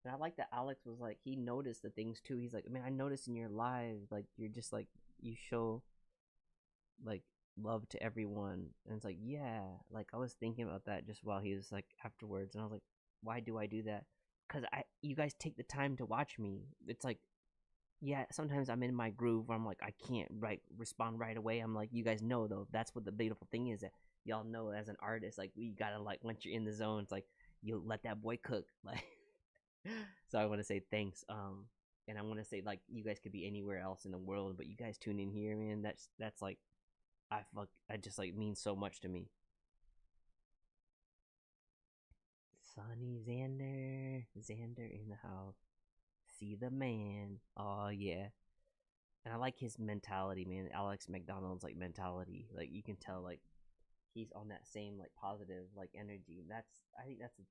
And I like that Alex was like, he noticed the things too. He's like, man, I noticed in your live, like, you're just like, you show like love to everyone. And it's like, yeah, like I was thinking about that just while he was like afterwards, and I was like, why do I do that? Because you guys take the time to watch me. It's like, yeah, sometimes I'm in my groove where I'm like, I can't respond right away. I'm like, you guys know though, that's what the beautiful thing is, that y'all know as an artist, like, we gotta, like, once you're in the zone, it's like, you let that boy cook, like. So I want to say thanks, and I want to say, like, you guys could be anywhere else in the world, but you guys tune in here, man. That's like, I just like means so much to me. Sonny Xander in the house. See the man. Oh yeah. And I like his mentality, man. Alex MacDonald's like mentality. Like, you can tell like he's on that same like positive like energy. I think that's the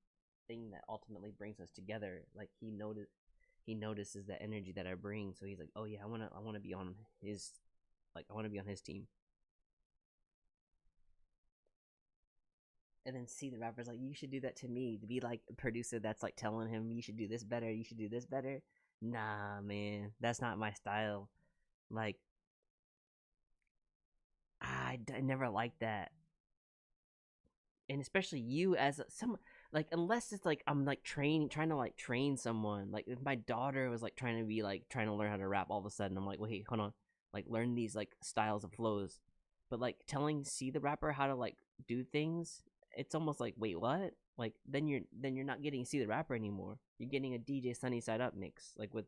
thing that ultimately brings us together. Like, he notices the energy that I bring, so he's like, oh yeah, I wanna be on his, like, I wanna be on his team. And then see the rapper's like, you should do that to me, to be like a producer that's like telling him, you should do this better, you should do this better. Nah, man, that's not my style. Like, I never liked that. And especially you as some, like, unless it's like I'm like trying to like train someone. Like, if my daughter was like trying to learn how to rap, all of a sudden I'm like, wait, hold on, like, learn these like styles of flows. But like telling see the rapper how to like do things, it's almost like, wait, what? Like, then you're not getting see the rapper anymore. You're getting a DJ Sunny Side Up mix, like with.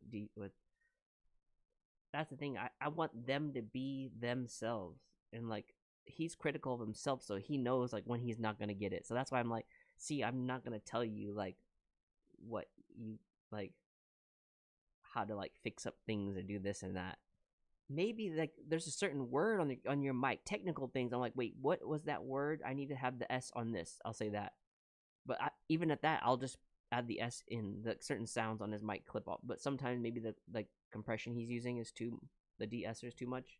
That's the thing. I want them to be themselves, and like, he's critical of himself, so he knows like when he's not gonna get it. So that's why I'm like, see, I'm not gonna tell you like what you like, how to like fix up things or do this and that. Maybe like there's a certain word on your mic, technical things. I'm like, wait, what was that word? I need to have the S on this. I'll say that. But even at that, I'll just add the S in the certain sounds on his mic clip off. But sometimes maybe the like compression he's using is the de-esser is too much.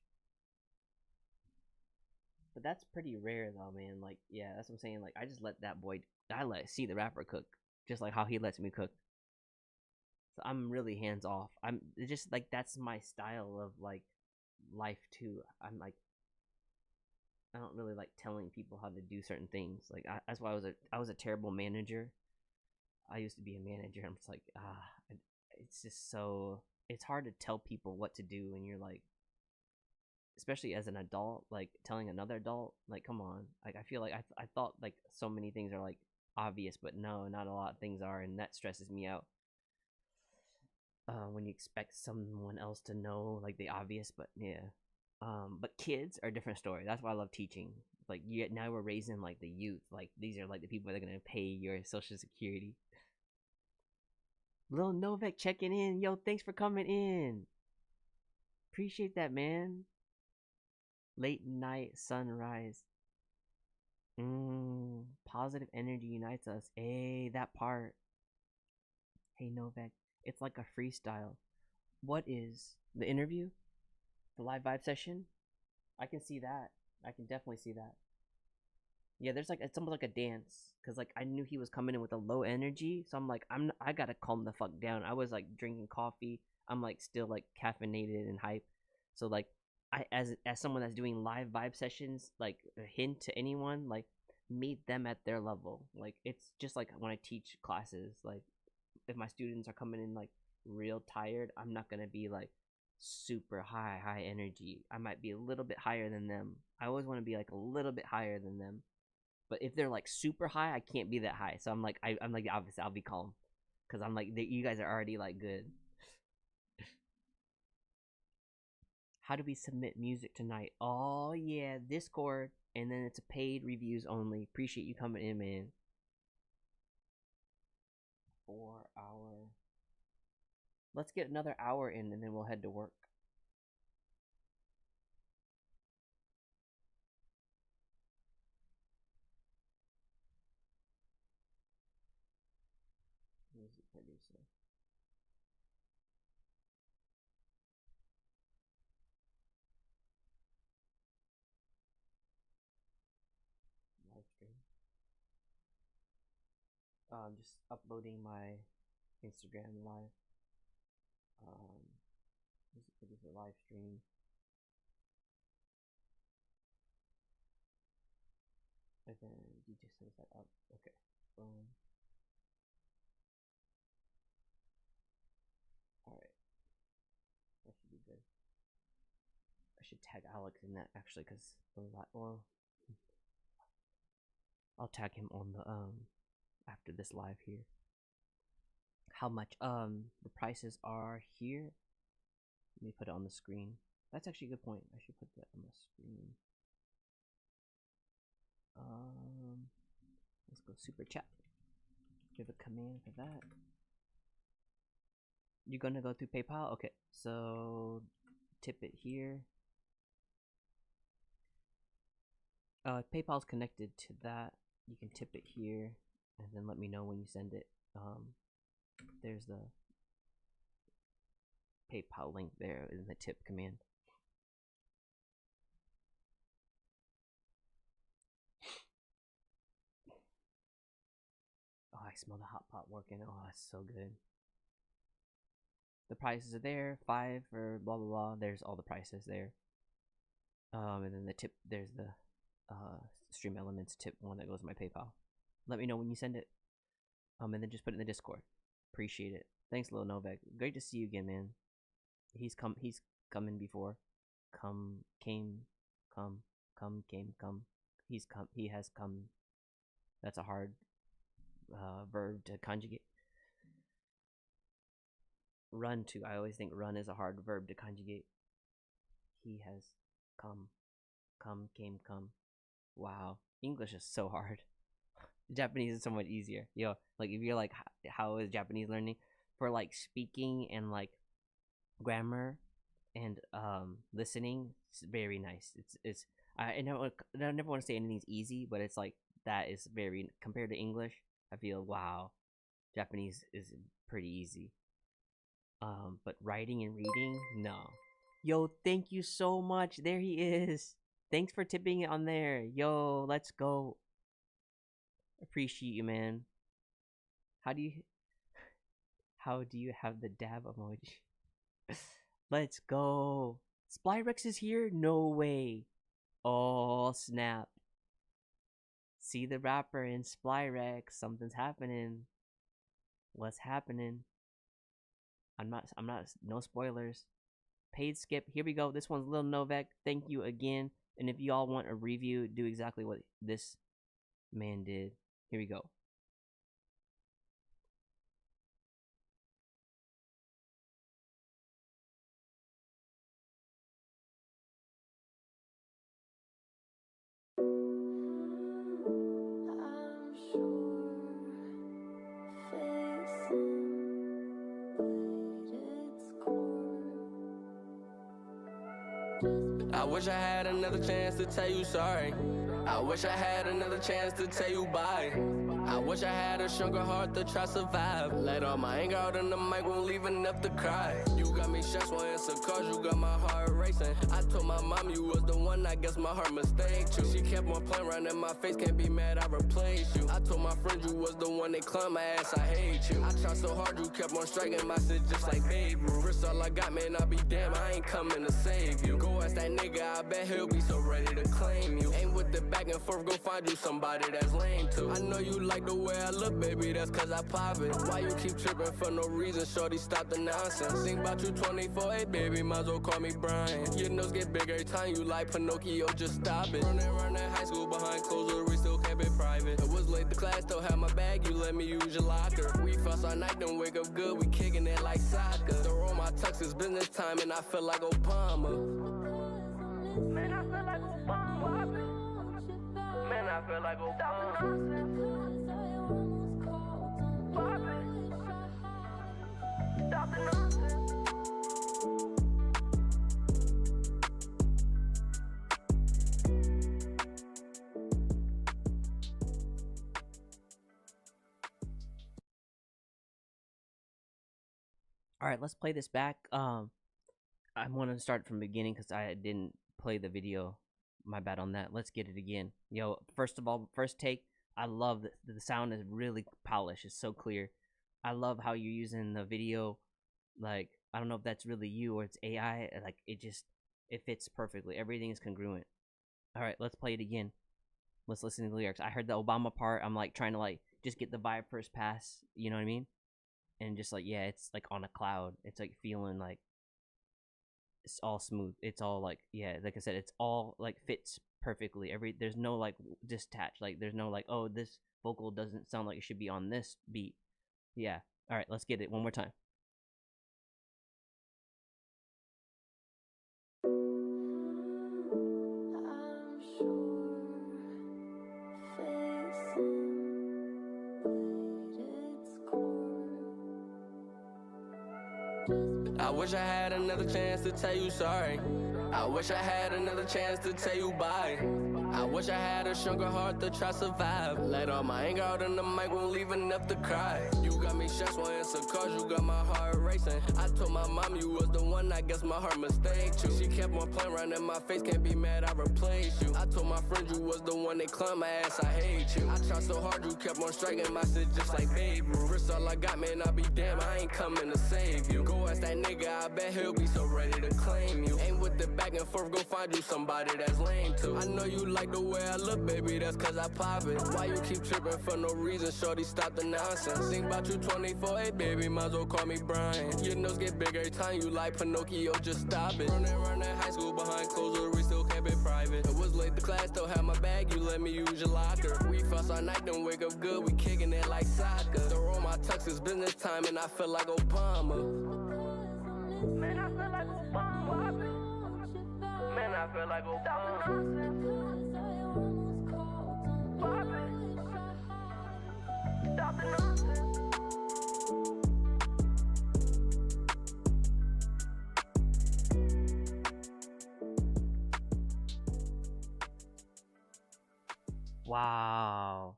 But that's pretty rare though, man. Like, yeah, that's what I'm saying. Like, I just let that boy, I let see the rapper cook, just like how he lets me cook. So I'm really hands off. I'm just like, that's my style of like life too. I'm like, I don't really like telling people how to do certain things. Like, that's why I was a terrible manager. I used to be a manager. I'm just like, it's just so, it's hard to tell people what to do when you're like, especially as an adult, like telling another adult, like, come on. Like, I feel like I thought like so many things are like obvious, but no, not a lot of things are, and that stresses me out. When you expect someone else to know like the obvious, but yeah. But kids are a different story. That's why I love teaching. Like now we're raising like the youth. Like these are like the people that are gonna pay your social security. Lil Novak checking in. Yo, thanks for coming in. Appreciate that, man. Late night sunrise. Positive energy unites us. Hey, that part. Hey, Novak. It's like a freestyle. What is the interview? The live vibe session? I can see that. I can definitely see that. Yeah, there's like it's almost like a dance because like I knew he was coming in with a low energy, so I'm like I gotta calm the fuck down. I was like drinking coffee. I'm like still like caffeinated and hype. So like I as someone that's doing live vibe sessions, like a hint to anyone, like meet them at their level. Like it's just like when I teach classes, like if my students are coming in like real tired, I'm not gonna be like super high energy. I might be a little bit higher than them. I always want to be like a little bit higher than them. But if they're like super high, I can't be that high. So I'm like I'm like the opposite. I'll be calm because I'm like you guys are already like good. How do we submit music tonight? Oh yeah, Discord, and then it's a paid reviews only. Appreciate you coming in, man. 4 hour. Let's get another hour in, and then we'll head to work. Music producer. Live stream. I'm just uploading my Instagram live. Music producer live stream. And then DJ sends that up. Okay. Boom. Alright. That should be good. I should tag Alex in that actually, because well, I'll tag him on the after this live here. How much the prices are here. Let me put it on the screen. That's actually a good point. I should put that on the screen. Let's go super chat. Give a command for that. You're gonna go through PayPal? Okay, so tip it here. PayPal's connected to that. You can tip it here and then let me know when you send it. There's the PayPal link there in the tip command. Oh, I smell the hot pot working. Oh, that's so good. The prices are there. 5 for blah blah blah. There's all the prices there. And then the tip. There's the Stream Elements tip one that goes to my PayPal. Let me know when you send it. And then just put it in the Discord. Appreciate it. Thanks, Lil Novak. Great to see you again, man. He's come in before. Came. He's come. He has come. That's a hard verb to conjugate. Run to. I always think run is a hard verb to conjugate. He has come. Came. Wow. English is so hard. Japanese is so much easier. Yo, like if you're like, how is Japanese learning? For like speaking and like grammar and listening, it's very nice. I never want to say anything's easy, but it's like that is very, compared to English, I feel wow, Japanese is pretty easy. But writing and reading, no. Yo, thank you so much. There he is. Thanks for tipping it on there. Yo, let's go. Appreciate you, man. How do you have the dab emoji? Let's go. Splyrex is here? No way. Oh, snap. See the rapper in Splyrex. Something's happening. What's happening? I'm not, no spoilers. Paid skip. Here we go. This one's Lil Novak. Thank you again. And if y'all want a review, do exactly what this man did. Here we go. I wish I had another chance to tell you sorry. I wish I had another chance to tell you bye. I wish I had a stronger heart to try survive. Let all my anger out in the mic, won't leave enough to cry. You got me shots, won't answer calls, you got my heart racing. I told my mom you was the one, I guess my heart mistaked you. She kept on playing around in my face, can't be mad, I replaced you. I told my friend you was the one, they climb my ass, I hate you. I tried so hard, you kept on striking my shit just like Babe Ruth. Risk all I got, man, I'll be damn, I ain't coming to save you. Go ask that nigga, I bet he'll be so ready to claim you. Ain't with the back and forth, go find you somebody that's lame too. I know you like the way I look, baby, that's cause I pop it. Why you keep tripping for no reason, shorty, stop the nonsense. Think about you 24/8, baby, might as well call me Brian. Your nose get bigger every time you like Pinocchio, just stop it. Running around that high school behind closed doors, we still kept it private. It was late to class, still had my bag, you let me use your locker. We fuss all night, don't wake up good, we kicking it like soccer. Throw on my tux, it's business time, and I feel like Obama. Man, I feel like Obama. Man, I feel like Obama. Stop the nonsense. All right, let's play this back. I'm gonna start from the beginning because I didn't play the video. My bad on that. Let's get it again. Yo, first of all, first take. I love that the sound is really polished. It's so clear. I love how you're using the video. Like, I don't know if that's really you or it's AI. Like, it fits perfectly. Everything is congruent. All right, let's play it again. Let's listen to the lyrics. I heard the Obama part. I'm like trying to like just get the vibe first pass. You know what I mean? And just like, yeah, it's like on a cloud. It's like feeling like it's all smooth. It's all like, yeah, like I said, it's all like fits perfectly. There's no like detached. Like there's no like, oh, this vocal doesn't sound like it should be on this beat. Yeah. All right, let's get it one more time. I wish I had another chance to tell you sorry. I wish I had another chance to tell you bye. I wish I had a stronger heart to try survive. Let all my anger out in the mic, won't leave enough to cry. You got me shots, won't answer calls, you got my heart racing. I told my mom you was the one, I guess my heart mistaked you. She kept on playing around in my face, can't be mad, I replaced you. I told my friend you was the one, they climb my ass, I hate you. I tried so hard, you kept on striking my shit just like Babe Ruth. Risk all I got, man, I'll be damn, I ain't coming to save you. Go ask that nigga, I bet he'll be so ready to claim you. Ain't with the back and forth, go find you somebody that's lame too. I know you like the way I look, baby, that's cause I pop it. Why you keep tripping for no reason, shorty, stop the nonsense. Think about you 24/8, baby, might as well call me Brian. Your nose get bigger every time you like Pinocchio, just stop it. Running around that high school behind closed doors, we still kept it private. It was late to class, still had my bag, you let me use your locker. We fuss all night, don't wake up good, we kicking it like soccer. Throw on my tux, it's business time, and I feel like Obama. Man, I feel like Obama. Man, I feel like Obama. Stop the nonsense. Wow.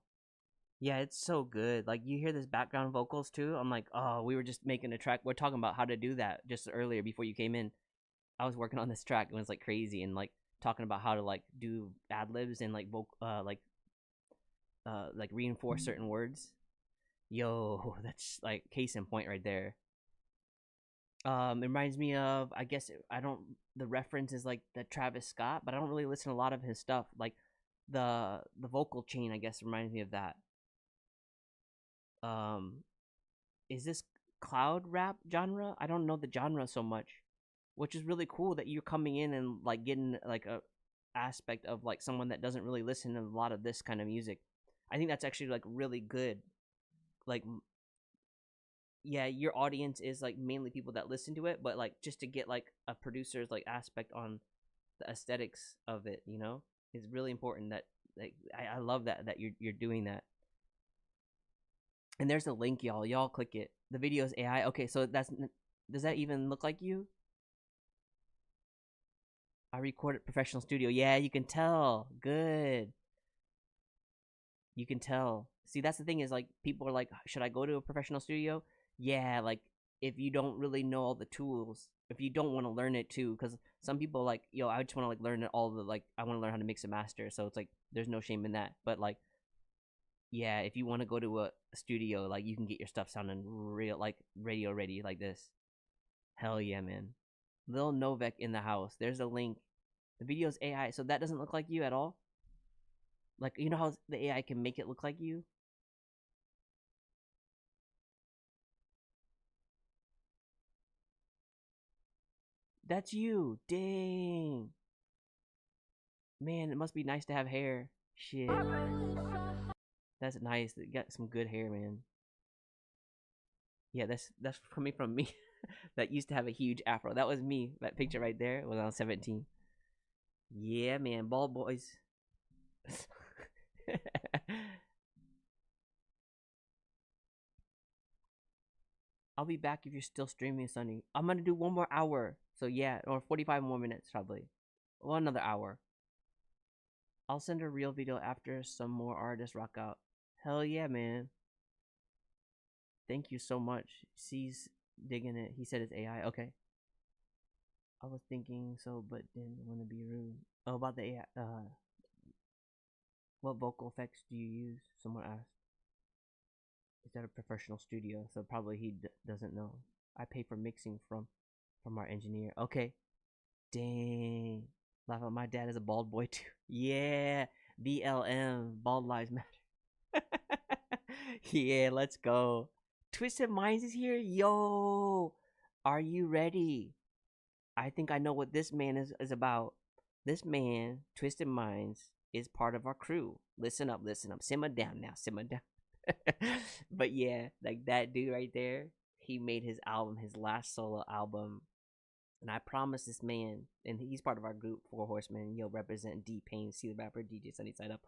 Yeah, it's so good. Like, you hear this background vocals too. I'm like, oh, we were just making a track. We're talking about how to do that just earlier before you came in. I was working on this track and it was like crazy and like talking about how to like do ad libs and like like reinforce certain words. Yo, that's like case in point right there. It reminds me of, I guess the reference is like the Travis Scott, but I don't really listen to a lot of his stuff. Like the vocal chain, I guess, reminds me of that. Is this cloud rap genre? I don't know the genre so much, which is really cool that you're coming in and like getting like a aspect of like someone that doesn't really listen to a lot of this kind of music. I think that's actually like really good. Like, yeah, your audience is like mainly people that listen to it, but like just to get like a producer's like aspect on the aesthetics of it, you know, is really important. That like I love that you're doing that. And there's a link, y'all click it. The video is AI. Okay, so does that even look like you? I recorded professional studio. Yeah, you can tell. Good. You can tell. See, that's the thing is like people are like, should I go to a professional studio? Yeah, like if you don't really know all the tools, if you don't want to learn it too, because some people like, yo, I just want to like learn all the like I want to learn how to mix and master. So it's like there's no shame in that. But like, yeah, if you want to go to a studio, like you can get your stuff sounding real like radio ready like this. Hell yeah, man. Lil Novek in the house. There's a link. The video's AI, so that doesn't look like you at all. Like, you know how the AI can make it look like you? That's you. Dang. Man, it must be nice to have hair. Shit. That's nice. You got some good hair, man. Yeah, that's coming from me. That used to have a huge afro. That was me. That picture right there when I was 17. Yeah, man. Bald boys. I'll be back if you're still streaming, Sunny. I'm gonna do 1 more hour. So yeah, or 45 more minutes probably. Well, another hour. I'll send a real video after some more artists rock out. Hell yeah, man. Thank you so much. C's digging it. He said it's AI. Okay. I was thinking so, but didn't want to be rude. Oh, about the AI. What vocal effects do you use? Someone asked. Is that a professional studio? So probably he doesn't know. I pay for mixing from our engineer. Okay. Dang. Laugh out. My dad is a bald boy too. Yeah. BLM. Bald Lives Matter. Yeah, let's go. Twisted Minds is here. Yo. Are you ready? I think I know what this man is about. This man, Twisted Minds, is part of our crew. Listen up, listen up. Simmer down now, simmer down. But yeah, like that dude right there, he made his album, his last solo album. And I promised this man, and he's part of our group, Four Horsemen, yo, represent D Payne, see the rapper, DJ Sunny Side Up.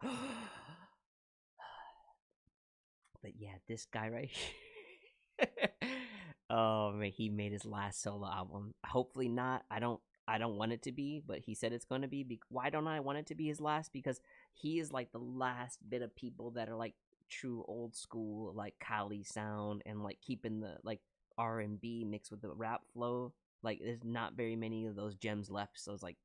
But yeah, this guy right here. Oh man, he made his last solo album. Hopefully not. I don't want it to be, but he said it's going to be. Why don't I want it to be his last? Because he is like the last bit of people that are like true old school, like Cali sound, and like keeping the like R&B mixed with the rap flow. Like there's not very many of those gems left. So it's like,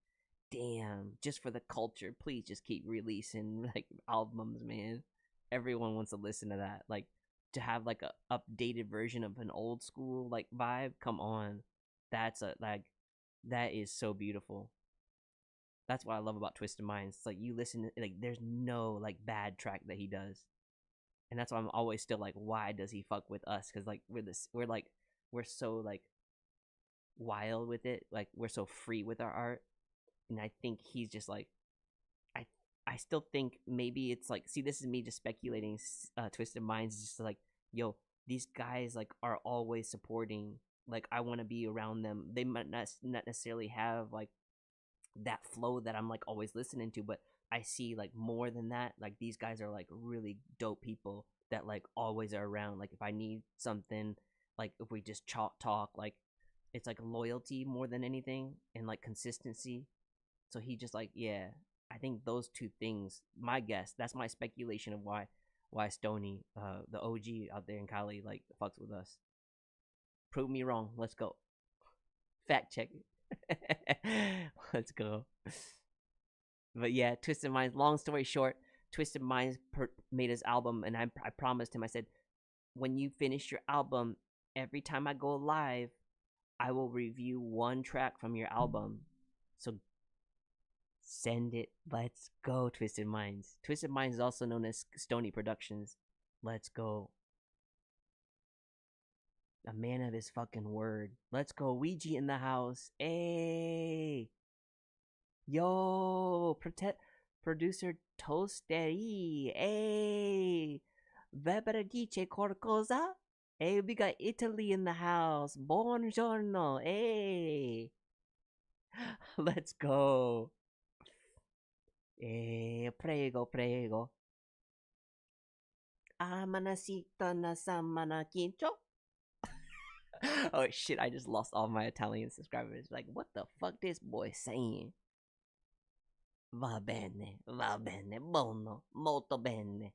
damn, just for the culture, please just keep releasing like albums, man. Everyone wants to listen to that. Like to have like a updated version of an old school like vibe. Come on, that's a like that is so beautiful. That's what I love about Twisted Minds. It's like you listen, like there's no like bad track that he does, and that's why I'm always still like, why does he fuck with us? Because like we're so like wild with it, like we're so free with our art, and I think he's just like, I still think maybe it's like, see, this is me just speculating. Twisted Minds is just like, yo, these guys like are always supporting. Like I want to be around them. They might not necessarily have like that flow that I'm like always listening to, but I see like more than that. Like these guys are like really dope people that like always are around. Like if I need something, like if we just talk, like it's like loyalty more than anything, and like consistency. So he just like, yeah, I think those two things, my guess, that's my speculation of why Stony, the OG out there in Cali, like fucks with us. Prove me wrong. Let's go. Fact check it. Let's go. But yeah, Twisted Minds, long story short, Twisted Minds made his album, and I promised him, I said, when you finish your album, every time I go live, I will review one track from your album. So send it. Let's go, Twisted Minds. Twisted Minds is also known as Stony Productions. Let's go. A man of his fucking word. Let's go. Ouija in the house. Hey. Yo. Producer Toasteri. Hey. Vebra qualcosa? Hey, we got Italy in the house. Buongiorno. Hey. Let's go. Prego, prego. Amanasita na samana quinto. Oh shit, I just lost all my Italian subscribers. Like, what the fuck this boy saying? Va bene, buono, molto bene.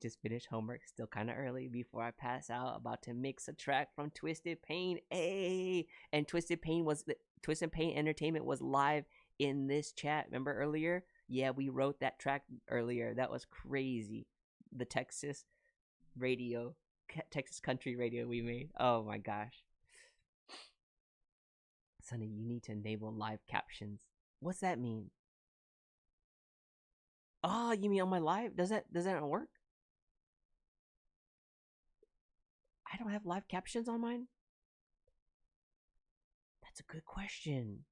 Just finished homework, still kind of early before I pass out. About to mix a track from Twisted Payne. Hey, and Twisted Payne Entertainment was live in this chat. Remember earlier? Yeah, we wrote that track earlier. That was crazy. The Texas country radio we made. Oh my gosh. Sonny, you need to enable live captions. What's that mean? Oh, you mean on my live? Does that not work? I don't have live captions on mine? That's a good question.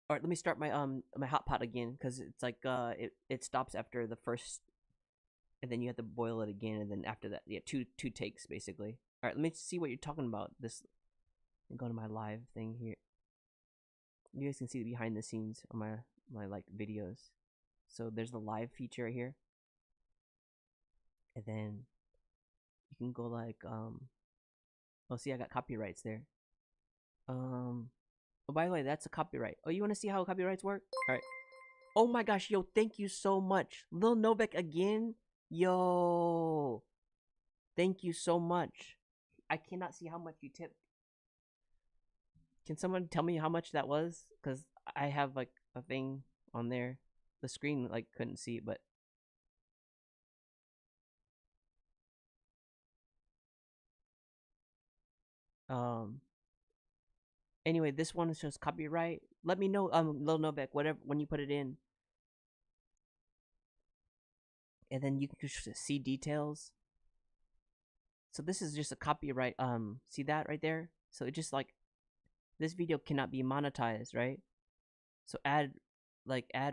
Alright, let me start my my hot pot again, because it's like it stops after the first, and then you have to boil it again, and then after that, yeah, two takes basically. Alright, let me see what you're talking about. This, go to my live thing here. You guys can see the behind the scenes on my like videos. So there's the live feature right here. And then you can go like oh, see, I got copyrights there. Oh, by the way, that's a copyright. Oh, you want to see how copyrights work? All right. Oh my gosh, yo, thank you so much, Lil Novak again. Yo, thank you so much. I cannot see how much you tipped. Can someone tell me how much that was? Because I have like a thing on there. The screen like couldn't see it, but anyway, this one is just copyright. Let me know, Lil Novak, whatever, when you put it in, and then you can just see details. So this is just a copyright. See that right there? So it just like, this video cannot be monetized, right? So ad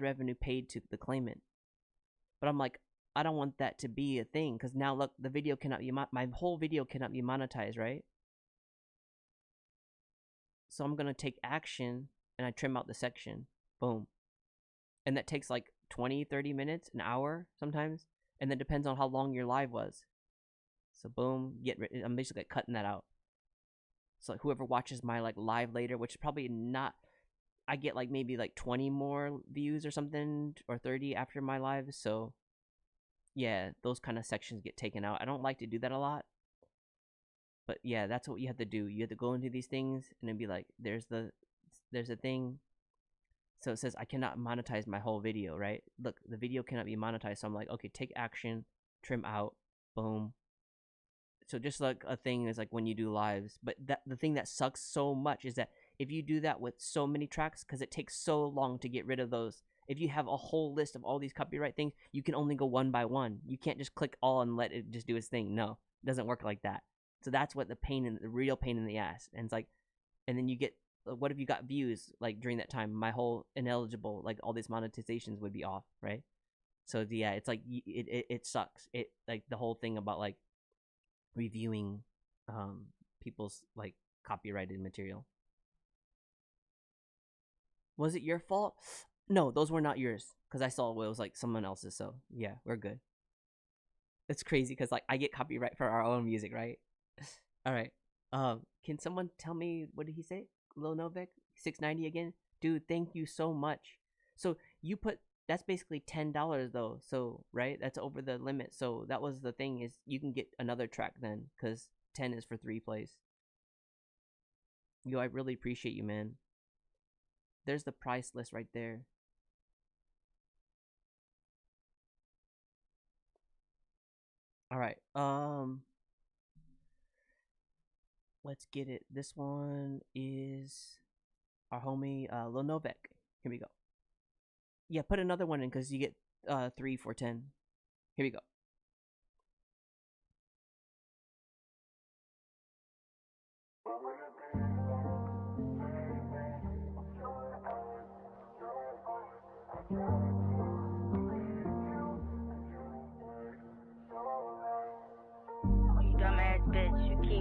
revenue paid to the claimant. But I'm like, I don't want that to be a thing, because now look, the video cannot be my whole video cannot be monetized, right? So I'm gonna take action and I trim out the section. Boom. And that takes like 20-30 minutes, an hour sometimes, and then depends on how long your live was. So boom, I'm basically cutting that out. So like whoever watches my like live later, which is probably not, I get like maybe like 20 more views or something, or 30 after my live. So yeah, those kind of sections get taken out. I don't like to do that a lot, but yeah, that's what you have to do. You have to go into these things and then be like, there's a thing. So it says I cannot monetize my whole video, right? Look, the video cannot be monetized. So I'm like, okay, take action, trim out, boom. So just like a thing is like when you do lives, but the thing that sucks so much is that if you do that with so many tracks, because it takes so long to get rid of those. If you have a whole list of all these copyright things, you can only go one by one. You can't just click all and let it just do its thing. No, it doesn't work like that. So that's what the real pain in the ass. And it's like, and then you get, what if you got views like during that time? My whole ineligible, like all these monetizations would be off, right? So yeah, it's like it sucks. It like the whole thing about like reviewing people's like copyrighted material. Was it your fault? No, those were not yours, because I saw it was like someone else's. So yeah, we're good. It's crazy because like I get copyright for our own music, right? All right. Can someone tell me, what did he say? Lil Novak 690 again, dude. Thank you so much. So you put, that's basically $10 though. So right, that's over the limit. So that was the thing, is you can get another track then, because 10 is for 3 plays. Yo, I really appreciate you, man. There's the price list right there. All right. Let's get it. This one is our homie Lil Novak. Here we go. Yeah, put another one in, because you get 3 for 10. Here we go.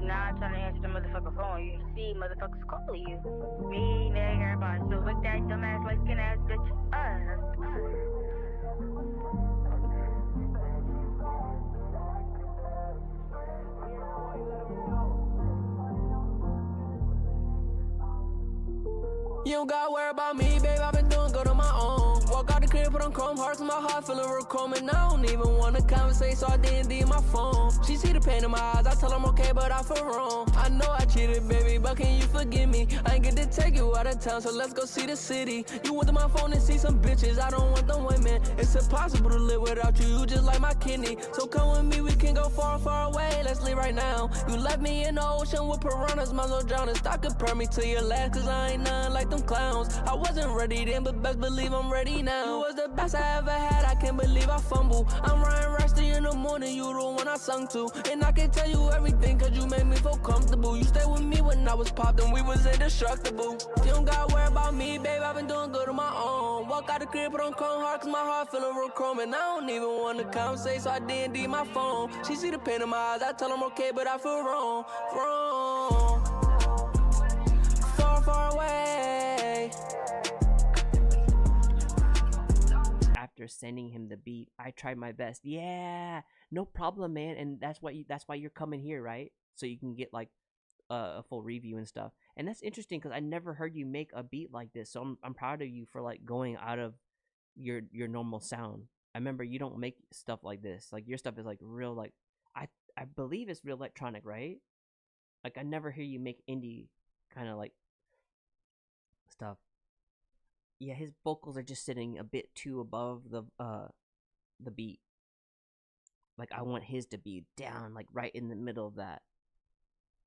Not trying to answer the motherfucker phone. You see motherfuckers calling you. Me, nigga, everybody. So with that dumbass, light skin ass bitch. You don't gotta worry about me, babe, I've been doing good on my own. Walk out the crib, put on chrome hearts in my heart, feeling real calm. And I don't even wanna conversate, so I D&D my phone. She see the pain in my eyes, I tell her I'm okay, but I feel wrong. I know I cheated, baby, but can you forgive me? I ain't get to take you out of town, so let's go see the city. You went to my phone and see some bitches, I don't want them women. It's impossible to live without you, you just like my kidney. So come with me, we can go far, far away, let's leave right now. You left me in the ocean with piranhas, might as well drown and stop comparing me to your last, cause I ain't nothing like them clowns. I wasn't ready then, but best believe I'm ready now. You was the best I ever had, I can't believe I fumble. I'm Ryan Rusty in the morning, you the one I sung to. And I can tell you everything, cause you made me feel comfortable. You stayed with me when I was popped and we was indestructible. You don't gotta worry about me, babe, I've been doing good on my own. Walk out the crib, put on chrome heart, cause my heart feeling real chrome. And I don't even wanna conversate, so I D&D my phone. She see the pain in my eyes, I tell her I'm okay, but I feel wrong, wrong. Far, far away. After sending him the beat, I tried my best. Yeah, no problem, man. And that's why you're coming here, right? So you can get like a full review and stuff. And that's interesting because I never heard you make a beat like this. So I'm proud of you for like going out of your normal sound. I remember you don't make stuff like this. Like your stuff is like real, like I believe it's real electronic, right? Like I never hear you make indie kind of like stuff. Yeah, his vocals are just sitting a bit too above the beat. Like I want his to be down, like right in the middle of that.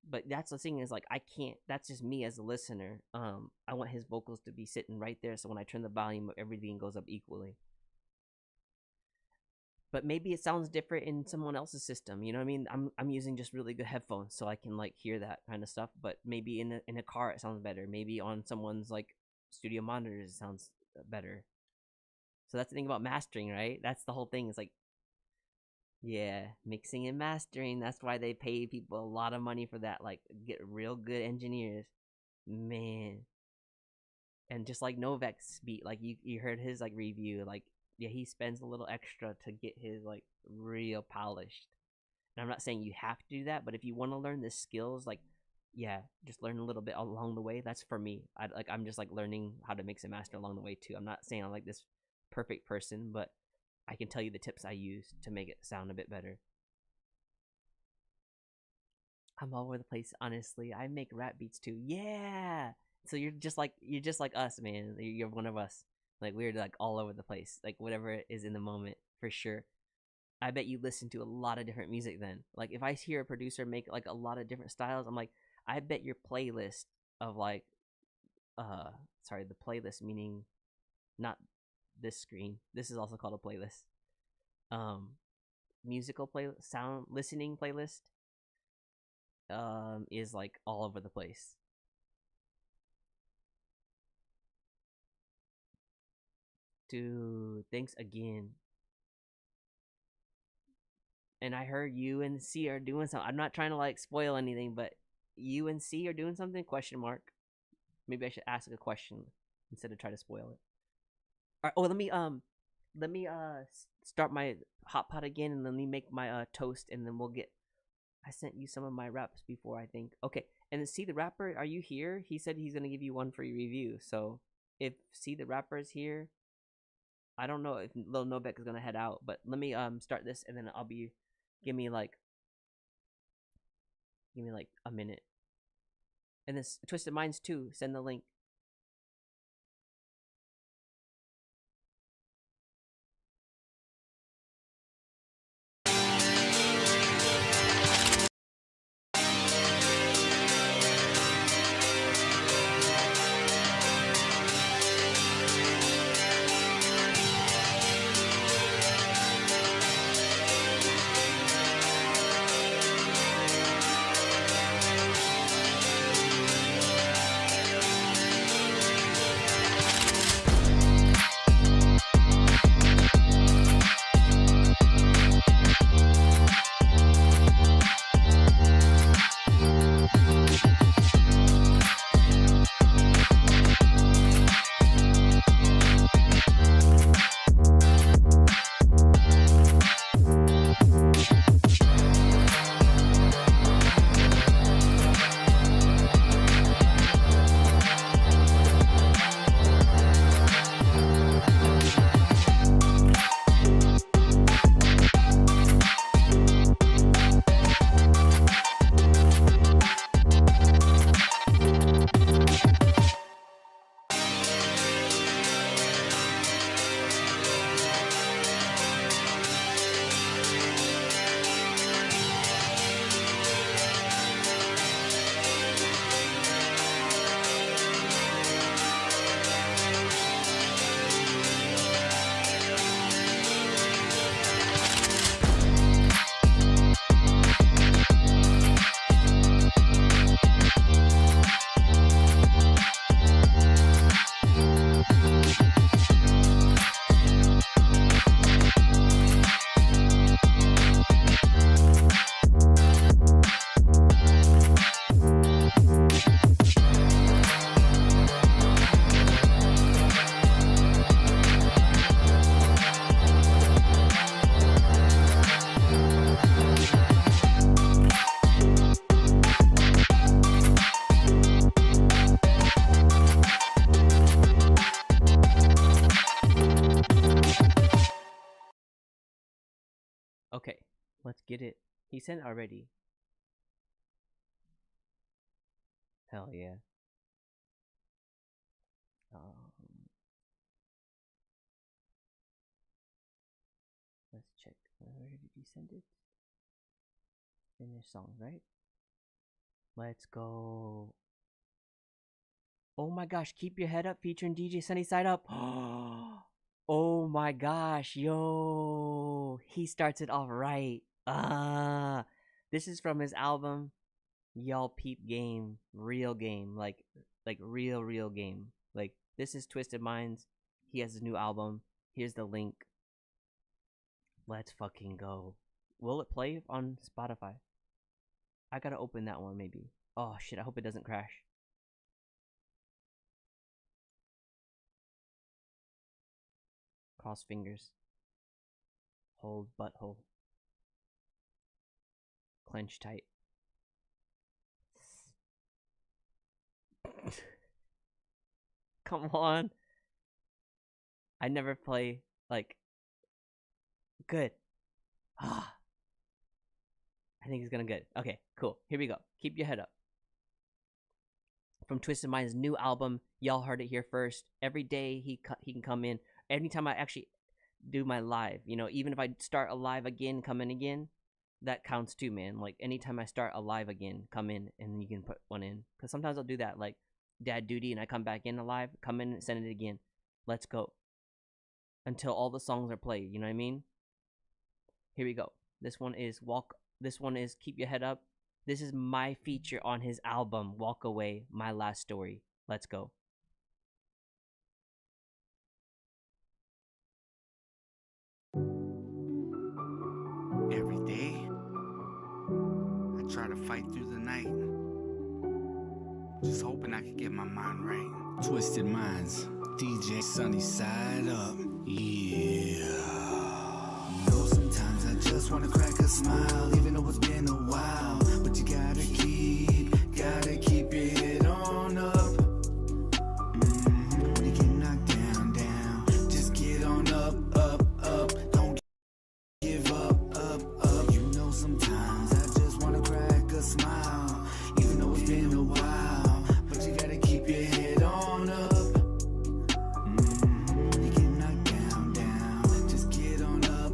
But that's the thing is like I can't. That's just me as a listener. I want his vocals to be sitting right there, so when I turn the volume, everything goes up equally. But maybe it sounds different in someone else's system. You know what I mean? I'm using just really good headphones, so I can like hear that kind of stuff. But maybe in a car it sounds better. Maybe on someone's like studio monitors it sounds better. So that's the thing about mastering, right? That's the whole thing. It's like, yeah, mixing and mastering. That's why they pay people a lot of money for that. Like, get real good engineers, man. And just like Novak's beat, like you heard his like review, like yeah, he spends a little extra to get his like real polished. And I'm not saying you have to do that, but if you want to learn the skills, like yeah, just learn a little bit along the way. That's for me. I'm just like learning how to mix and master along the way too. I'm not saying I'm like this perfect person, but I can tell you the tips I use to make it sound a bit better. I'm all over the place, honestly. I make rap beats too. Yeah. So you're just like us, man. You're one of us. Like we're like all over the place. Like whatever is in the moment, for sure. I bet you listen to a lot of different music then. Like if I hear a producer make like a lot of different styles, I'm like, I bet your playlist of like the playlist meaning not this screen. This is also called a playlist. Musical playlist, sound listening playlist is like all over the place. Dude, thanks again. And I heard you and C are doing something. I'm not trying to like spoil anything, but you and C are doing something? Question mark. Maybe I should ask a question instead of try to spoil it. All right. Oh, let me start my hot pot again, and let me make my toast, and then we'll get. I sent you some of my raps before, I think. Okay, and then C the Rapper, are you here? He said he's gonna give you one for your review. So if C the Rapper is here, I don't know if Lil Novak is gonna head out, but let me start this, and then I'll be. Give me like a minute. And this Twisted Minds too. Send the link. Let's get it. He sent it already. Hell yeah. Let's check. Where did he send it? Finish song, right? Let's go. Oh my gosh, Keep Your Head Up featuring DJ SunnySideUp. Oh my gosh, yo. He starts it off right. This is from his album Y'all Peep Game, Real Game, like real game. Like, this is Twisted Minds. He has his new album. Here's the link. Let's fucking go. Will it play on Spotify? I gotta open that one maybe. Oh shit, I hope it doesn't crash. Cross fingers. Hold butthole. Clench tight. Come on. I never play, like, good. I think he's gonna good. Okay, cool. Here we go. Keep Your Head Up. From Twisted Mind's new album, y'all heard it here first. Every day he can come in. Anytime I actually do my live, you know, even if I start a live again, come in again, that counts too, man. Like, anytime I start a live again, come in and you can put one in. Because sometimes I'll do that, like dad duty, and I come back in alive, come in and send it again. Let's go. Until all the songs are played, you know what I mean? Here we go. This one is Keep Your Head Up. This is my feature on his album, Walk Away, My Last Story. Let's go. Every day, I try to fight through the night, just hoping I could get my mind right. Twisted Minds, DJ SunnySideUp, yeah. You know, sometimes I just wanna crack a smile, even though it's been a while. But you gotta keep your head on up. When you get knocked down, just get on up. Don't give up. You know, sometimes I just wanna crack a smile, even though it's been a while. But you gotta keep your head on up. When you get knocked down, just get on up.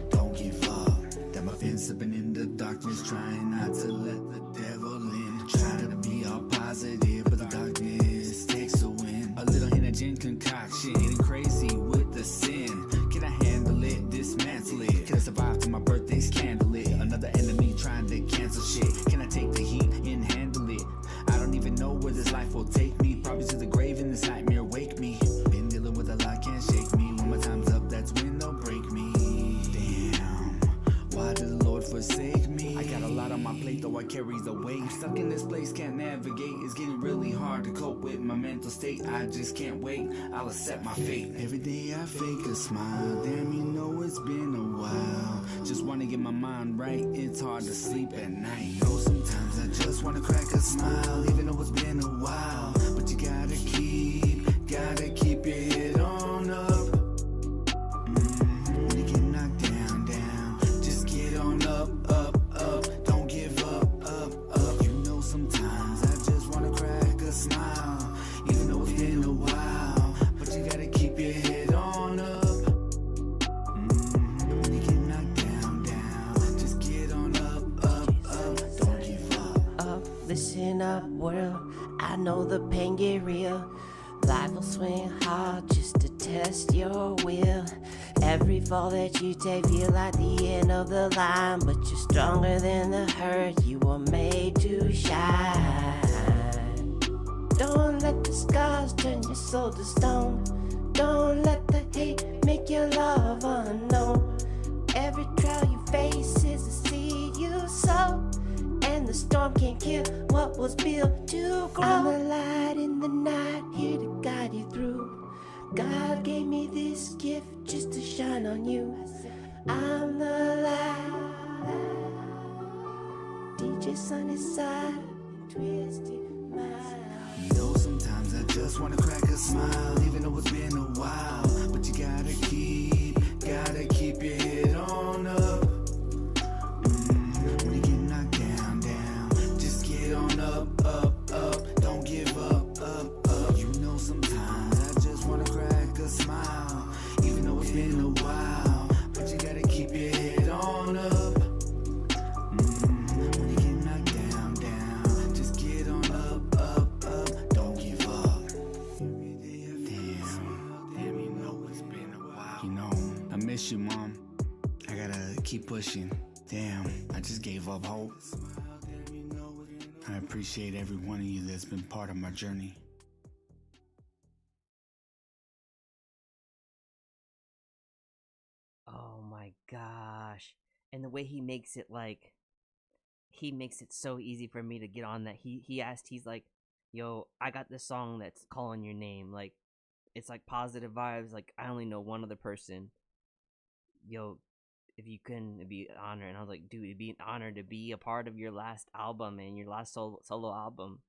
Don't give up. That my fence sipping in the darkness, trying not to let the devil in. Trying to be all positive, but the darkness takes a win. A little hint of gin concoction, getting crazy with the sin. Can I handle it? Dismantle it. Can I survive to my birthday's candlelit? Another enemy trying to cancel shit. Can I take the heat and handle it? I don't even know where this life will take me. Probably to the grave in this nightmare wake me. Been dealing with a lot, can't shake me. When my time's up, that's when they'll break me. Damn, why did the Lord forsake me? I got a lot on my plate, though I carry the weight. Stuck in this place, can't navigate. It's getting really hard to cope with my mental state. I just can't wait, I'll accept my fate. Every day I fake a smile. Damn, you know it's been a while. Just wanna get my mind right, it's hard to sleep at night. You know, sometimes I just wanna crack a smile, even though it's been a while. But you gotta keep your head on up. When you get knocked down, just get on up. Don't give up. You know, sometimes I just wanna crack a smile, even though it's been a while. But you gotta keep your head on up. When you get knocked down, just get on up. Don't give up. Listen up, world. I know the pain get real. Life will swing hard just to test your will. Every fall that you take feel like the end of the line, but you're stronger than the hurt. You were made to shine. Don't let the scars turn your soul to stone. Don't let the hate make your love unknown. Every trial you face is a seed you sow, and the storm can't kill what was built to grow. I'm a light in the night, here to guide you through. God gave me this gift just to shine on you. I'm the light. DJ SunnySide, Twisted Mind. You know, sometimes I just wanna crack a smile, even though it's been a while. But you gotta keep your head on up. you, Mom. I gotta keep pushing. Damn, I just gave up hope. I appreciate every one of you that's been part of my journey. Oh my gosh. And the way he makes it, like, he makes it so easy for me to get on that. He asked, he's like, yo, I got this song that's calling your name. Like, it's like positive vibes. Like, I only know one other person. Yo, if you can, it'd be an honor. And I was like, dude, it'd be an honor to be a part of your last album, man. Your last solo album.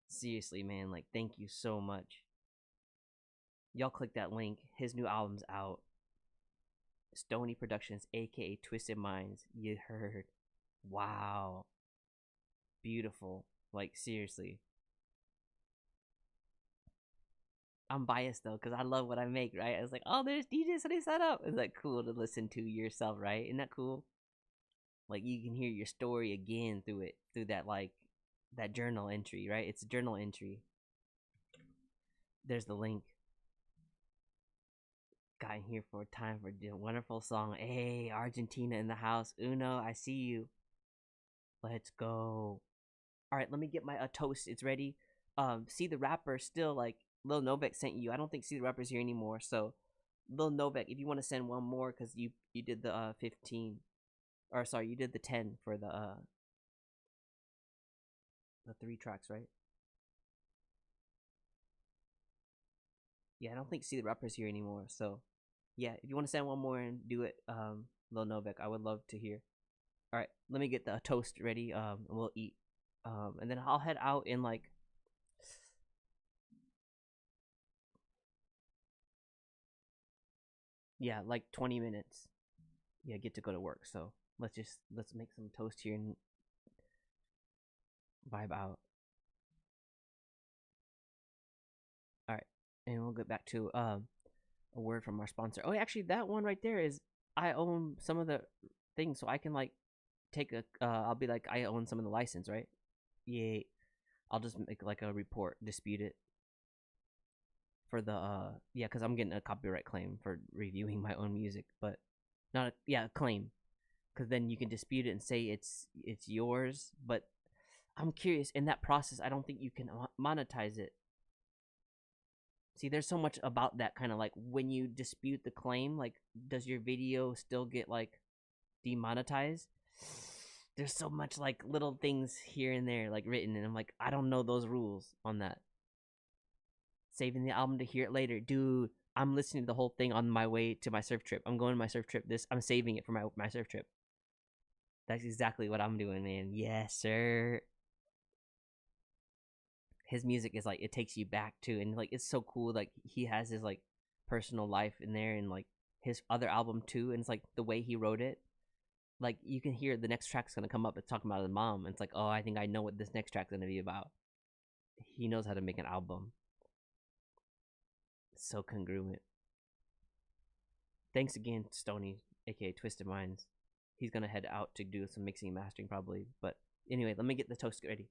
Seriously, man. Like, thank you so much. Y'all click that link. His new album's out. Stony Productions, aka Twisted Minds. You heard. Wow. Beautiful. Like, seriously. I'm biased though, because I love what I make, right? I was like, oh, there's DJ Sunny Side Up. It's like cool to listen to yourself, right? Isn't that cool? Like, you can hear your story again through it, through that, like, that journal entry, right? It's a journal entry. There's the link. Got in here for a time for a wonderful song. Hey, Argentina in the house. Uno, I see you. Let's go. All right, let me get my toast. It's ready. See the rapper still, like, Lil Novek sent you. I don't think See the Rapper's here anymore. So, Lil Novek, if you want to send one more, because you did the 15, or sorry, you did the 10 for the 3 tracks, right? Yeah, I don't think See the Rapper's here anymore. So, yeah, if you want to send one more and do it, Lil Novek, I would love to hear. All right, let me get the toast ready. And we'll eat. And then I'll head out in like. Yeah, like 20 minutes. Yeah, get to go to work. So let's make some toast here and vibe out. All right, and we'll get back to a word from our sponsor. Oh, actually, that one right there is I own some of the things, so I can like take a. I'll be like I own some of the license, right? Yeah, I'll just make like a report, dispute it. For the yeah, because I'm getting a copyright claim for reviewing my own music, but not a claim, because then you can dispute it and say it's yours. But I'm curious, in that process, I don't think you can monetize it. See, there's so much about that kind of like when you dispute the claim, like does your video still get like demonetized? There's so much like little things here and there like written, and I'm like, I don't know those rules on that. Saving the album to hear it later. Dude, I'm listening to the whole thing on my way to my surf trip. I'm going to my surf trip. I'm saving it for my surf trip. That's exactly what I'm doing, man. Yes, sir. His music is like, it takes you back to, and like, it's so cool. Like, he has his like personal life in there, and like his other album too. And it's like the way he wrote it. Like, you can hear the next track's going to come up. It's talking about his mom. And it's like, oh, I think I know what this next track's going to be about. He knows how to make an album. So congruent. Thanks again, Stony, aka Twisted Minds. He's gonna head out to do some mixing and mastering probably. But anyway, let me get the toast ready.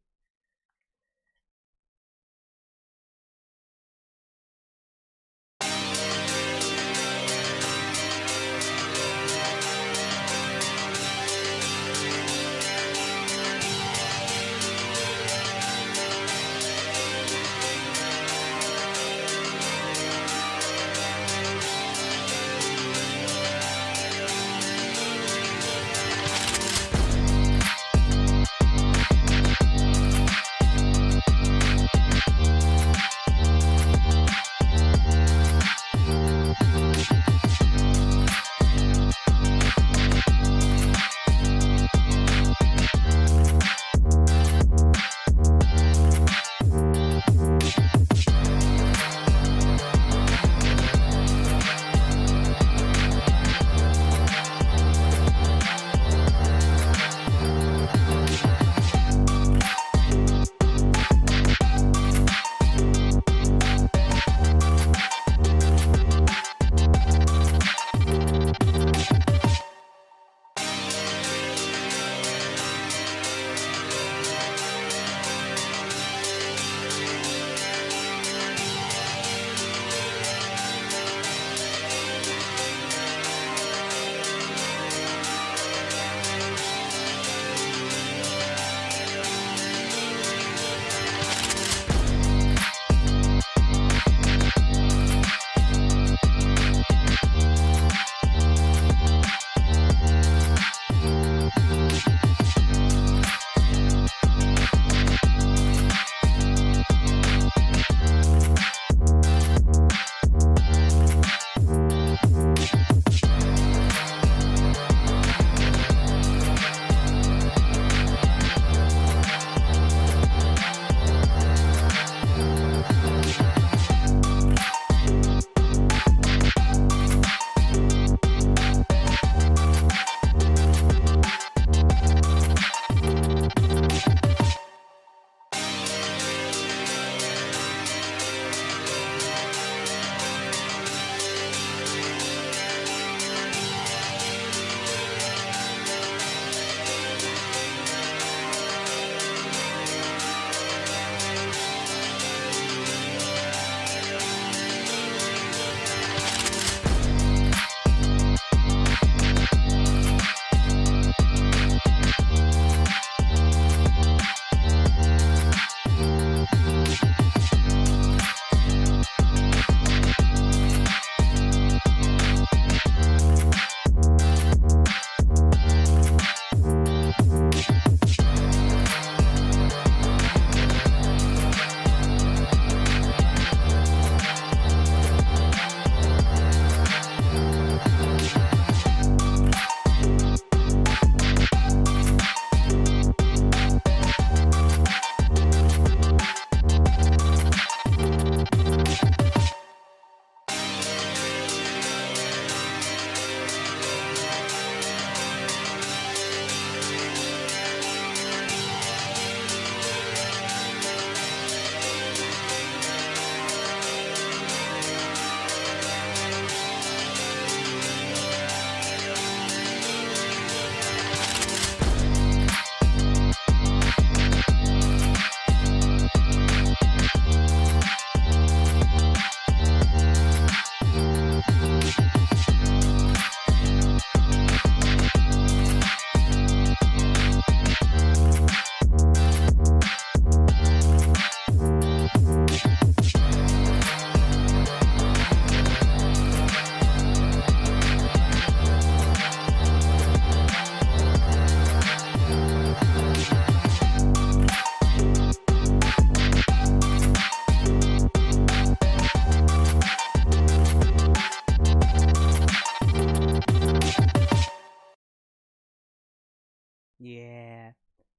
Yeah,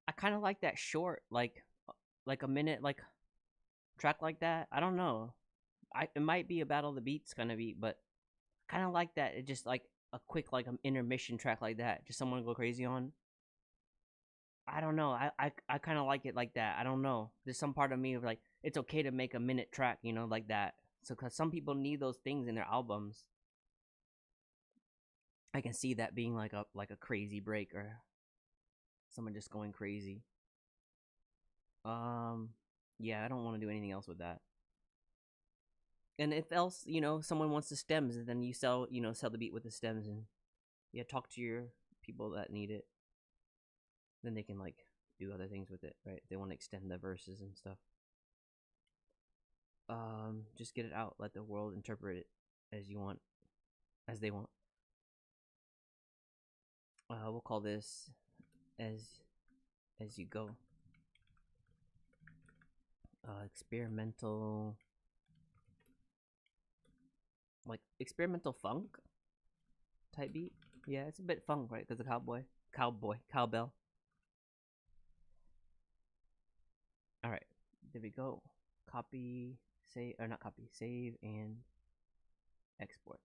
I kind of like that short, like a minute, like track like that. I don't know. It might be a Battle of the Beats kind of beat, but kind of like that. It just like a quick like intermission track like that. Just someone to go crazy on. I don't know. I kind of like it like that. I don't know. There's some part of me of like it's okay to make a minute track, you know, like that. So cuz some people need those things in their albums. I can see that being like a crazy break or someone just going crazy. Yeah, I don't want to do anything else with that. And if else, you know, someone wants the stems, and then you sell the beat with the stems, and yeah, talk to your people that need it. Then they can like do other things with it, right? They want to extend the verses and stuff. Just get it out. Let the world interpret it as you want, as they want. We'll call this as you go. Experimental, like experimental funk type beat. Yeah, it's a bit funk, right? Because the cowbell. All right, there we go. Copy, save, or not copy, save and export.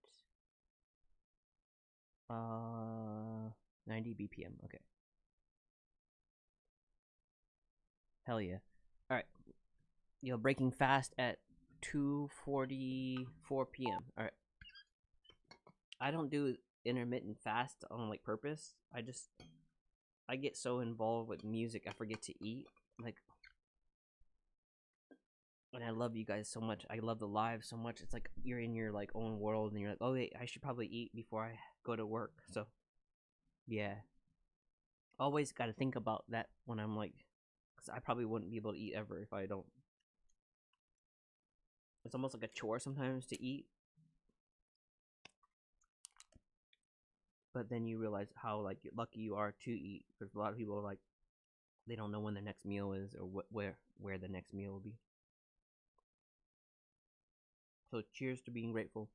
90 BPM. Okay. Hell yeah. All right. Breaking fast at 2:44 p.m. All right. I don't do intermittent fast on like purpose. I get so involved with music I forget to eat. Like, and I love you guys so much. I love the live so much. It's like you're in your like own world, and you're like, oh wait, I should probably eat before I go to work. So, yeah, always got to think about that when I'm like, because I probably wouldn't be able to eat ever if I don't. It's almost like a chore sometimes to eat, but then you realize how like lucky you are to eat. Because a lot of people are like, they don't know when their next meal is or where the next meal will be. So cheers to being grateful,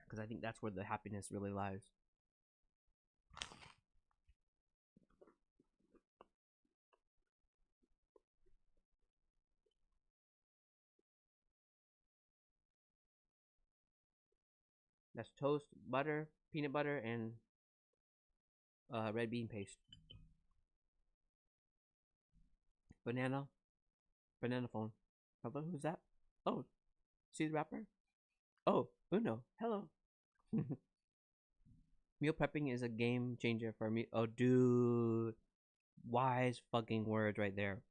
because I think that's where the happiness really lies. That's toast, butter, peanut butter, and red bean paste. Banana phone. Hello, who's that? Oh, see the rapper? Oh, Uno. Hello. Meal prepping is a game changer for me. Oh, dude. Wise fucking words right there.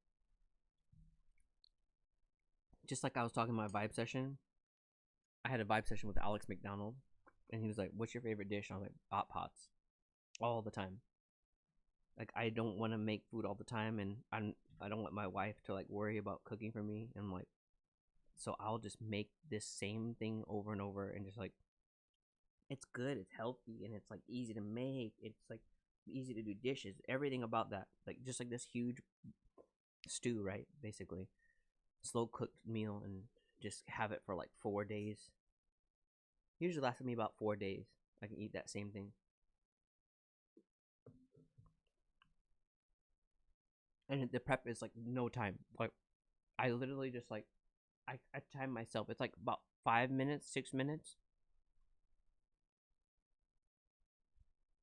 Just like I was talking about vibe session. I had a vibe session with Alex MacDonald, and he was like, "What's your favorite dish?" And I was like, "Hot pots," all the time. Like I don't want to make food all the time, and I don't want my wife to like worry about cooking for me, and like, so I'll just make this same thing over and over, and just like, it's good, it's healthy, and it's like easy to make. It's like easy to do dishes, everything about that. Like just like this huge stew, right? Basically, slow cooked meal, and just have it for like 4 days. Usually lasts me about 4 days. I can eat that same thing. And the prep is like no time. Like I literally just like I time myself. It's like about 5 minutes, 6 minutes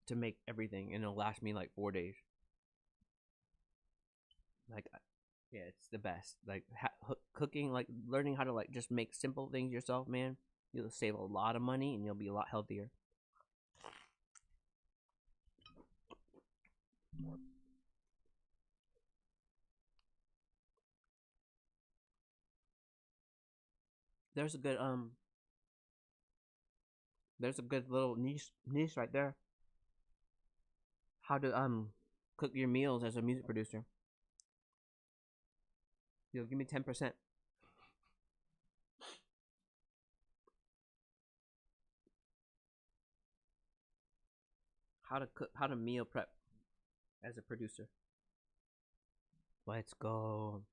to make everything, and it'll last me like 4 days. Like, yeah, it's the best. Like cooking, like learning how to like just make simple things yourself, man. You'll save a lot of money, and you'll be a lot healthier. There's a good there's a good little niche right there. How to cook your meals as a music producer. You'll give me 10%. How to meal prep as a producer. Let's go.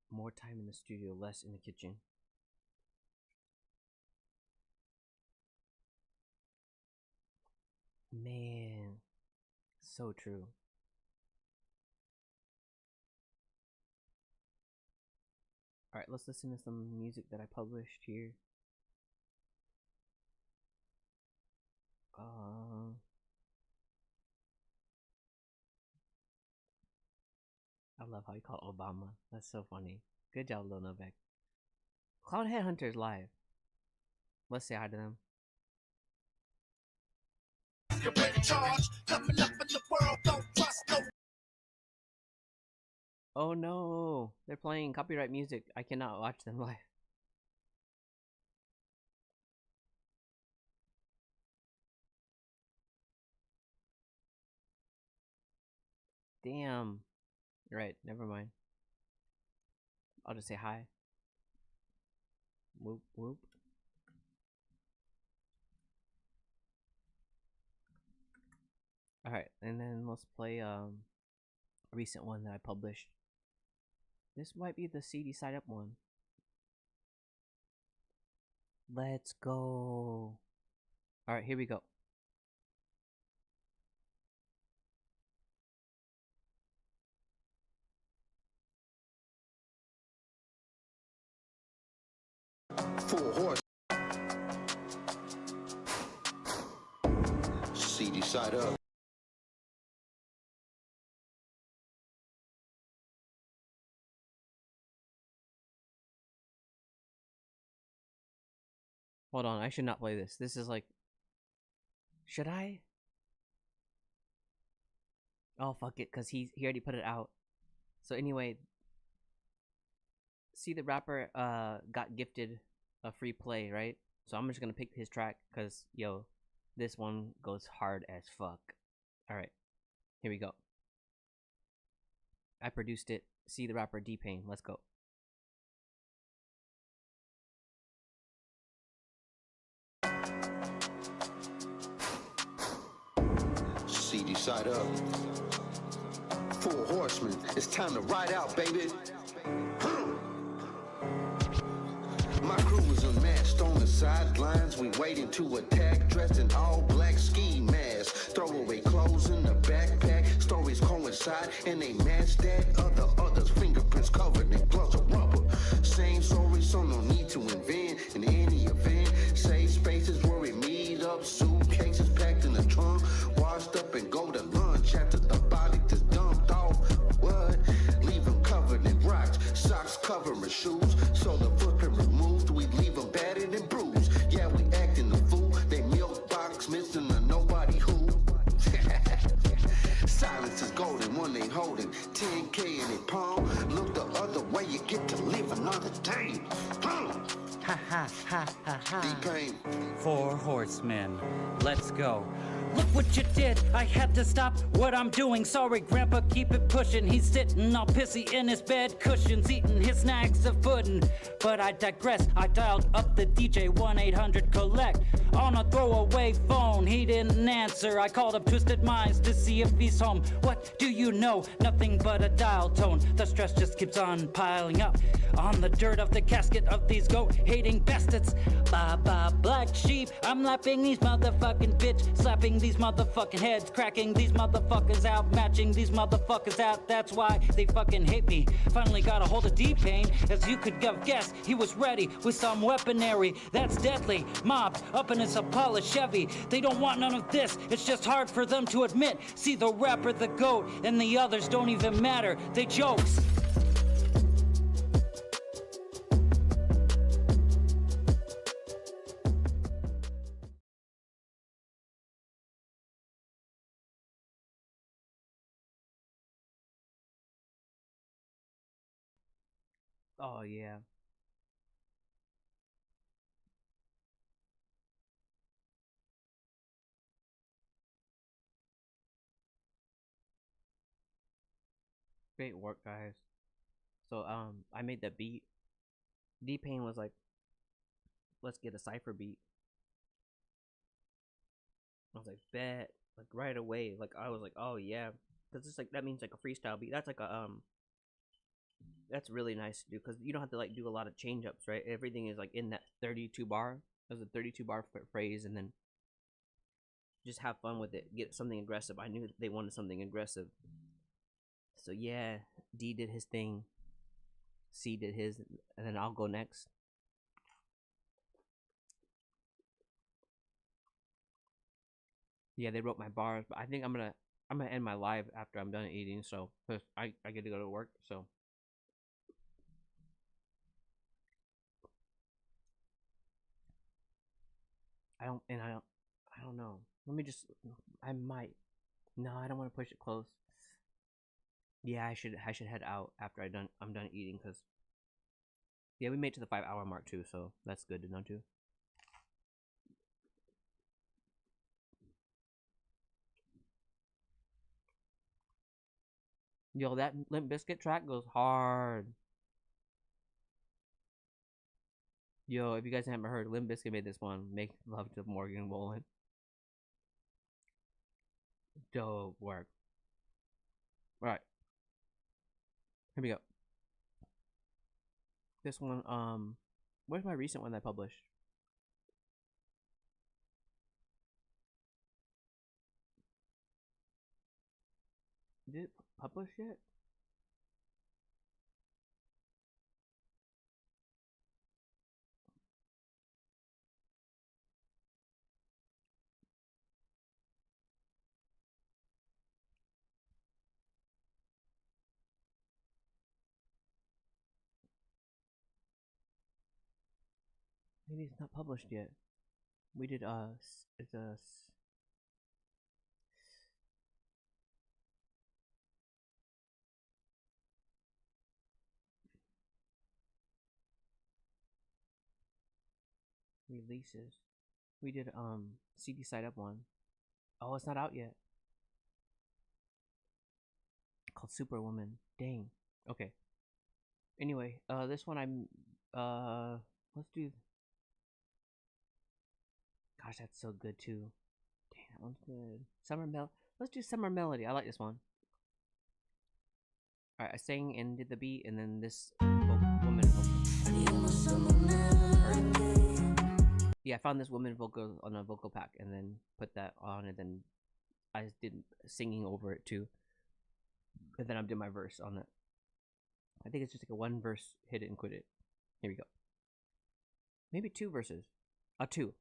More time in the studio, less in the kitchen. Man, so true. Alright, let's listen to some music that I published here. I love how you call Obama. That's so funny. Good job, Lil Novak. Cloud Headhunters live. Let's say hi to them. Oh no, they're playing copyright music. I cannot watch them live. Damn. Right, never mind. I'll just say hi. Whoop whoop. Alright, and then let's play a recent one that I published. This might be the djsunnysideup one. Let's go. Alright, here we go. Full horse. djsunnysideup. Hold on, I should not play this. This is like... Should I? Oh, fuck it, because he already put it out. So anyway... See, the rapper got gifted a free play, right? So I'm just gonna pick his track, because, yo, this one goes hard as fuck. Alright, here we go. I produced it. See the rapper Payne. Let's go. djsunnysideup. Full horsemen. It's time to ride out, baby. My crew is unmatched on the sidelines. We waiting to attack, dressed in all black ski masks. Throwaway clothes in the backpack. Stories coincide and they match that. Others fingerprints covered in gloves of rubber. Same story, so no need to invent. In any event, safe spaces where we meet up. Suitcases packed in the trunk, washed up and go to lunch after the body just dumped off. What? Leave them covered in rocks, socks covering shoes, so the footprint removed. We leave them battered and bruised. Yeah, we acting the fool. They milk box missing a nobody who. Silence is golden when they holding 10K in their palm. Look the other way, you get to live another day. Ha ha ha ha ha. Payne. 4 horsemen. Let's go. Look what you did. I had to stop what I'm doing. Sorry, Grandpa, keep it pushing. He's sitting all pissy in his bed cushions, eating his snacks of pudding. But I digress. I dialed up the DJ 1-800-COLLECT on a throwaway phone. He didn't answer. I called up Twisted Minds to see if he's home. What do you know? Nothing but a dial tone. The stress just keeps on piling up on the dirt of the casket of these goat-hating bastards. Ba black sheep. I'm lapping these motherfucking bitch, slapping these motherfucking heads, cracking these motherfuckers out, matching these motherfuckers out. That's why they fucking hate me. Finally got a hold of Payne. As you could guess, he was ready with some weaponry that's deadly. Mobbed up in his Impala Chevy. They don't want none of this. It's just hard for them to admit. See, the rapper, the goat, and the others don't even matter. They jokes. Oh, yeah. Great work, guys. So, I made that beat. Payne was like, let's get a cypher beat. I was like, bet. Like, right away. Like, I was like, oh, yeah. Because it's like, that means like a freestyle beat. That's like a, that's really nice to do, because you don't have to like do a lot of change ups, right? Everything is like in that 32 bar. There's a 32 bar phrase, and then just have fun with it. Get something aggressive. I knew they wanted something aggressive. So yeah, D did his thing. C did his, and then I'll go next. Yeah, they wrote my bars, but I think I'm gonna end my live after I'm done eating. So I get to go to work. So I don't know. Let me just. I might. No, I don't want to push it close. Yeah, I should head out after I'm done eating, because yeah, we made it to the 5-hour mark too, so that's good to know too. Yo, that Limp Bizkit track goes hard. Yo, if you guys haven't heard, Limp Bizkit made this one, Make Love to Morgan Wallen. Dope work. Alright. Here we go. This one, where's my recent one that I published? Did it publish yet? Maybe it's not published yet. We did it's a releases. We did djsunnysideup one. Oh, it's not out yet. Called Superwoman. Dang. Okay. Anyway, this one let's do. Gosh, that's so good too. Dang, that one's good. Let's do Summer Melody. I like this one. Alright, I sang and did the beat, and then this woman vocal. Yeah, I found this woman vocal on a vocal pack, and then put that on, and then I did singing over it too. And then I did my verse on it. I think it's just like a one verse, hit it and quit it. Here we go. Maybe 2 verses. 2.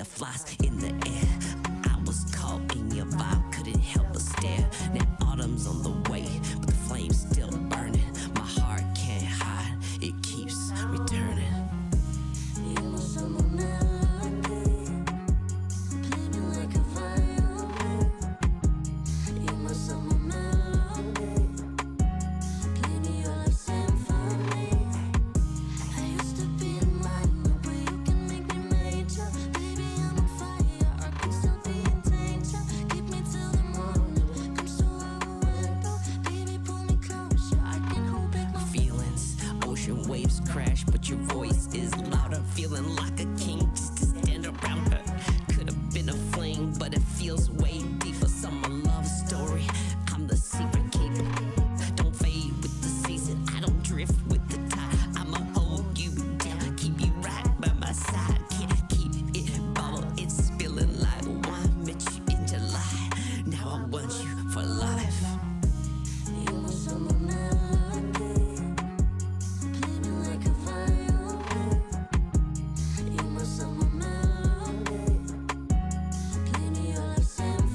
Flies in the air. I was caught in your vibe, couldn't help but stare. Now autumn's on the way, but the flame's still burning. My heart can't hide, it keeps returning. Waves crash, but your voice is louder. Feeling like a king just to stand around her. Could have been a fling, but it feels way deeper. Summer love story. I'm the secret keeper. Don't fade with the season. I don't drift with the tide. I'ma hold you down, keep you right by my side. Can't keep it bubble, it's spilling like wine. Met you in July. Now I want you for life. Summer melody, play me your love symphony.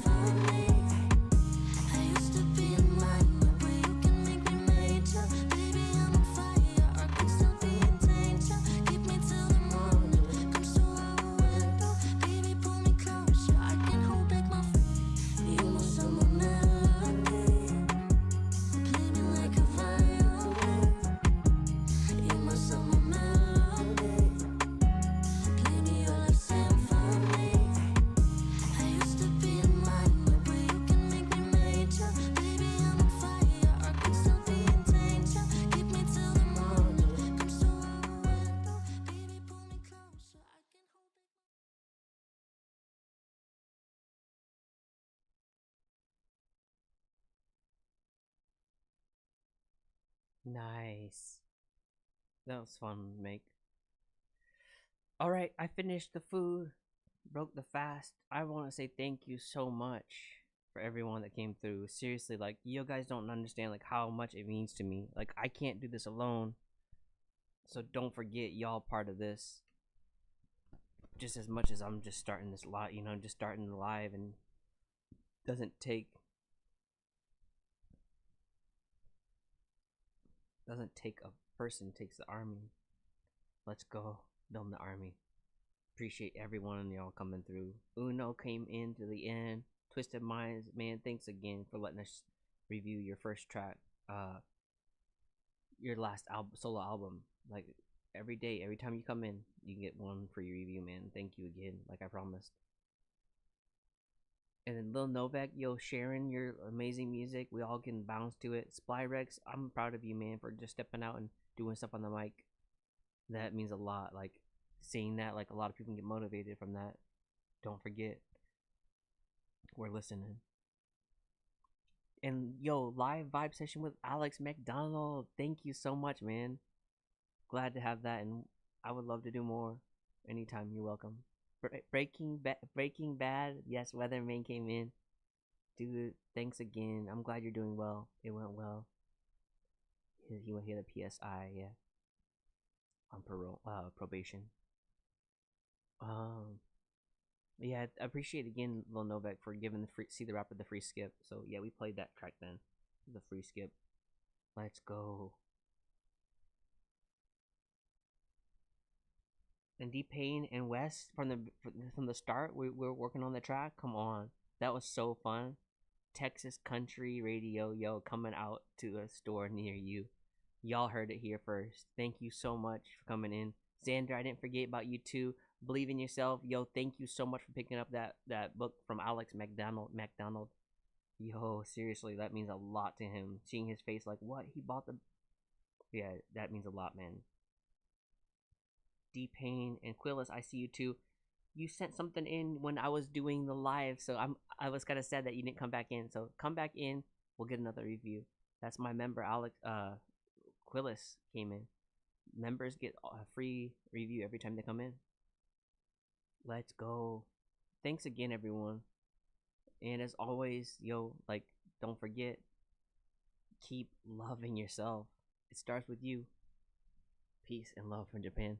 Nice. That was fun to make. Alright, I finished the food. Broke the fast. I want to say thank you so much for everyone that came through. Seriously, like, you guys don't understand like how much it means to me. Like, I can't do this alone. So don't forget y'all part of this. Just as much as I'm just starting this lot, just starting the live, and doesn't take a person, takes the army. Let's go build the army. Appreciate everyone y'all coming through. Uno came in to the end. Twisted Minds, man, thanks again for letting us review your first track, your last solo album. Like, every day, every time you come in, you get one free review, man. Thank you again, like I promised. And then Lil Novak, yo, sharing your amazing music. We all can bounce to it. Splyrex, I'm proud of you, man, for just stepping out and doing stuff on the mic. That means a lot. Like, seeing that, like, a lot of people get motivated from that. Don't forget, we're listening. And yo, live vibe session with Alex MacDonald. Thank you so much, man. Glad to have that, and I would love to do more. Anytime, you're welcome. Breaking Bad. Yes, Weatherman came in. Dude, thanks again. I'm glad you're doing well. It went well. He went here the PSI, yeah. On probation. Yeah, I appreciate again Lil Novak for giving the free See the Rapper the free skip. So yeah, we played that track then. The free skip. Let's go. And D Payne and Wes from the start, we were working on the track. Come on, that was so fun. Texas country radio, yo, coming out to a store near you. Y'all heard it here first. Thank you so much for coming in. Xander, I didn't forget about you too. Believe in yourself, yo. Thank you so much for picking up that book from Alex MacDonald. Yo, seriously, that means a lot to him. Seeing his face, like, what, he bought the, yeah, that means a lot, man. D Payne and Quillis, I see you too. You sent something in when I was doing the live, so I was kind of sad that you didn't come back in. So come back in, we'll get another review. That's my member Alex Quillis came in. Members get a free review every time they come in. Let's go. Thanks again, everyone. And as always, yo, like, don't forget, keep loving yourself. It starts with you. Peace and love from Japan.